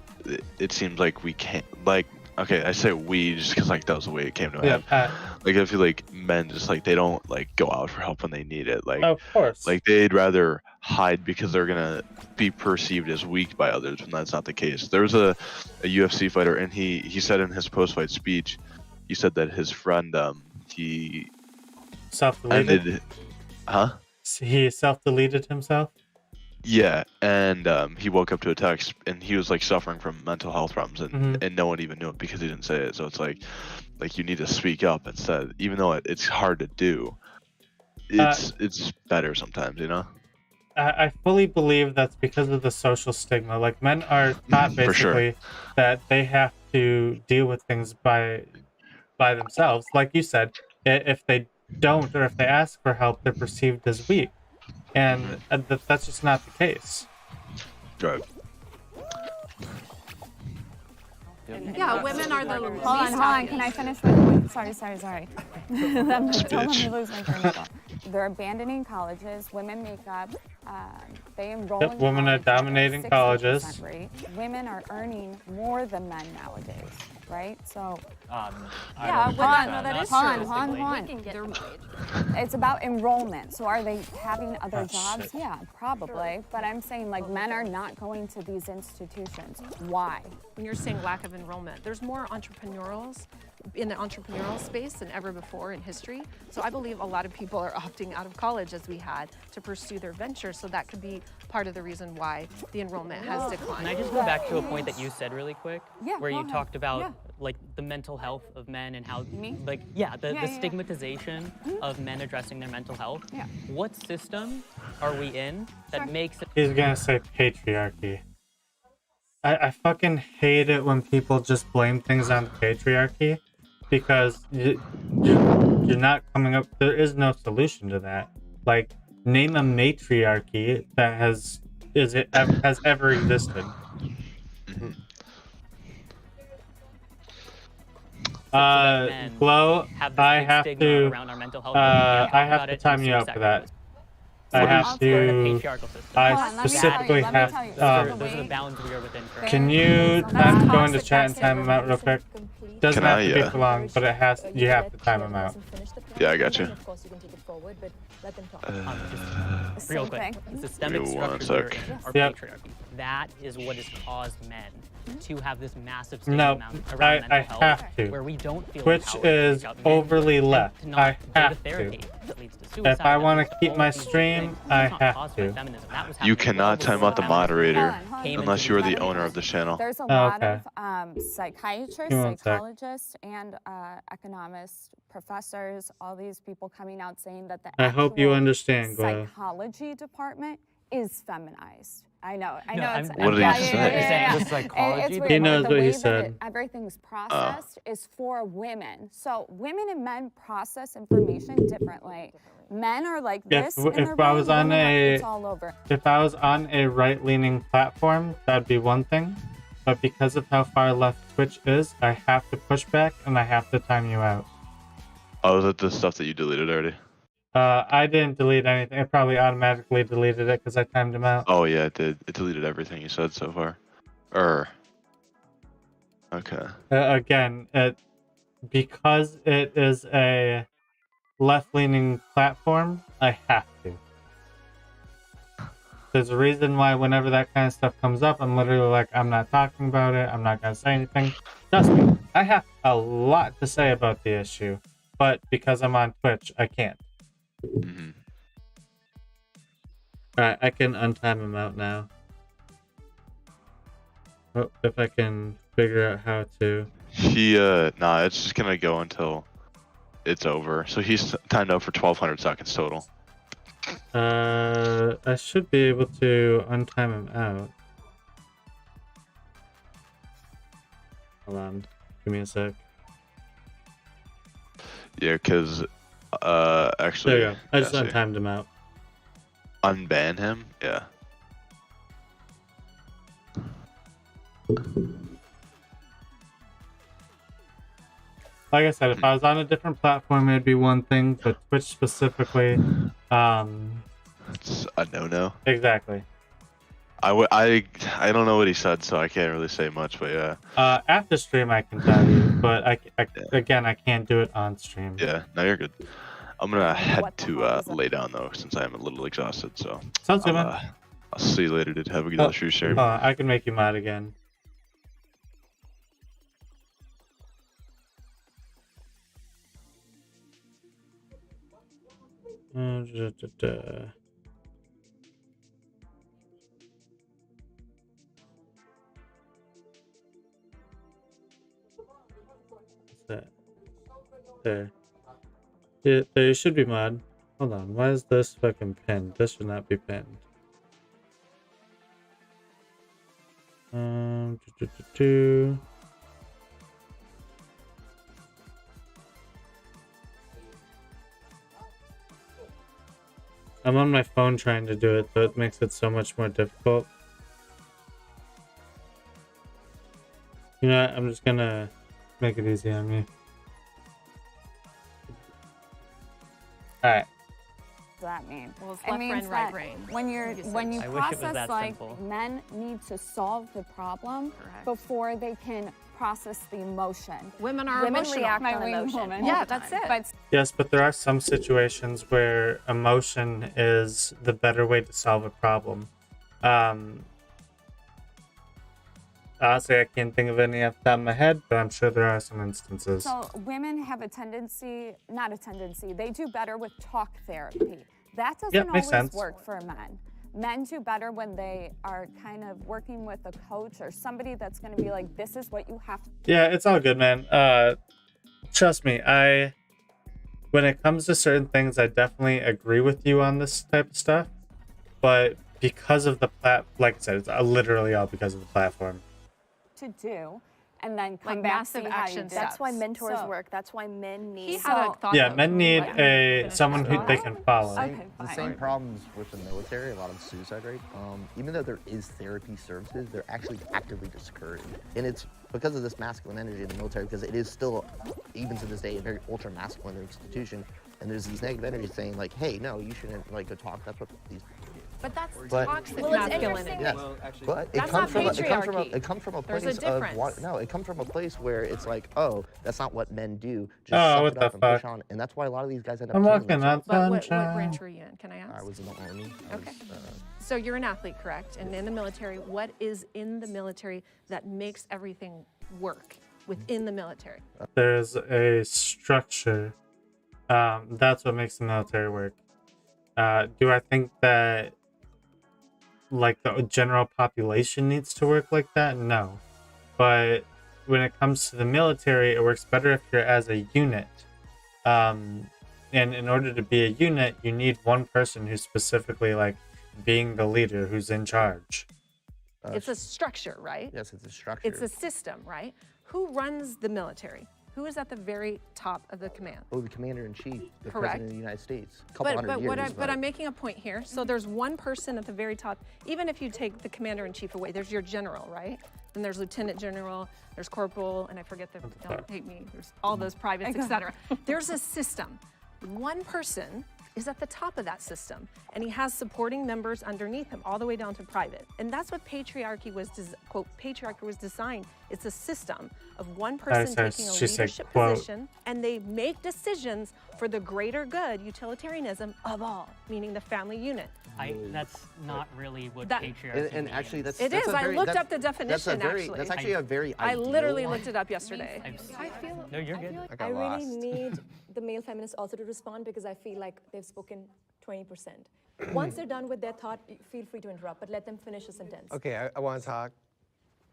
it seems like we can't like. Okay, I say we just because like that was the way it came to my head. Like I feel like men just like they don't like go out for help when they need it. Like of course. Like they'd rather hide because they're gonna be perceived as weak by others when that's not the case. There was a UFC fighter and he said in his post-fight speech, he said that his friend he self-deleted. He self-deleted himself. Yeah, and he woke up to a text, and he was like suffering from mental health problems, and, and no one even knew it because he didn't say it. So it's like you need to speak up instead, even though it's hard to do. It's better sometimes, you know. I fully believe that's because of the social stigma. Like men are taught basically that they have to deal with things by themselves. Like you said, if they don't or if they ask for help, they're perceived as weak. And that's just not the case. Right. Yeah, women are the Hold on. Can I finish my point? Sorry. Don't let me lose my train of thought. They're abandoning colleges. Women make up They enroll Yep, in women are college at a dominating 60% colleges. Rate. Women are earning more than men nowadays, right? So, Yeah, that is true. It's about enrollment. So are they having other Oh, jobs? shit. Yeah, probably. But I'm saying like men are not going to these institutions. Why? When you're saying lack of enrollment, there's more entrepreneurials in the entrepreneurial space than ever before in history. So I believe a lot of people are opting out of college as we had to pursue their ventures. So that could be part of the reason why the enrollment has declined. Can I just go back to a point that you said really quick? Yeah, Where go you ahead. talked about Yeah. like the mental health of men and how Me? the Yeah, stigmatization of men addressing their mental health. Yeah. What system are we in that makes it He's gonna say patriarchy. I fucking hate it when people just blame things on the patriarchy, because you're not coming up. There is no solution to that. Like, name a matriarchy that has ever existed. Glow, have this I big have stigma to. around our mental health, where we can't I talk have about to it in time the you same out for sector. that. I What have is the to. patriarchal system? I Hold on, let me specifically tell you, have. Those are the bounds we are within currently. Can you? I'm going to chat and time him out real quick. Doesn't Can have I, to be for long, but it has. You have to time him out. Yeah, I got you. Real quick, systemic Give me one structures sec. are Yep. patriarchy. That is what has caused men to have this massive No, stigma around I mental have health, to. where we don't feel Twitch empowered to is reach out to men overly and left. to not I go have to therapy. to. That leads to If suicide, I that want leads to keep all my of these stream, things. I It's not have caused by to. feminism. That was You happening cannot well time out the before moderator came unless into you are the the owner of the channel. There's a Oh, lot okay. of psychiatrists, Give me one sec. psychologists, and economists, professors, all these people coming out saying that the I hope you actual understand, Glow. psychology department is feminized. I know. No, It's, What did he yeah, say? yeah, yeah, yeah. The psychology It's weird. He knows the what way he that said. everything's processed is for women. So women and men process information differently. Men are like this in their If I was brain, on women are, a it's all over. if I was on a right-leaning platform, that'd be one thing. But because of how far left Twitch is, I have to push back and I have to time you out. Oh, is it the stuff that you deleted already? I didn't delete anything. It probably automatically deleted it because I timed him out. Oh yeah, it did. It deleted everything you said so far. Okay. Again, because it is a left-leaning platform, I have to. There's a reason why whenever that kind of stuff comes up, I'm literally like, I'm not talking about it. I'm not going to say anything. Trust me, I have a lot to say about the issue. But because I'm on Twitch, I can't. Mm-hmm. Alright, I can untime him out now. Oh, if I can figure out how to. Nah, it's just gonna go until it's over. So he's timed out for 1,200 seconds total. I should be able to untime him out. Hold on. Give me a sec. Yeah, because, actually... There you go. I just yeah, see. untimed him out. Unban him? Yeah. Like I said, if I was on a different platform, it'd be one thing, but Twitch specifically, It's a no-no. Exactly. I don't know what he said, so I can't really say much, but yeah. After stream, I can tell you, but again, I can't do it on stream. Yeah, no, you're good. I'm gonna head to lay down though, since I am a little exhausted. So Sounds good, man. I'll see you later, dude. Have a good stream. Hold on, I can make you mod again. What's that? There. Yeah, there should be mod. Hold on, why is this fucking pinned? This should not be pinned. I'm on my phone trying to do it, so it makes it so much more difficult. You know what? I'm just gonna make it easy on me. Alright. that mean? Well, it's it left means brain, right that brain. when you I wish it was process that like simple. men need to solve the problem before they can process the emotion. Women are Women emotional. react My on wing emotion. woman. all Yeah, the that's time. it. But Yes, but there are some situations where emotion is the better way to solve a problem. Honestly, I can't think of any off the top of my head, but I'm sure there are some instances. so women have a tendency, not a tendency, they do better with talk therapy. That doesn't Yep, makes always sense. work for men. Men do better when they are kind of working with a coach or somebody that's going to be like, this is what you have to Yeah, it's all good, man. Trust me, when it comes to certain things, I definitely agree with you on this type of stuff. But because of the like I said, it's literally all because of the platform. to do and then come Like back massive see how you action did. steps. That's why mentors So- work. That's why men need. He had a thought. Yeah, though. men Can you need let him finish someone his who thought? they can follow. The same problems with the military, a lot of suicide rate. Even though there is therapy services, they're actually actively discouraged. And it's because of this masculine energy in the military, because it is still, even to this day, a very ultra masculine institution. And there's these negative energies saying like, hey, no, you shouldn't like go talk. That's what these But that's But- toxic Well, it's masculinity. Yes, Well, but it That's comes not from patriarchy. it comes from a There's place a difference. no, it comes from a place where it's like, oh, that's not what men do. Just Oh, suck what it the up and push fuck? on, and that's why a lot of these guys end up I'm killing walking on themselves. But what sunshine. branch were you in? Can I ask? I was in the army. I was, Okay. So you're an athlete, correct? And in the military, what is in the military that makes everything work within the military? There's a structure. That's what makes the military work. Do I think that like the general population needs to work like that? No. But when it comes to the military, it works better if you're as a unit. And in order to be a unit, you need one person who's specifically like being the leader, who's in charge. It's a structure, right? Yes, it's a structure. It's a system, right? Who runs the military? Who is at the very top of the command? Oh, the commander-in-chief, the Correct. president of the United States. A couple hundred years. But I'm making a point here. So there's one person at the very top. Even if you take the commander-in-chief away, there's your general, right? Then there's lieutenant general, there's corporal, and I forget the, don't hate me, there's all those privates, etc. There's a system. One person is at the top of that system, and he has supporting members underneath him, all the way down to private. And that's what patriarchy was, quote, patriarchy was designed. It's a system of one person taking a leadership position, and they make decisions for the greater good, utilitarianism of all, meaning the family unit. That's not really what That- patriarchy And actually, that's It that's is. a I very- looked that's- up the definition, That's actually a very. I ideal literally one. looked it up yesterday. I feel. No, you're good. I feel like I I got really lost. need the male feminists also to respond because I feel like they've spoken 20%. Once they're done with their thought, feel free to interrupt, but let them finish a sentence. Okay, I want to talk.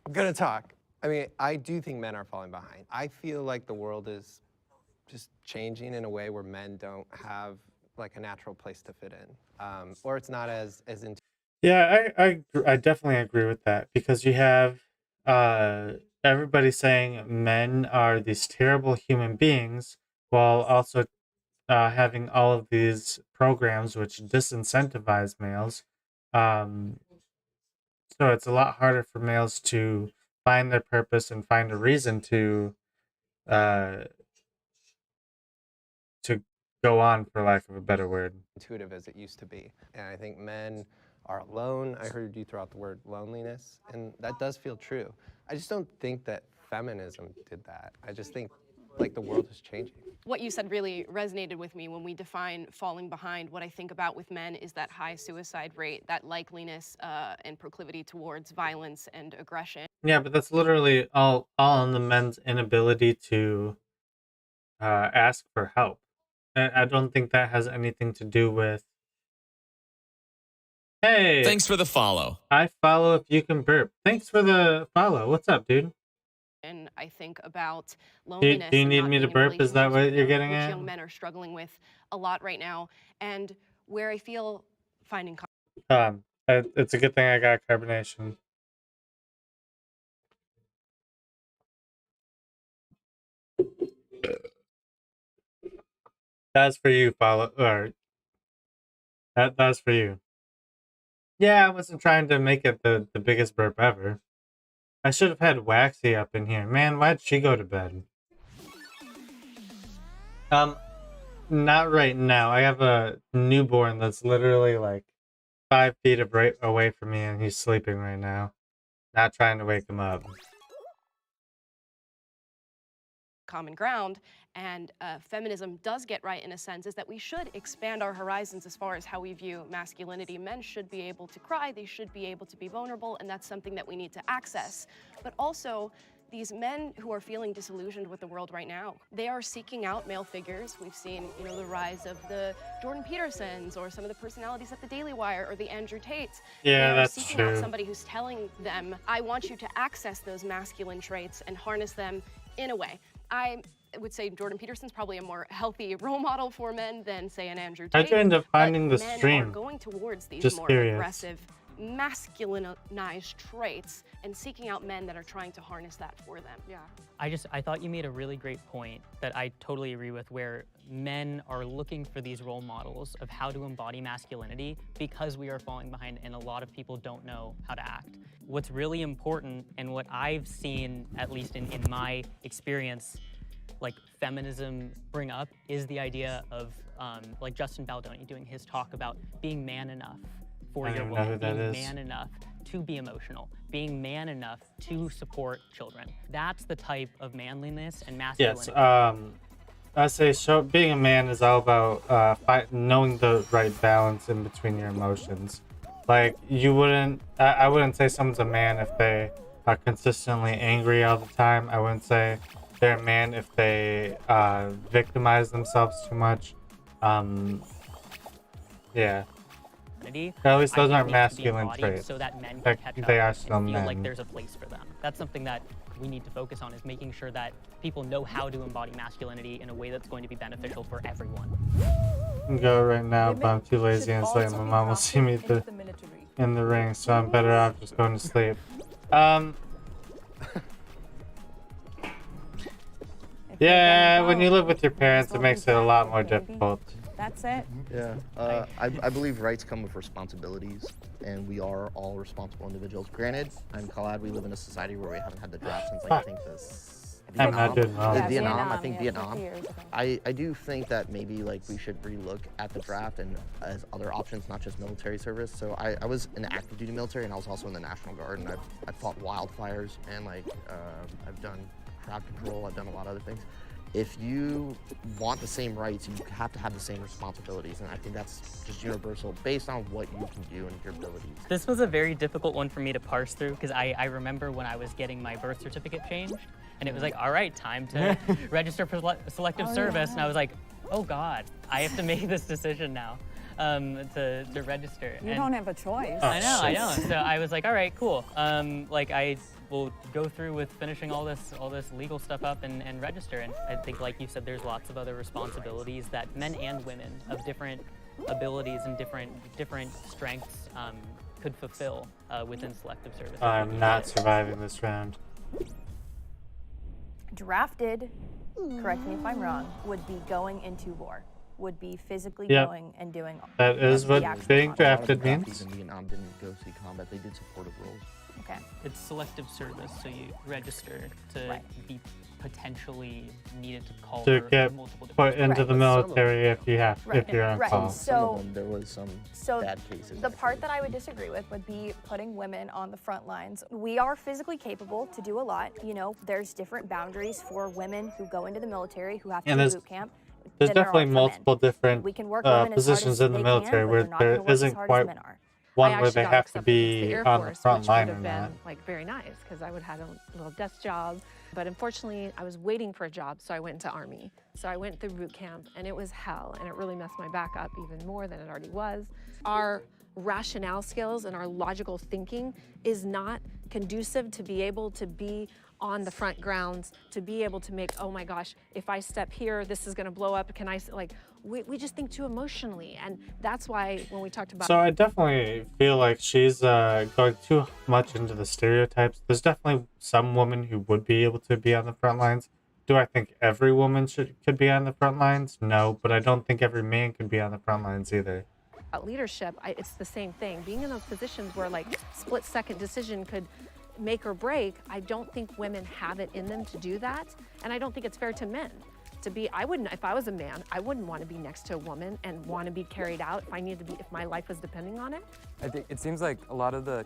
I'm gonna talk. I mean, I do think men are falling behind. I feel like the world is just changing in a way where men don't have like a natural place to fit in, or it's not as in. Yeah, I definitely agree with that because you have everybody saying men are these terrible human beings while also having all of these programs which disincentivize males. So it's a lot harder for males to find their purpose and find a reason to go on, for lack of a better word. Intuitive as it used to be. And I think men are alone. I heard you throw out the word loneliness, and that does feel true. I just don't think that feminism did that. I just think like the world is changing. What you said really resonated with me when we define falling behind. What I think about with men is that high suicide rate, that likeliness and proclivity towards violence and aggression. Yeah, but that's literally all on the men's inability to ask for help. I don't think that has anything to do with. Hey, Thanks for the follow. I follow if you can burp. Thanks for the follow. What's up, dude? And I think about Do loneliness. you and need not me to being in burp? Is that what relationships, you're getting which at? young men are struggling with a lot right now, and where I feel finding. It's a good thing I got carbonation. That's for you, follow. Or that's for you. Yeah, I wasn't trying to make it the biggest burp ever. I should have had Waxy up in here. Man, why'd she go to bed? not right now. I have a newborn that's literally like 5 feet away from me, and he's sleeping right now. Not trying to wake him up. Common ground, and feminism does get right in a sense, is that we should expand our horizons as far as how we view masculinity. Men should be able to cry, they should be able to be vulnerable, and that's something that we need to access. But also, these men who are feeling disillusioned with the world right now, they are seeking out male figures. We've seen, you know, the rise of the Jordan Petersons or some of the personalities at the Daily Wire or the Andrew Tates. Yeah, that's They are seeking true. out somebody who's telling them, I want you to access those masculine traits and harness them in a way. I would say Jordan Peterson's probably a more healthy role model for men than, say, an Andrew Tate. How'd you end up finding the men stream? are going towards these Just more curious. aggressive, masculinized traits and seeking out men that are trying to harness that for them. Yeah. I thought you made a really great point that I totally agree with, where men are looking for these role models of how to embody masculinity because we are falling behind and a lot of people don't know how to act. What's really important, and what I've seen, at least in my experience, like feminism bring up, is the idea of like Justin Baldoni doing his talk about being man enough for I your don't know who woman, that being is. man enough to be emotional, being man enough to support children. That's the type of manliness and masculinity. Yes, I say being a man is all about knowing the right balance in between your emotions. Like, I wouldn't say someone's a man if they are consistently angry all the time. I wouldn't say they're a man if they victimize themselves too much. Yeah. At least those aren't masculine traits. So that men can Like, catch up they are still and feel men. like there's a place for them. That's something that we need to focus on, is making sure that people know how to embody masculinity in a way that's going to be beneficial for everyone. I can go right now, but I'm too lazy and it's late. My mom will see me in the ring, so I'm better off just going to sleep. Yeah, when you live with your parents, it makes it a lot more difficult. That's it. Yeah, I believe rights come with responsibilities, and we are all responsible individuals. Granted, I'm glad we live in a society where we haven't had the draft since, like, I think I'm not doing well. Vietnam. I think yeah, Vietnam. 50 years ago. I do think that maybe like we should relook at the draft and as other options, not just military service. So I was in the active duty military, and I was also in the National Guard, and I've fought wildfires, and like I've done crowd control. I've done a lot of other things. If you want the same rights, you have to have the same responsibilities, and I think that's just universal based on what you can do and your abilities. This was a very difficult one for me to parse through, because I remember when I was getting my birth certificate changed, and it was like, all right, time to register for selective service, and I was like, oh God, I have to make this decision now to register. You don't have a choice. I know. So I was like, all right, cool. Like I will go through with finishing all this legal stuff up and register. And I think, like you said, there's lots of other responsibilities that men and women of different abilities and different strengths could fulfill within selective service. I'm not surviving this round. Drafted, correct me if I'm wrong, would be going into war, would be physically Yep. going and doing. That is the what actual being combat. drafted means. In Vietnam didn't go see combat; they did supportive roles. Okay. It's selective service, so you register to be potentially needed to call To for get multiple put different into the military if you have, if you're on Right. call. So there was some So bad cases. the part that I would disagree with would be putting women on the front lines. We are physically capable to do a lot. You know, there's different boundaries for women who go into the military who have to And do there's- boot camp. There's than there are definitely for multiple men. different We can work women as hard positions as in the they military can, but where they're not gonna there work as isn't hard as quite men are. one I where they actually got have to accepted into be the Air on Force, the front which line would or have not. been like very nice because I would have had a little desk job. But unfortunately, I was waiting for a job, so I went into Army. So I went through boot camp, and it was hell, and it really messed my back up even more than it already was. Our rationale skills and our logical thinking is not conducive to be able to be on the front grounds, to be able to make, oh my gosh, if I step here, this is gonna blow up, can I, like, we just think too emotionally. And that's why when we talked about— So I definitely feel like she's going too much into the stereotypes. There's definitely some women who would be able to be on the front lines. Do I think every woman could be on the front lines? No, but I don't think every man could be on the front lines either. leadership, it's the same thing. Being in those positions where like split-second decision could make or break, I don't think women have it in them to do that, and I don't think it's fair to men. to be, I wouldn't, if I was a man, I wouldn't want to be next to a woman and want to be carried out if I needed to be, if my life was depending on it. I think it seems like a lot of the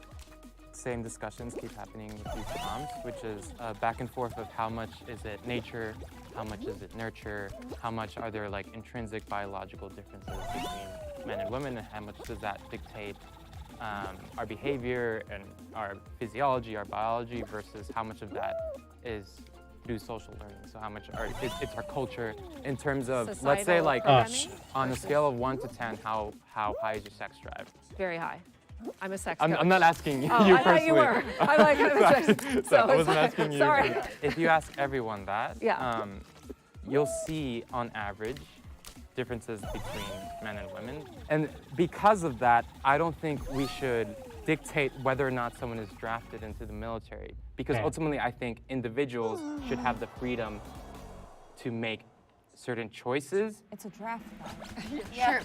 same discussions keep happening with these comps, which is back and forth of how much is it nature, how much is it nurture, how much are there like intrinsic biological differences between men and women, and how much does that dictate our behavior and our physiology, our biology, versus how much of that is through social learning. So how much it's our culture in terms of, Societal let's say like on a versus- scale of 1 to 10, how high is your sex drive? Very high. I'm a sex I'm coach. not asking you Oh, personally. I thought you were. I'm like, I'm a sex. So I wasn't it's- asking you. Sorry. If you ask everyone that, Yeah. you'll see on average differences between men and women. And because of that, I don't think we should dictate whether or not someone is drafted into the military. Because Yeah. ultimately, I think individuals should have the freedom to make certain choices. It's a draft. Sure.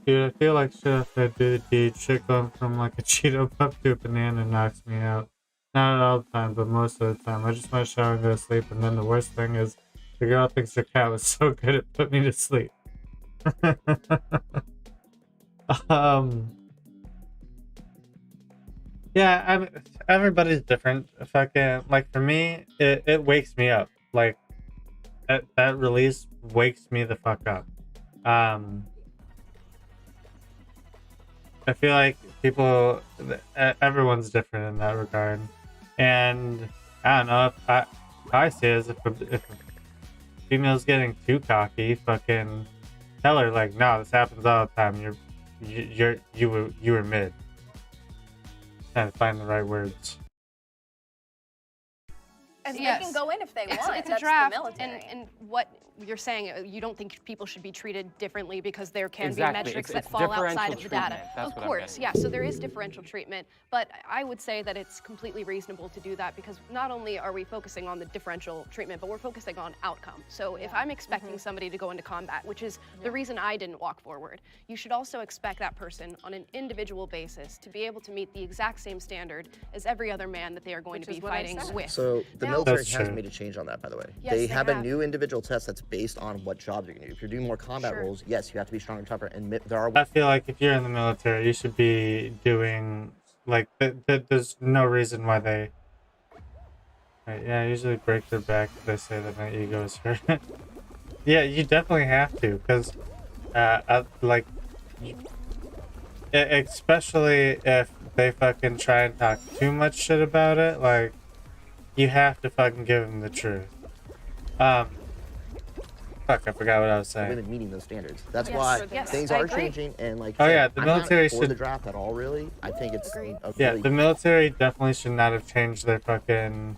Dude, I feel like shit after I do the deed, shit going from like a Cheeto Puff to a banana knocks me out. Not all the time, but most of the time. I just want to shower and go to sleep, and then the worst thing is the girl thinks her cat was so good it put me to sleep. Yeah, everybody's different. Fucking, like for me, it wakes me up. Like that release wakes me the fuck up. I feel like everyone's different in that regard, and I don't know if I see it as if a female's getting too cocky, fucking tell her like, no, this happens all the time. You were mid. Trying to find the right words. And Yes. they can go in if they want. It's a That's draft, the military. and what you're saying, you don't think people should be treated differently because there can Exactly. be metrics It's that fall outside differential of the data. treatment. That's Of what I'm course, getting yeah. So there is differential treatment, but I would say that it's completely reasonable to do that because not only are we focusing on the differential treatment, but we're focusing on outcome. So if I'm expecting somebody to go into combat, which is the reason I didn't walk forward, you should also expect that person on an individual basis to be able to meet the exact same standard as every other man that they are going Which to be is what I fighting said. with. So the Now- military That's has true. made a change on that, by the way. Yes, they they have a have. new individual test that's based on what jobs you're gonna do. If you're doing more combat Sure. roles, yes, you have to be stronger and tougher. And there are I feel like if you're in the military, you should be doing like there's no reason why they. Right, yeah, I usually break their back if they say that my ego is hurt. Yeah, you definitely have to, because like, especially if they fucking try and talk too much shit about it, like, you have to fucking give them the truth. Fuck, I forgot what I was saying. women meeting those standards. That's Yes, why yes, things I are agree. changing. And like, Oh, I said, yeah, the I'm military not for the should- draft at all. Really, I think it's Agreed. a Yeah, really the military definitely should not have changed their fucking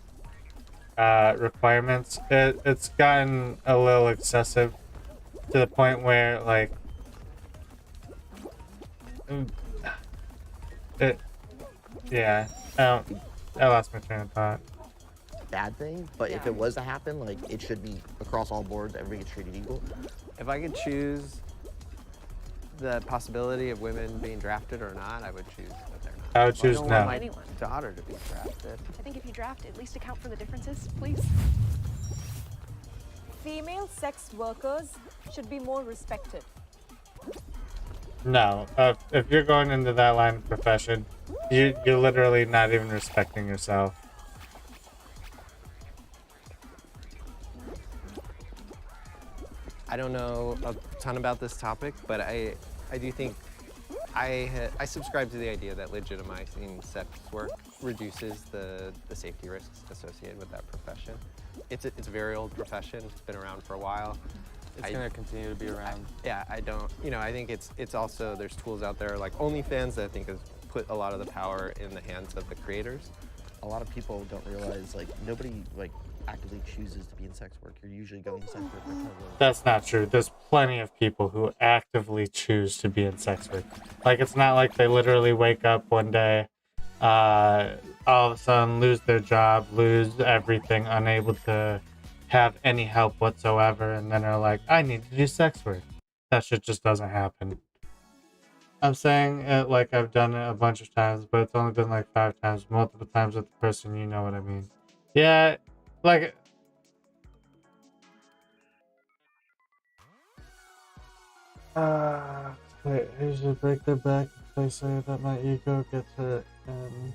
requirements. It's gotten a little excessive to the point where, like, yeah, I lost my train of thought. bad thing. But if Yeah. it was to happen, like it should be across all boards. Everybody gets treated equal. If I could choose the possibility of women being drafted or not, I would choose that they're not. I would choose I don't no. want my Anyone. daughter to be drafted. I think if you draft, at least account for the differences, please. Female sex workers should be more respected. No, if you're going into that line of profession, you're literally not even respecting yourself. I don't know a ton about this topic, but I do think I subscribe to the idea that legitimizing sex work reduces the safety risks associated with that profession. It's a very old profession. It's been around for a while. It's going to continue to be around. Yeah, I don't, I think it's also, there's tools out there like OnlyFans that I think has put a lot of the power in the hands of the creators. A lot of people don't realize like nobody like actively chooses to be in sex work. You're usually going to sex work because of That's not true. There's plenty of people who actively choose to be in sex work. Like, it's not like they literally wake up one day, all of a sudden lose their job, lose everything, unable to have any help whatsoever, and then are like, I need to do sex work. That shit just doesn't happen. I'm saying it like I've done it a bunch of times, but it's only been like 5 times, multiple times with the person, you know what I mean. Yeah, like, Wait, I should break their back if they say that my ego gets hurt. And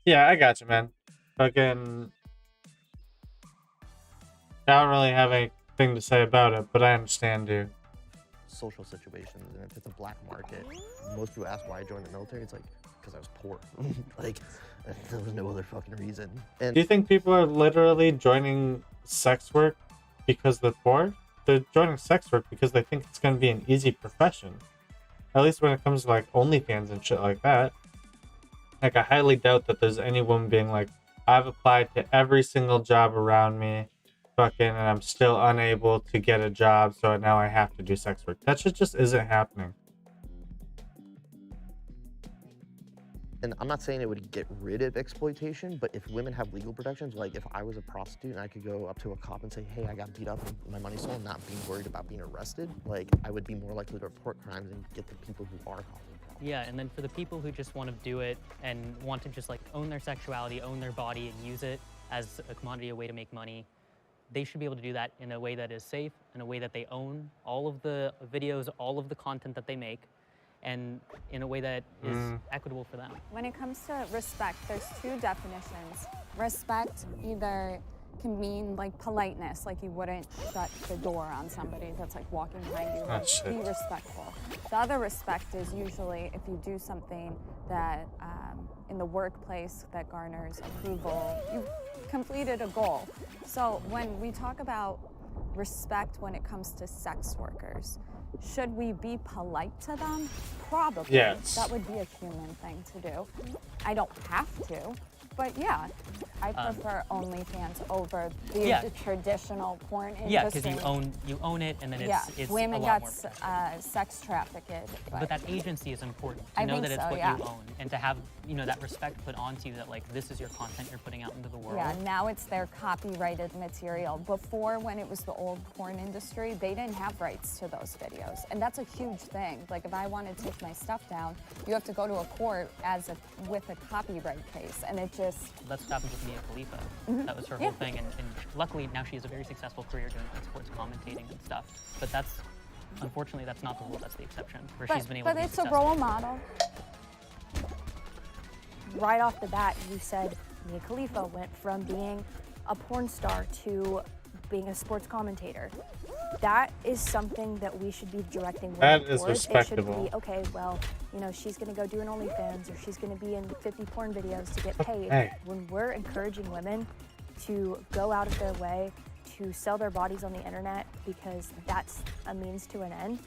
yeah, I got you, man. Fucking, I don't really have anything to say about it, but I understand you. Social situations, and if it's a black market, most people ask why I joined the military. It's like, because I was poor. Like, there was no other fucking reason. And Do you think people are literally joining sex work because they're poor? They're joining sex work because they think it's going to be an easy profession. At least when it comes to like OnlyFans and shit like that. Like, I highly doubt that there's any woman being like, I've applied to every single job around me, fucking, and I'm still unable to get a job, so now I have to do sex work. That shit just isn't happening. And I'm not saying it would get rid of exploitation, but if women have legal protections, like if I was a prostitute and I could go up to a cop and say, hey, I got beat up and my money's stolen, not being worried about being arrested, like I would be more likely to report crimes and get the people who are causing problems. Yeah, and then for the people who just want to do it and want to just like own their sexuality, own their body, and use it as a commodity, a way to make money, they should be able to do that in a way that is safe, in a way that they own all of the videos, all of the content that they make, and in a way that is equitable for them. When it comes to respect, there's two definitions. Respect either can mean like politeness, like you wouldn't shut the door on somebody that's like walking behind you, like be respectful. The other respect is usually if you do something that in the workplace that garners approval, you've completed a goal. So when we talk about respect when it comes to sex workers, should we be polite to them? Probably. Yes. That would be a human thing to do. I don't have to, but yeah, I prefer OnlyFans over the traditional porn industry. Yeah, because you own it, and then it's women a lot get more sex trafficked. But that agency is important to I know think that it's so, what yeah. you own, and to have that respect put onto you that like this is your content you're putting out into the world. Yeah, now it's their copyrighted material. Before, when it was the old porn industry, they didn't have rights to those videos, and that's a huge thing. Like if I want to take my stuff down, you have to go to a court with a copyright case, and it just. That's what happened with Mia Khalifa. That was her whole thing, and luckily now she has a very successful career doing like sports commentating and stuff. But unfortunately that's not the rule. That's the exception where she's been able to be it's successful. a role model. Right off the bat, you said Mia Khalifa went from being a porn star to being a sports commentator. That is something that we should be directing women That is towards. respectable. It shouldn't be, okay, well, she's going to go do an OnlyFans or she's going to be in 50 porn videos to get paid. Hey. When we're encouraging women to go out of their way to sell their bodies on the internet because that's a means to an end,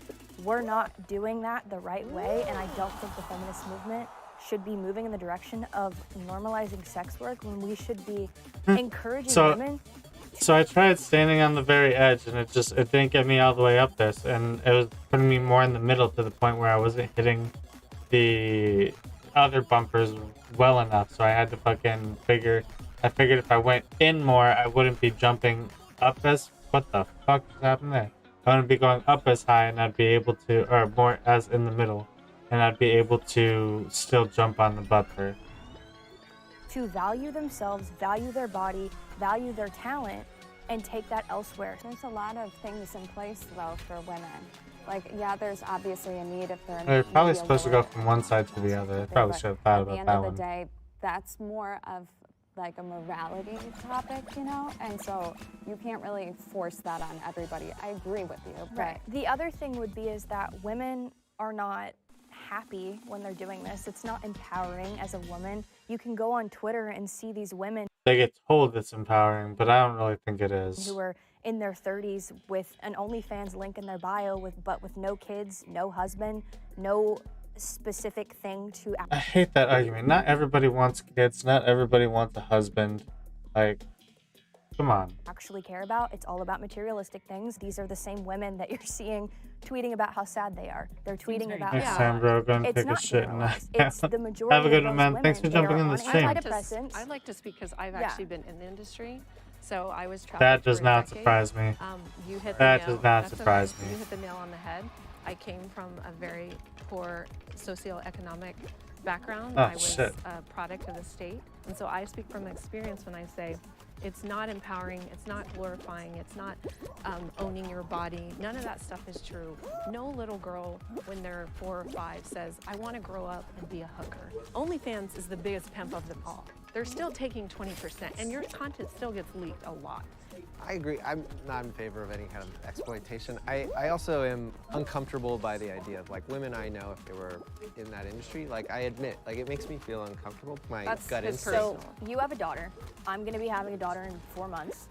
we're not doing that the right way, and I don't think the feminist movement should be moving in the direction of normalizing sex work when we should be encouraging women. So I tried standing on the very edge, and it didn't get me all the way up this, and it was putting me more in the middle to the point where I wasn't hitting the other bumpers well enough. So I had to fucking figured if I went in more, I wouldn't be jumping up as, what the fuck just happened there? I wouldn't be going up as high, and I'd be able to, or more as in the middle, and I'd be able to still jump on the bumper. To value themselves, value their body, value their talent, and take that elsewhere. There's a lot of things in place, though, for women. Like, yeah, there's obviously a need if they're in They're probably supposed to go from one side to the other. I probably should have thought about that At the end one. of the day, that's more of like a morality topic, and so you can't really force that on everybody. I agree with you. Right. The other thing would be is that women are not happy when they're doing this. It's not empowering as a woman. You can go on Twitter and see these women They get told it's empowering, but I don't really think it is. who are in their 30s with an OnlyFans link in their bio with no kids, no husband, no specific thing to I hate that argument. Not everybody wants kids. Not everybody wants a husband. Like, come on. actually care about. It's all about materialistic things. These are the same women that you're seeing tweeting about how sad they are. They're tweeting about Next time, bro, go and it's take a not shit. And it's the majority have a good of one, those man. women, Thanks for they jumping are in the on stream. antidepressants. I'd like to speak because I've Yeah. actually been in the industry. So I was traveling That does for a not decade. surprise me. You hit That the nail. does not That's surprise okay. me. You hit the nail on the head. I came from a very poor socioeconomic background. Oh, I was shit. a product of the state. And so I speak from experience when I say it's not empowering, it's not glorifying, it's not owning your body. None of that stuff is true. No little girl, when they're 4 or 5, says, I want to grow up and be a hooker. OnlyFans is the biggest pimp of them all. They're still taking 20%, and your content still gets leaked a lot. I agree. I'm not in favor of any kind of exploitation. I also am uncomfortable by the idea of like women I know if they were in that industry. Like I admit, like it makes me feel uncomfortable. My gut instinct. So you have a daughter. I'm gonna be having a daughter in 4 months.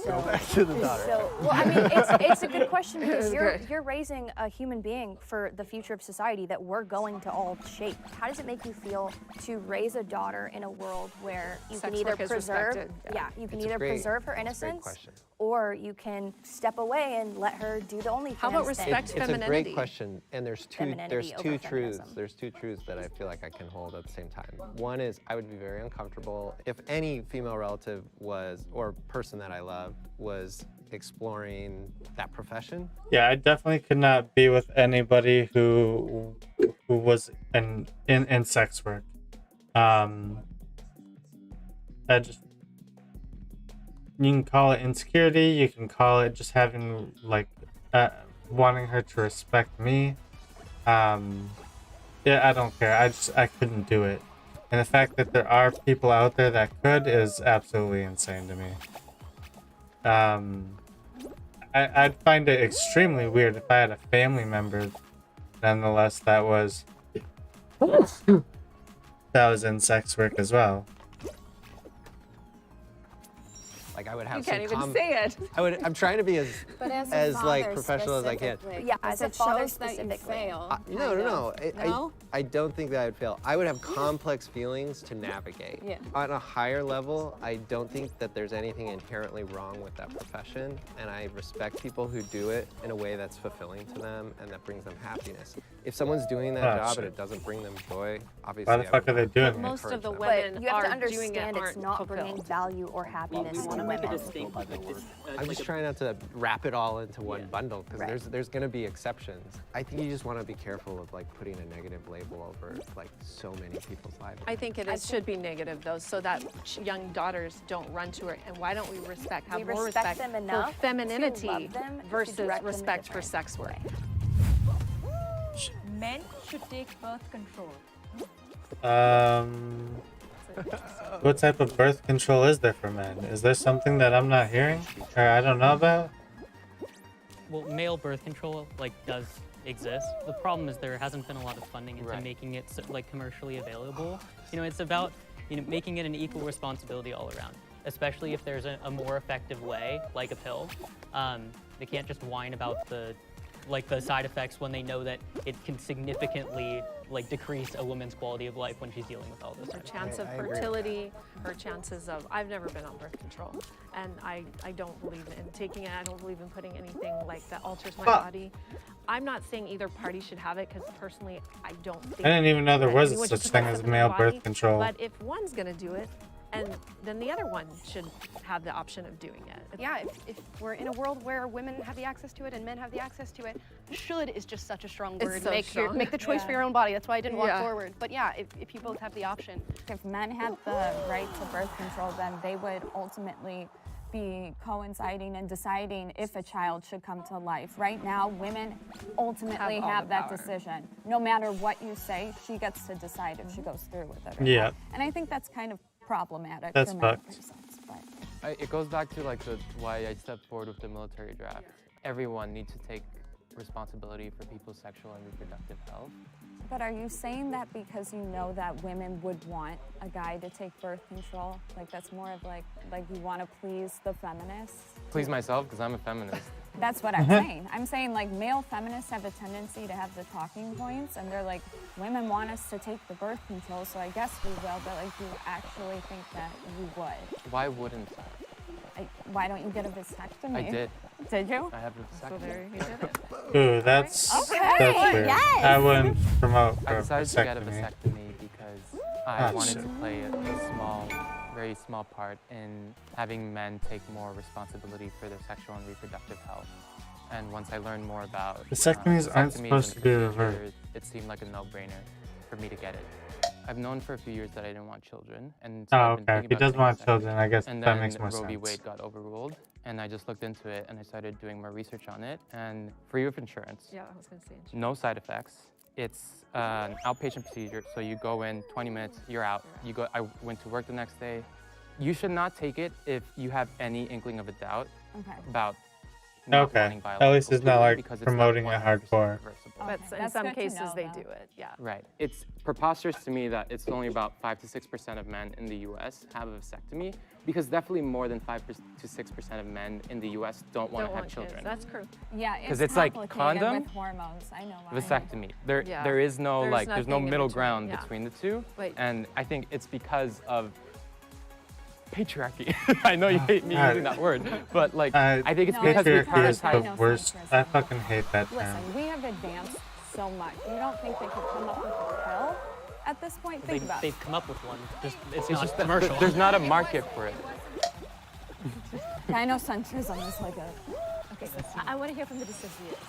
Go back to the daughter. So, well, I mean, it's a good question because you're raising a human being for the future of society that we're going to all shape. How does it make you feel to raise a daughter in a world where you Sex can either work is preserve, respected. you can It's a either great- preserve her it's a great innocence, question. or you can step away and let her do the OnlyFans How about thing. respect It's a femininity? great question, and there's Femininity two over truths. feminism. There's two truths that I feel like I can hold at the same time. One is I would be very uncomfortable if any female relative was, or person that I love, was exploring that profession. Yeah, I definitely could not be with anybody who was in sex work. I just, you can call it insecurity, you can call it just having like wanting her to respect me. Yeah, I don't care. I couldn't do it. And the fact that there are people out there that could is absolutely insane to me. I'd find it extremely weird if I had a family member, nonetheless, that was in sex work as well. Like I would have You some can't even say it. I'm trying to be But as a as like father professional as I can. specifically, Yeah, as as a it father shows that you specifically. fail. No. No? I don't think that I would fail. I would have complex feelings to navigate. Yeah. On a higher level, I don't think that there's anything inherently wrong with that profession, and I respect people who do it in a way that's fulfilling to them and that brings them happiness. If someone's doing that job and it doesn't bring them joy, obviously Why the fuck are they doing it? Most of the them. women But you have to are doing it understand it's aren't not bringing fulfilled. value or happiness to women. I'm just trying not to wrap it all into one bundle because there's going to be exceptions. I think you just want to be careful of like putting a negative label over like so many people's lives. I think should be negative though, so that young daughters don't run to her. And why don't we have We more respect respect them for enough to femininity love them, to versus direct them in a respect for different sex work? Men should take birth control. What type of birth control is there for men? Is there something that I'm not hearing or I don't know about? Well, male birth control does exist. The problem is there hasn't been a lot of funding into making it commercially available. You know, it's about making it an equal responsibility all around, especially if there's a more effective way, like a pill. They can't just whine about the side effects when they know that it can significantly decrease a woman's quality of life when she's dealing with all this. Her chance of fertility, her chances of, I've never been on birth control, and I don't believe in taking it. I don't believe in putting anything that alters my body. I'm not saying either party should have it because personally I don't think. I didn't even know there that was anyone such should thing put as something in male their birth body, control. But if one's gonna do it, and then the other one should have the option of doing it. Yeah, if we're in a world where women have the access to it and men have the access to it, should is just such a strong It's word. so strong. Make the choice Yeah. for your own body. That's why I didn't walk Yeah. forward. But yeah, if you both have the option. If men had the right to birth control, then they would ultimately be coinciding and deciding if a child should come to life. Right now, women ultimately Have all have the that power. decision. No matter what you say, she gets to decide if she goes through with it or Yeah. not. And I think that's kind of problematic That's for many fucked. reasons. But It goes back to why I stepped forward with the military draft. Everyone needs to take responsibility for people's sexual and reproductive health. But are you saying that because you know that women would want a guy to take birth control? That's more of like you want to please the feminists? Please myself, because I'm a feminist. That's what I'm saying. I'm saying male feminists have a tendency to have the talking points, and they're like, women want us to take the birth control, so I guess we will, but do you actually think that you would? Why wouldn't Why don't you get a vasectomy? I did. Did you? I have a So vasectomy. there you did it. Ooh, that's Okay, weird. yes. I wouldn't promote I a decided to get a vasectomy. vasectomy because I Oh, wanted shit. to play a very small part in having men take more responsibility for their sexual and reproductive health. And once I learned more about Vasectomies aren't vasectomies supposed and to be the reversed. procedure, it seemed like a no-brainer for me to get it. I've known for a few years that I didn't want children, and so Oh, I've been okay. thinking If he about does getting want vasectomy. children, I guess And that then makes more Roe v. sense. Wade got overruled, and I just looked into it, and I started doing more research on it, and free of insurance. Yeah, I was going to say. No side effects. It's an outpatient procedure, so you go in 20 minutes, you're out. I went to work the next day. You should not take it if you have any inkling of a doubt about not Okay. wanting At biological least it's not children like because promoting it's it not 100% hardcore. reversible. But in That's some good to cases, know, they though. do it. Yeah. Right. It's preposterous to me that it's only about 5 to 6% of men in the U.S. have a vasectomy, because definitely more than 5 to 6% of men in the U.S. don't want to have children. That's true. Yeah, Because it's like complicated condom, with hormones. I know why. vasectomy. There Yeah. is no there's no nothing in middle between, ground yeah. between the two. Wait. And I think it's because of patriarchy. I know you hate me using that word, but like I think it's because we patriarchy is prioritize. the worst. I fucking hate that term. Listen, we have advanced so much. You don't think they could come up with a pill at this point? Think about it. They've come up with one. Just it's It's not just that commercial. there's not a market for it. Gynocentrism is like a... Okay, I want to hear from the dissociates.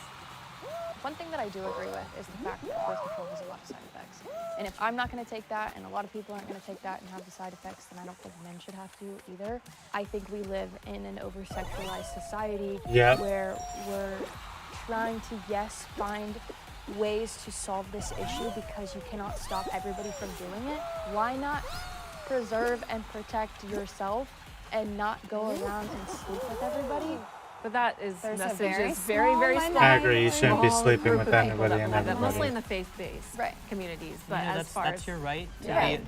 One thing that I do agree with is the fact that birth control has a lot of side effects. And if I'm not going to take that, and a lot of people aren't going to take that and have the side effects, then I don't think men should have to either. I think we live in an over-sexualized society where we're trying to, yes, find ways to solve this issue because you cannot stop everybody from doing it. Why not preserve and protect yourself and not go around and sleep with everybody? But that is There's a message very is very, very small small. I agree. You shouldn't be small sleeping group with of people anybody that and believe that, everybody. mostly in the faith-based communities. But You know, as far that's as your right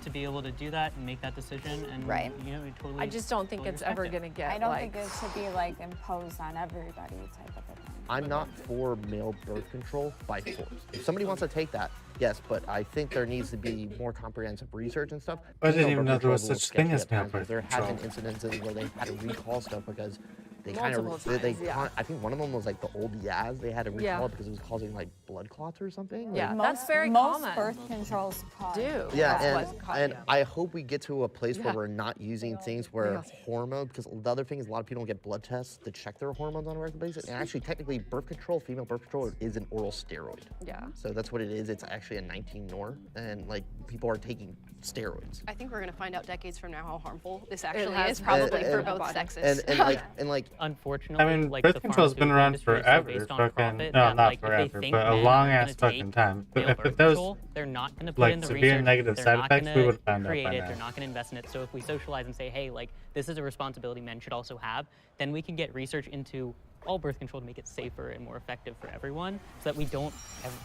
to be able to do that and make that decision, and you know, totally. I just don't think totally it's respect ever it. going to get I don't like. think it should be like imposed on everybody type of a thing. I'm not for male birth control by force. If somebody wants to take that, yes, but I think there needs to be more comprehensive research and stuff. I didn't Female even birth know there was control is such thing sketchy as at male times, because birth there have control. been incidences where they had to recall stuff because they kind Multiple of times, yeah. I think one of them was like the old Yaz. They had to recall Yeah. it because it was causing like blood clots or something. Yeah, Like, that's very most common. birth controls cause. yeah, That's and I hope we get to a place where Yeah. we're not using things where hormone, because the other thing is a lot of people don't get blood tests to check their hormones on a regular basis. And actually, technically, birth control, female birth control, is an oral steroid. Yeah. So that's what it is. It's actually a 19-nor, and like people are taking steroids. I think we're going to find out decades from now how harmful this actually has is, probably and- for and- both sexes. And like Unfortunately, I mean, like birth the control's been pharmaceutical around industry is so forever. based on Fucking, profit no, that, not like, if they forever, think but a men long are ass gonna fucking take time. But male if birth there was control, they're not going to put like in the severe research. negative They're side not effects, we gonna would have found out create by it. now. They're not going to invest in it. So if we socialize and say, hey, like this is a responsibility men should also have, then we can get research into all birth control to make it safer and more effective for everyone, so that we don't.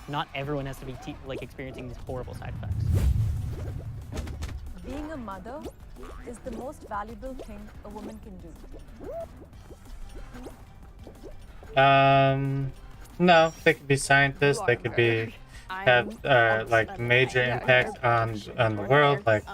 Not everyone has to be like experiencing these horrible side effects. Being a mother is the most valuable thing a woman can do. No, they could be scientists. They could be have like major impact on the world. Like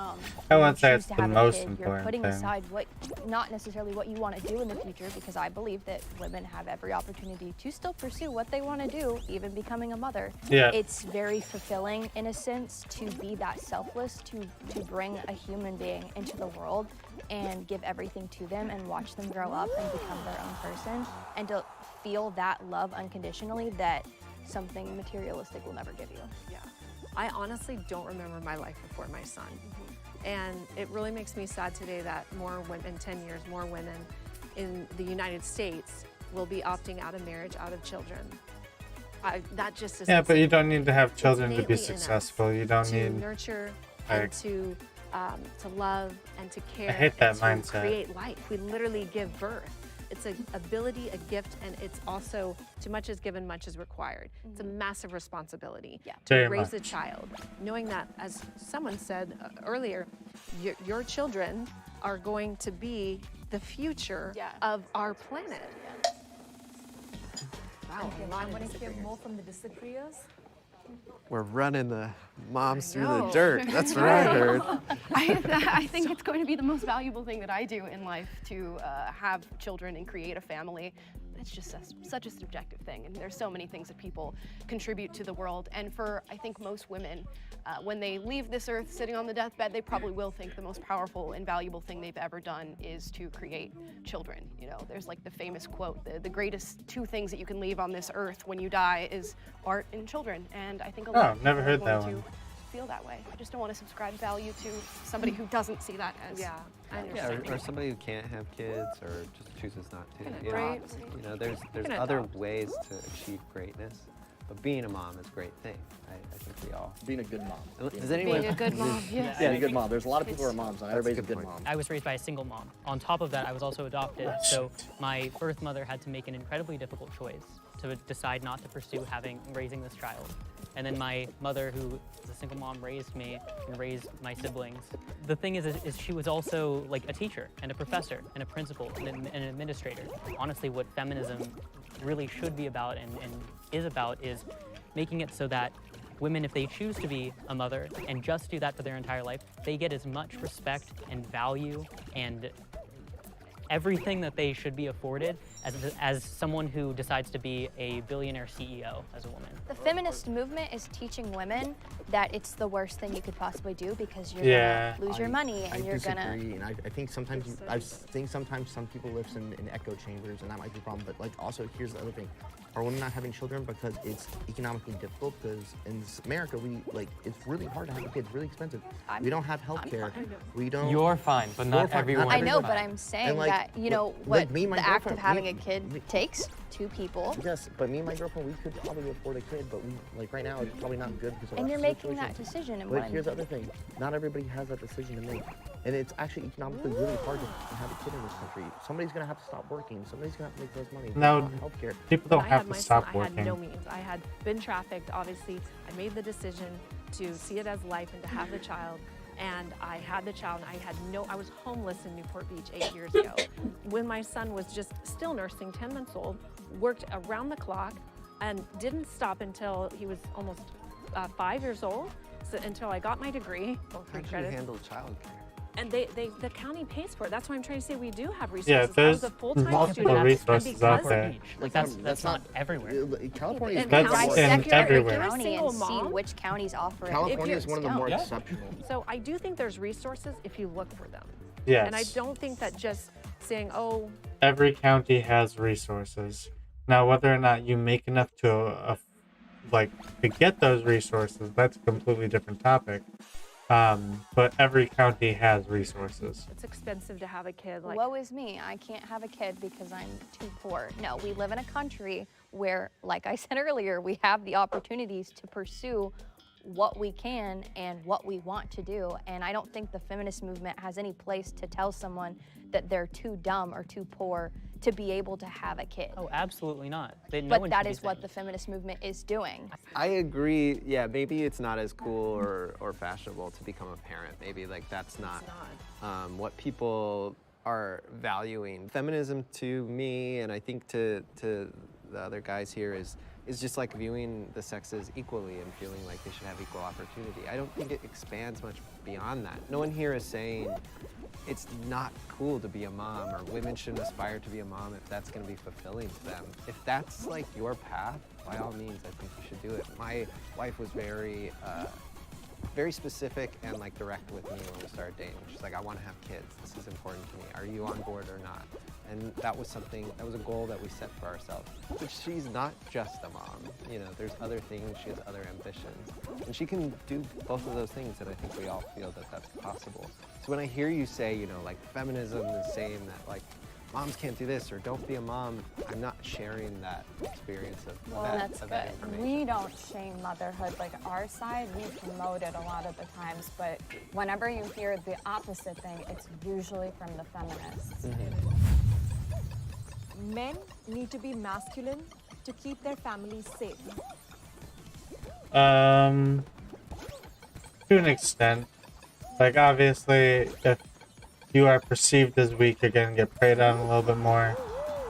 I wouldn't say it's the most You're important putting thing. aside what, not necessarily what you want to do in the future, because I believe that women have every opportunity to still pursue what they want to do, even becoming a mother. Yeah. It's very fulfilling in a sense to be that selfless, to bring a human being into the world and give everything to them and watch them grow up and become their own person, and to feel that love unconditionally that something materialistic will never give you. Yeah. I honestly don't remember my life before my son. And it really makes me sad today that more women, in 10 years, more women in the United States will be opting out of marriage, out of children. That just is Yeah, but you don't need to have children to innately be in us successful. You don't to need nurture like, and to love and to care. hate that and mindset. to create life. We literally give birth. It's an ability, a gift, and it's also too much is given, much is required. It's a massive responsibility to Very raise a much. child, knowing that, as someone said earlier, your children are going to be the future of our planet. Wow, Okay, I want to hear more from the disagreeers. We're running the moms through the know. dirt. That's what I heard. I think it's going to be the most valuable thing that I do in life, to have children and create a family. it's just such a subjective thing, and there's so many things that people contribute to the world. And for, I think, most women, when they leave this earth sitting on the deathbed, they probably will think the most powerful and valuable thing they've ever done is to create children. You know, there's like the famous quote, the greatest two things that you can leave on this earth when you die is art and children. And I think a lot of never people heard are that going one. to feel that way. I just don't want to subscribe value to somebody who doesn't see that as Yeah, understanding. or somebody who can't have kids or just chooses not to. You know, Right. you know, there's Can other adopt. ways to achieve greatness, but being a mom is a great thing. I think we all. Being a good mom. Does anyone? Being a good mom, yes. Yeah, a good mom. There's a lot of people who are moms, not everybody's a good mom. I was raised by a single mom. On top of that, I was also adopted. So my birth mother had to make an incredibly difficult choice to decide not to pursue raising this child. And then my mother, who is a single mom, raised me and raised my siblings. The thing is she was also like a teacher and a professor and a principal and an administrator. Honestly, what feminism really should be about and is about is making it so that women, if they choose to be a mother and just do that for their entire life, they get as much respect and value and everything that they should be afforded as someone who decides to be a billionaire CEO as a woman. The feminist movement is teaching women that it's the worst thing you could possibly do because you're Yeah. gonna lose your money and you're disagree, gonna. and I think sometimes some people live in echo chambers, and that might be a problem. But like, also, here's the other thing: are women not having children because it's economically difficult? Because in America, it's really hard to have a kid. It's really expensive. We don't have health care. We don't. You're fine, but not everyone. I know, but I'm saying that what me and my the act of girlfriend, having a kid takes. Two people. Yes, but me and my girlfriend, we could probably afford a kid, but right now it's probably not good because of And our you're making situation. that decision. And But when here's the other thing: not everybody has that decision to make, and it's actually economically really hard to have a kid in this country. Somebody's gonna have to stop working. Somebody's gonna have to make less money. No, healthcare. people don't When I have had to my stop son, working. I had no means. I had been trafficked, obviously. I made the decision to see it as life and to have the child. And I had the child, and I was homeless in Newport Beach 8 years ago. When my son was just still nursing, 10 months old, worked around the clock and didn't stop until he was almost 5 years old, so until I got my degree. How do you handle childcare? And the county pays for it. That's why I'm trying to say we do have resources. Yeah, I was there's a full-time multiple student, resources out there. Like that's not everywhere. California is That's dissect in every everywhere. county Single and see mom? which counties offer it. California is one of the more Yeah. exceptional. So I do think there's resources if you look for them. Yes. And I don't think that just saying, oh, Every county has resources. Now, whether or not you make enough to get those resources, that's a completely different topic. But every county has resources. it's expensive to have a kid. Like, Woe is me, I can't have a kid because I'm too poor. No, we live in a country where, like I said earlier, we have the opportunities to pursue what we can and what we want to do. And I don't think the feminist movement has any place to tell someone that they're too dumb or too poor to be able to have a kid. Oh, absolutely not. No But one that should be is what saying the feminist movement is doing. I agree. Yeah, maybe it's not as cool or fashionable to become a parent. Maybe like that's not what people are valuing. Feminism to me, and I think to the other guys here, is just like viewing the sexes equally and feeling like they should have equal opportunity. I don't think it expands much beyond that. No one here is saying it's not cool to be a mom, or women shouldn't aspire to be a mom if that's going to be fulfilling to them. If that's like your path, by all means, I think you should do it. My wife was very specific and like direct with me when we started dating. She's like, I want to have kids. This is important to me. Are you on board or not? And that was a goal that we set for ourselves. But she's not just a mom. You know, there's other things, she has other ambitions. And she can do both of those things, and I think we all feel that that's possible. So when I hear you say, you know, like feminism is saying that like moms can't do this or don't be a mom, I'm not sharing that experience of that information. We don't shame motherhood. Like our side, we promote it a lot of the times, but whenever you hear the opposite thing, it's usually from the feminists. Men need to be masculine to keep their families safe. To an extent. Like, obviously, if you are perceived as weak, you're going to get preyed on a little bit more.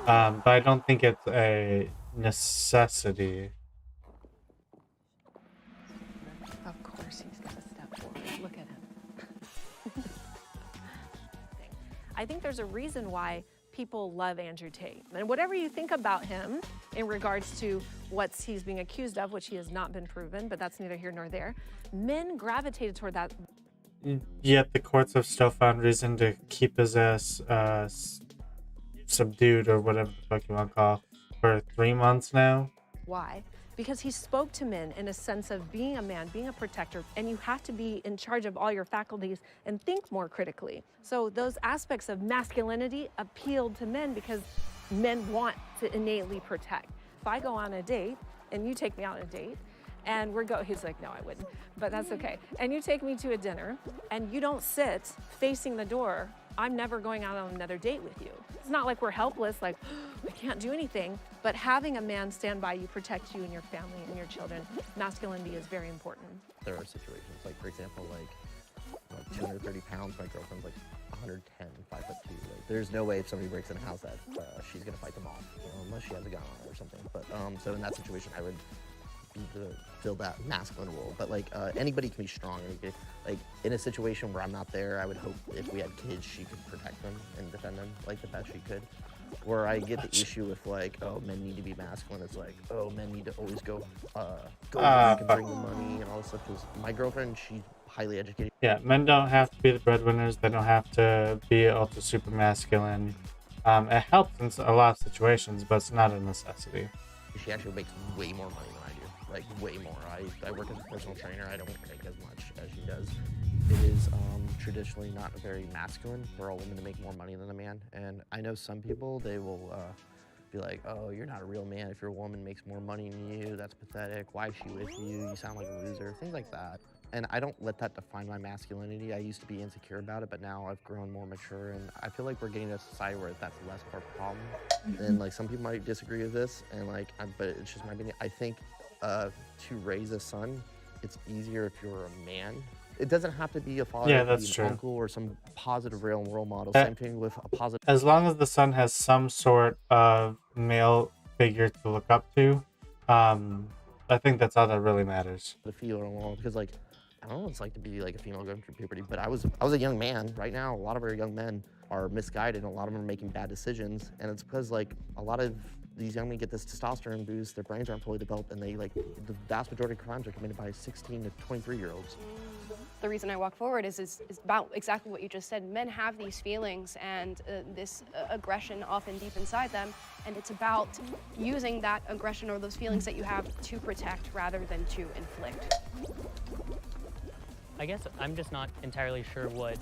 But I don't think it's a necessity. of course he's going to step forward. Look at him. I think there's a reason why people love Andrew Tate. And whatever you think about him in regards to what he's being accused of, which he has not been proven, but that's neither here nor there, men gravitated toward that. Yet the courts have still found reason to keep his ass subdued, or whatever the fuck you want to call, for 3 months now. Why? Because he spoke to men in a sense of being a man, being a protector, and you have to be in charge of all your faculties and think more critically. So those aspects of masculinity appealed to men because men want to innately protect. If I go on a date and you take me out on a date and he's like, no, I wouldn't, but that's okay. And you take me to a dinner and you don't sit facing the door, I'm never going out on another date with you. It's not like we're helpless, like, I can't do anything, but having a man stand by you, protect you and your family and your children, masculinity is very important. There are situations, like for example, like 230 pounds, my girlfriend's like 110, 5'2". Like, there's no way if somebody breaks in a house that she's gonna fight them off, unless she has a gun on her or something. But so in that situation, I would fill that masculine role. But like anybody can be strong. Like in a situation where I'm not there, I would hope if we had kids, she could protect them and defend them like the best she could. Where I get the issue with like, oh, men need to be masculine. It's like, oh, men need to always go back and bring the money and all this stuff. Because my girlfriend, she's highly educated. Yeah, men don't have to be the breadwinners. They don't have to be ultra super masculine. It helps in a lot of situations, but it's not a necessity. She actually makes way more money than I do, like way more. I work as a personal trainer. I don't make as much as she does. It is traditionally not very masculine for a woman to make more money than a man. And I know some people, they will be like, oh, you're not a real man if your woman makes more money than you. That's pathetic. Why is she with you? You sound like a loser. Things like that. And I don't let that define my masculinity. I used to be insecure about it, but now I've grown more mature, and I feel like we're getting to a society where that's less of a problem. And like some people might disagree with this, and like, but it's just my opinion. I think to raise a son, it's easier if you're a man. It doesn't have to be a father, yeah, that's true. Uncle, or some positive role model. Same thing with a positive. As long as the son has some sort of male figure to look up to, I think that's all that really matters. The feel along, because like, I don't know what it's like to be like a female going through puberty, but I was a young man. Right now, a lot of our young men are misguided, and a lot of them are making bad decisions, and it's because like a lot of these young men get this testosterone boost, their brains aren't fully developed, and they like the vast majority of crimes are committed by 16 to 23-year-olds. The reason I walk forward is about exactly what you just said. Men have these feelings and this aggression often deep inside them, and it's about using that aggression or those feelings that you have to protect rather than to inflict. I guess I'm just not entirely sure what,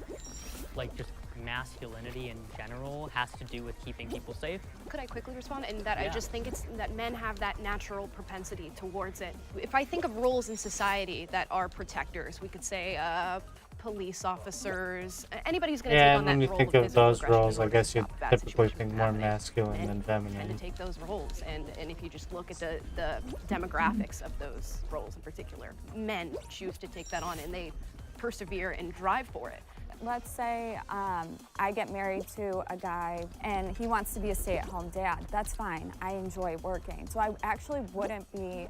like, just masculinity in general has to do with keeping people safe. Could I quickly respond? And that I just think it's that men have that natural propensity towards it. If I think of roles in society that are protectors, we could say police officers, anybody who's going to take on that role. Yeah, when you think of those roles, I guess you typically think more masculine than feminine. And to take those roles, and if you just look at the demographics of those roles in particular, men choose to take that on and they persevere and drive for it. Let's say I get married to a guy and he wants to be a stay-at-home dad. That's fine. I enjoy working. So I actually wouldn't be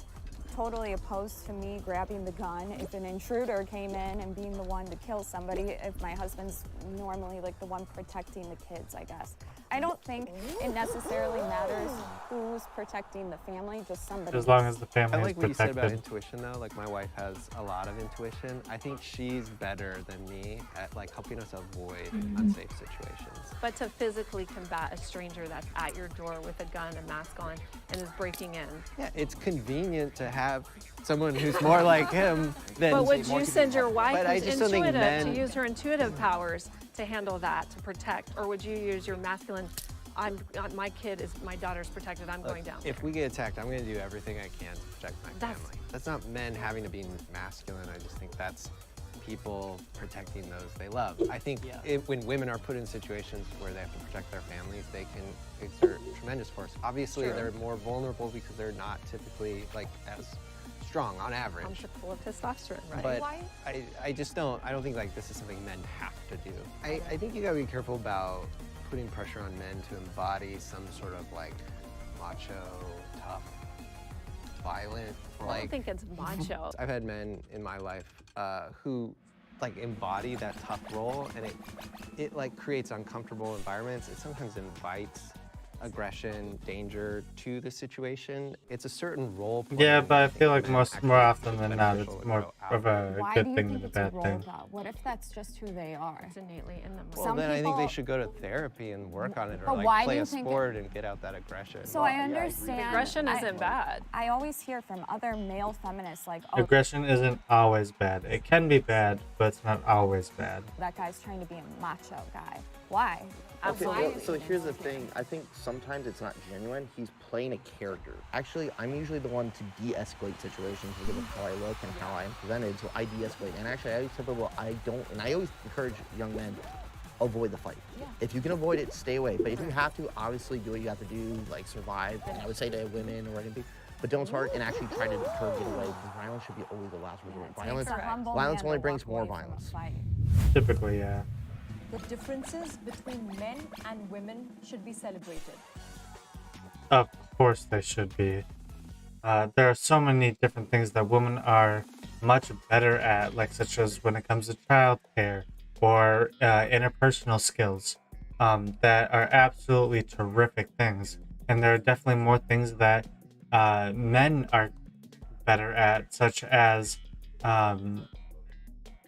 totally opposed to me grabbing the gun if an intruder came in and being the one to kill somebody if my husband's normally like the one protecting the kids, I guess. I don't think it necessarily matters who's protecting the family, just somebody. As long as the family I like is what you said about protected. intuition though. Like my wife has a lot of intuition. I think she's better than me at like helping us avoid unsafe situations. But to physically combat a stranger that's at your door with a gun, a mask on, and is breaking in. Yeah, it's convenient to have someone who's more like him than. But would you send your wife But I who's just don't think intuitive men. to use her intuitive powers to handle that, to protect? Or would you use your masculine, my daughter's protected, I'm going down? If we get attacked, I'm going to do everything I can to protect my family. That's not men having to be masculine. I just think that's people protecting those they love. I think when women are put in situations where they have to protect their families, they can exert tremendous force. Obviously, they're more vulnerable because they're not typically like as strong on average. I'm full of testosterone, right? But I just don't. I don't think like this is something men have to do. I think you gotta be careful about putting pressure on men to embody some sort of like macho, tough, violent. I don't think it's macho. I've had men in my life who like embody that tough role, and it like creates uncomfortable environments. It sometimes invites aggression, danger to the situation. It's a certain role. Yeah, but I feel like more often than not, it's more of a Why good do you thing think than a it's a bad role, thing. though? What if that's just who they are? It's innately in them. Well, then I think they should go to therapy and work on it, But or why like do play you a think sport and get out that aggression. So I understand. Aggression isn't bad. I always hear from other male feminists like, oh, Aggression isn't always bad. It can be bad, but it's not always bad. that guy's trying to be a macho guy. Why? Okay, Why well, is so he here's the insecure? thing. I think sometimes it's not genuine. He's playing a character. Actually, I'm usually the one to de-escalate situations because of how I look and how I am presented. So I de-escalate. And actually, I always tell people I always encourage young men, avoid the fight. If you can avoid it, stay away. But if you have to, obviously do what you have to do, like survive. And I would say to women or anything. But don't start and actually try to deter, get away, because violence should be always the last resort. Violence only brings more violence. Typically, yeah. The differences between men and women should be celebrated. Of course they should be. There are so many different things that women are much better at, like such as when it comes to childcare or interpersonal skills, that are absolutely terrific things. And there are definitely more things that men are better at, such as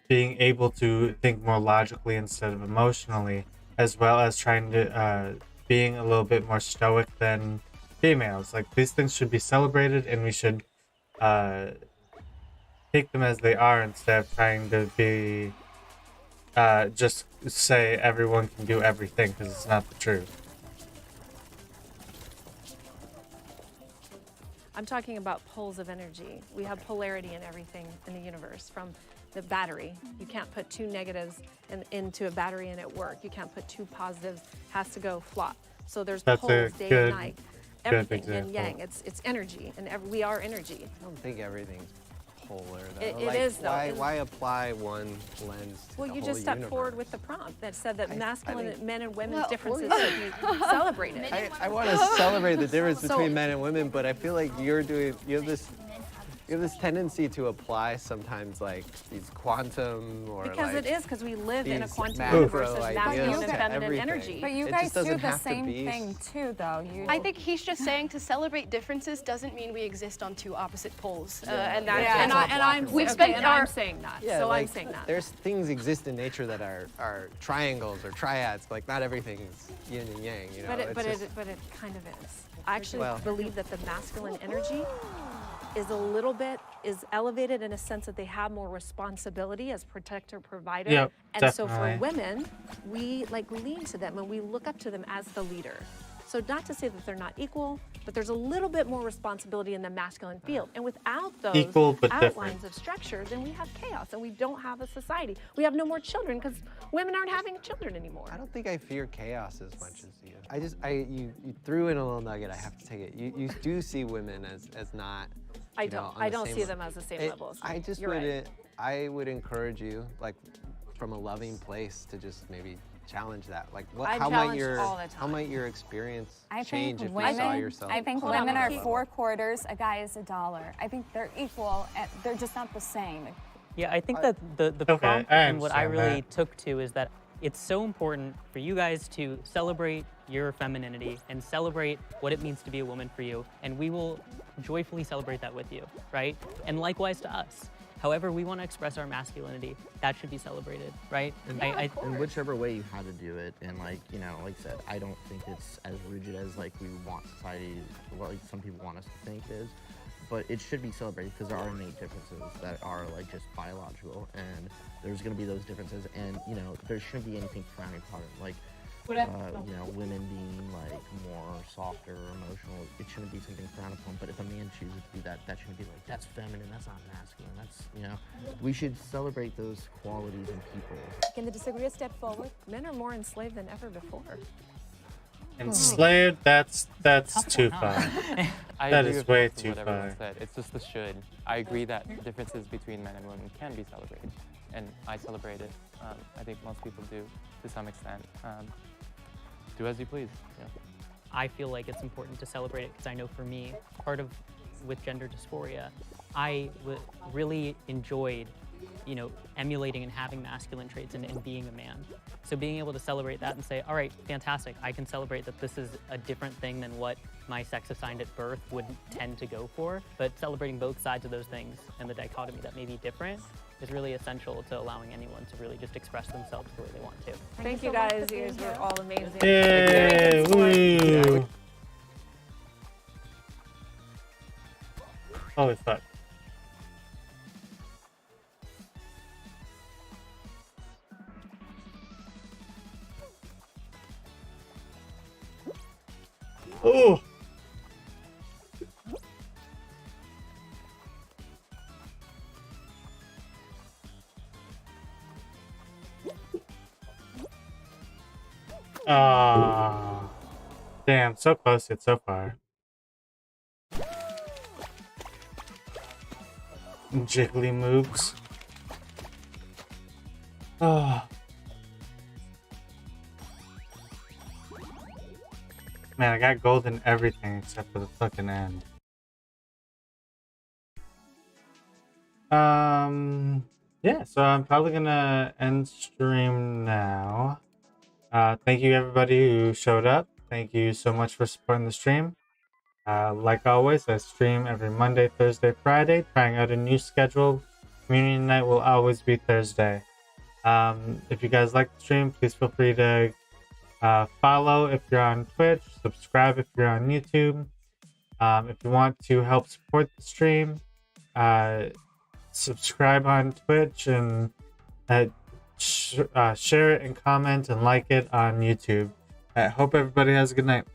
being able to think more logically instead of emotionally, as well as trying to being a little bit more stoic than females. Like, these things should be celebrated, and we should take them as they are instead of trying to be just say everyone can do everything, because it's not the truth. I'm talking about poles of energy. We have polarity in everything in the universe, from the battery. You can't put two negatives into a battery and it work. You can't put two positives, has to go flop. So there's That's poles a day good- and night. Everything, yin example. yang, it's energy, and we are energy. I don't think everything's polar, though. It Like, is, though. Why apply one lens to Well, the you whole just stepped universe? forward with the prompt that said that masculine think- men and women's Well, differences well, should be celebrated. I want to celebrate the difference So- between men and women, but I feel like you have this tendency to apply sometimes like these quantum or Because like it is, because we live in a these quantum macro universe of ideas masculine and to feminine everything. energy. But you It guys just do doesn't the have to same be thing too, though. You I think he's just saying to celebrate differences doesn't mean we exist on two opposite poles. Yeah. And I'm We've spent and our I'm saying that. Yeah, so like, I'm saying that. There's things exist in nature that are triangles or triads, but like not everything's yin and yang, you know? But It's just- it kind of is. I actually Well- believe that the masculine energy is elevated in a sense that they have more responsibility as protector, provider. Yep, and so for definitely. women, we like lean to them and we look up to them as the leader. So not to say that they're not equal, but there's a little bit more responsibility in the masculine field. And without those Equal, but outlines different. of structure, then we have chaos and we don't have a society. We have no more children because women aren't having children anymore. I don't think I fear chaos as much as you. You threw in a little nugget. I have to take it. You do see women as not. I you know, don't. on I the don't same see le- them as the same It- level as I me. just You're right. wouldn't. I would encourage you, like, from a loving place, to just maybe challenge that. Like, I how might challenge all the how might your experience I change think if women, you saw yourself? I think Hold on, women are Kate. 4 quarters, a guy is $1. I think they're equal, and they're just not the same. Yeah, I think that the Okay, prompt I and what I understand really that. took to is that it's so important for you guys to celebrate your femininity and celebrate what it means to be a woman for you, and we will joyfully celebrate that with you, right? And likewise to us. However we want to express our masculinity, that should be celebrated, right? In whichever way you had to do it, and like I said, I don't think it's as rigid as like we want society, what like some people want us to think it is, but it should be celebrated because there are innate differences that are like just biological, and there's going to be those differences, and there shouldn't be anything frowned upon, like women being like more softer or emotional. It shouldn't be something frowned upon. But if a man chooses to be that, that shouldn't be like that's feminine, that's not masculine. That's we should celebrate those qualities in people. Can the disagree a step forward? Men are more enslaved than ever before. Enslaved, that's too far. I That agree is with way most of too what everyone far. said. It's just the should. I agree that differences between men and women can be celebrated, and I celebrate it. I think most people do to some extent. Do as you please. Yeah. I feel like it's important to celebrate it because I know for me, part of with gender dysphoria, I really enjoyed, you know, emulating and having masculine traits and being a man. So being able to celebrate that and say, all right, fantastic, I can celebrate that this is a different thing than what my sex assigned at birth would tend to go for, but celebrating both sides of those things and the dichotomy that may be different is really essential to allowing anyone to really just express themselves the way they want to. Thank you guys. You guys were all amazing. Yay! Woo! Holy fuck. Oh! Ah, damn, so close yet so far. Jiggly moves. Oh. Man, I got gold in everything except for the fucking end. Yeah, so I'm probably gonna end stream now. Thank you everybody who showed up. Thank you so much for supporting the stream. Like always, I stream every Monday, Thursday, Friday, trying out a new schedule. Community night will always be Thursday. If you guys like the stream, please feel free to follow if you're on Twitch, subscribe if you're on YouTube. If you want to help support the stream, subscribe on Twitch and share it and comment and like it on YouTube. I hope everybody has a good night.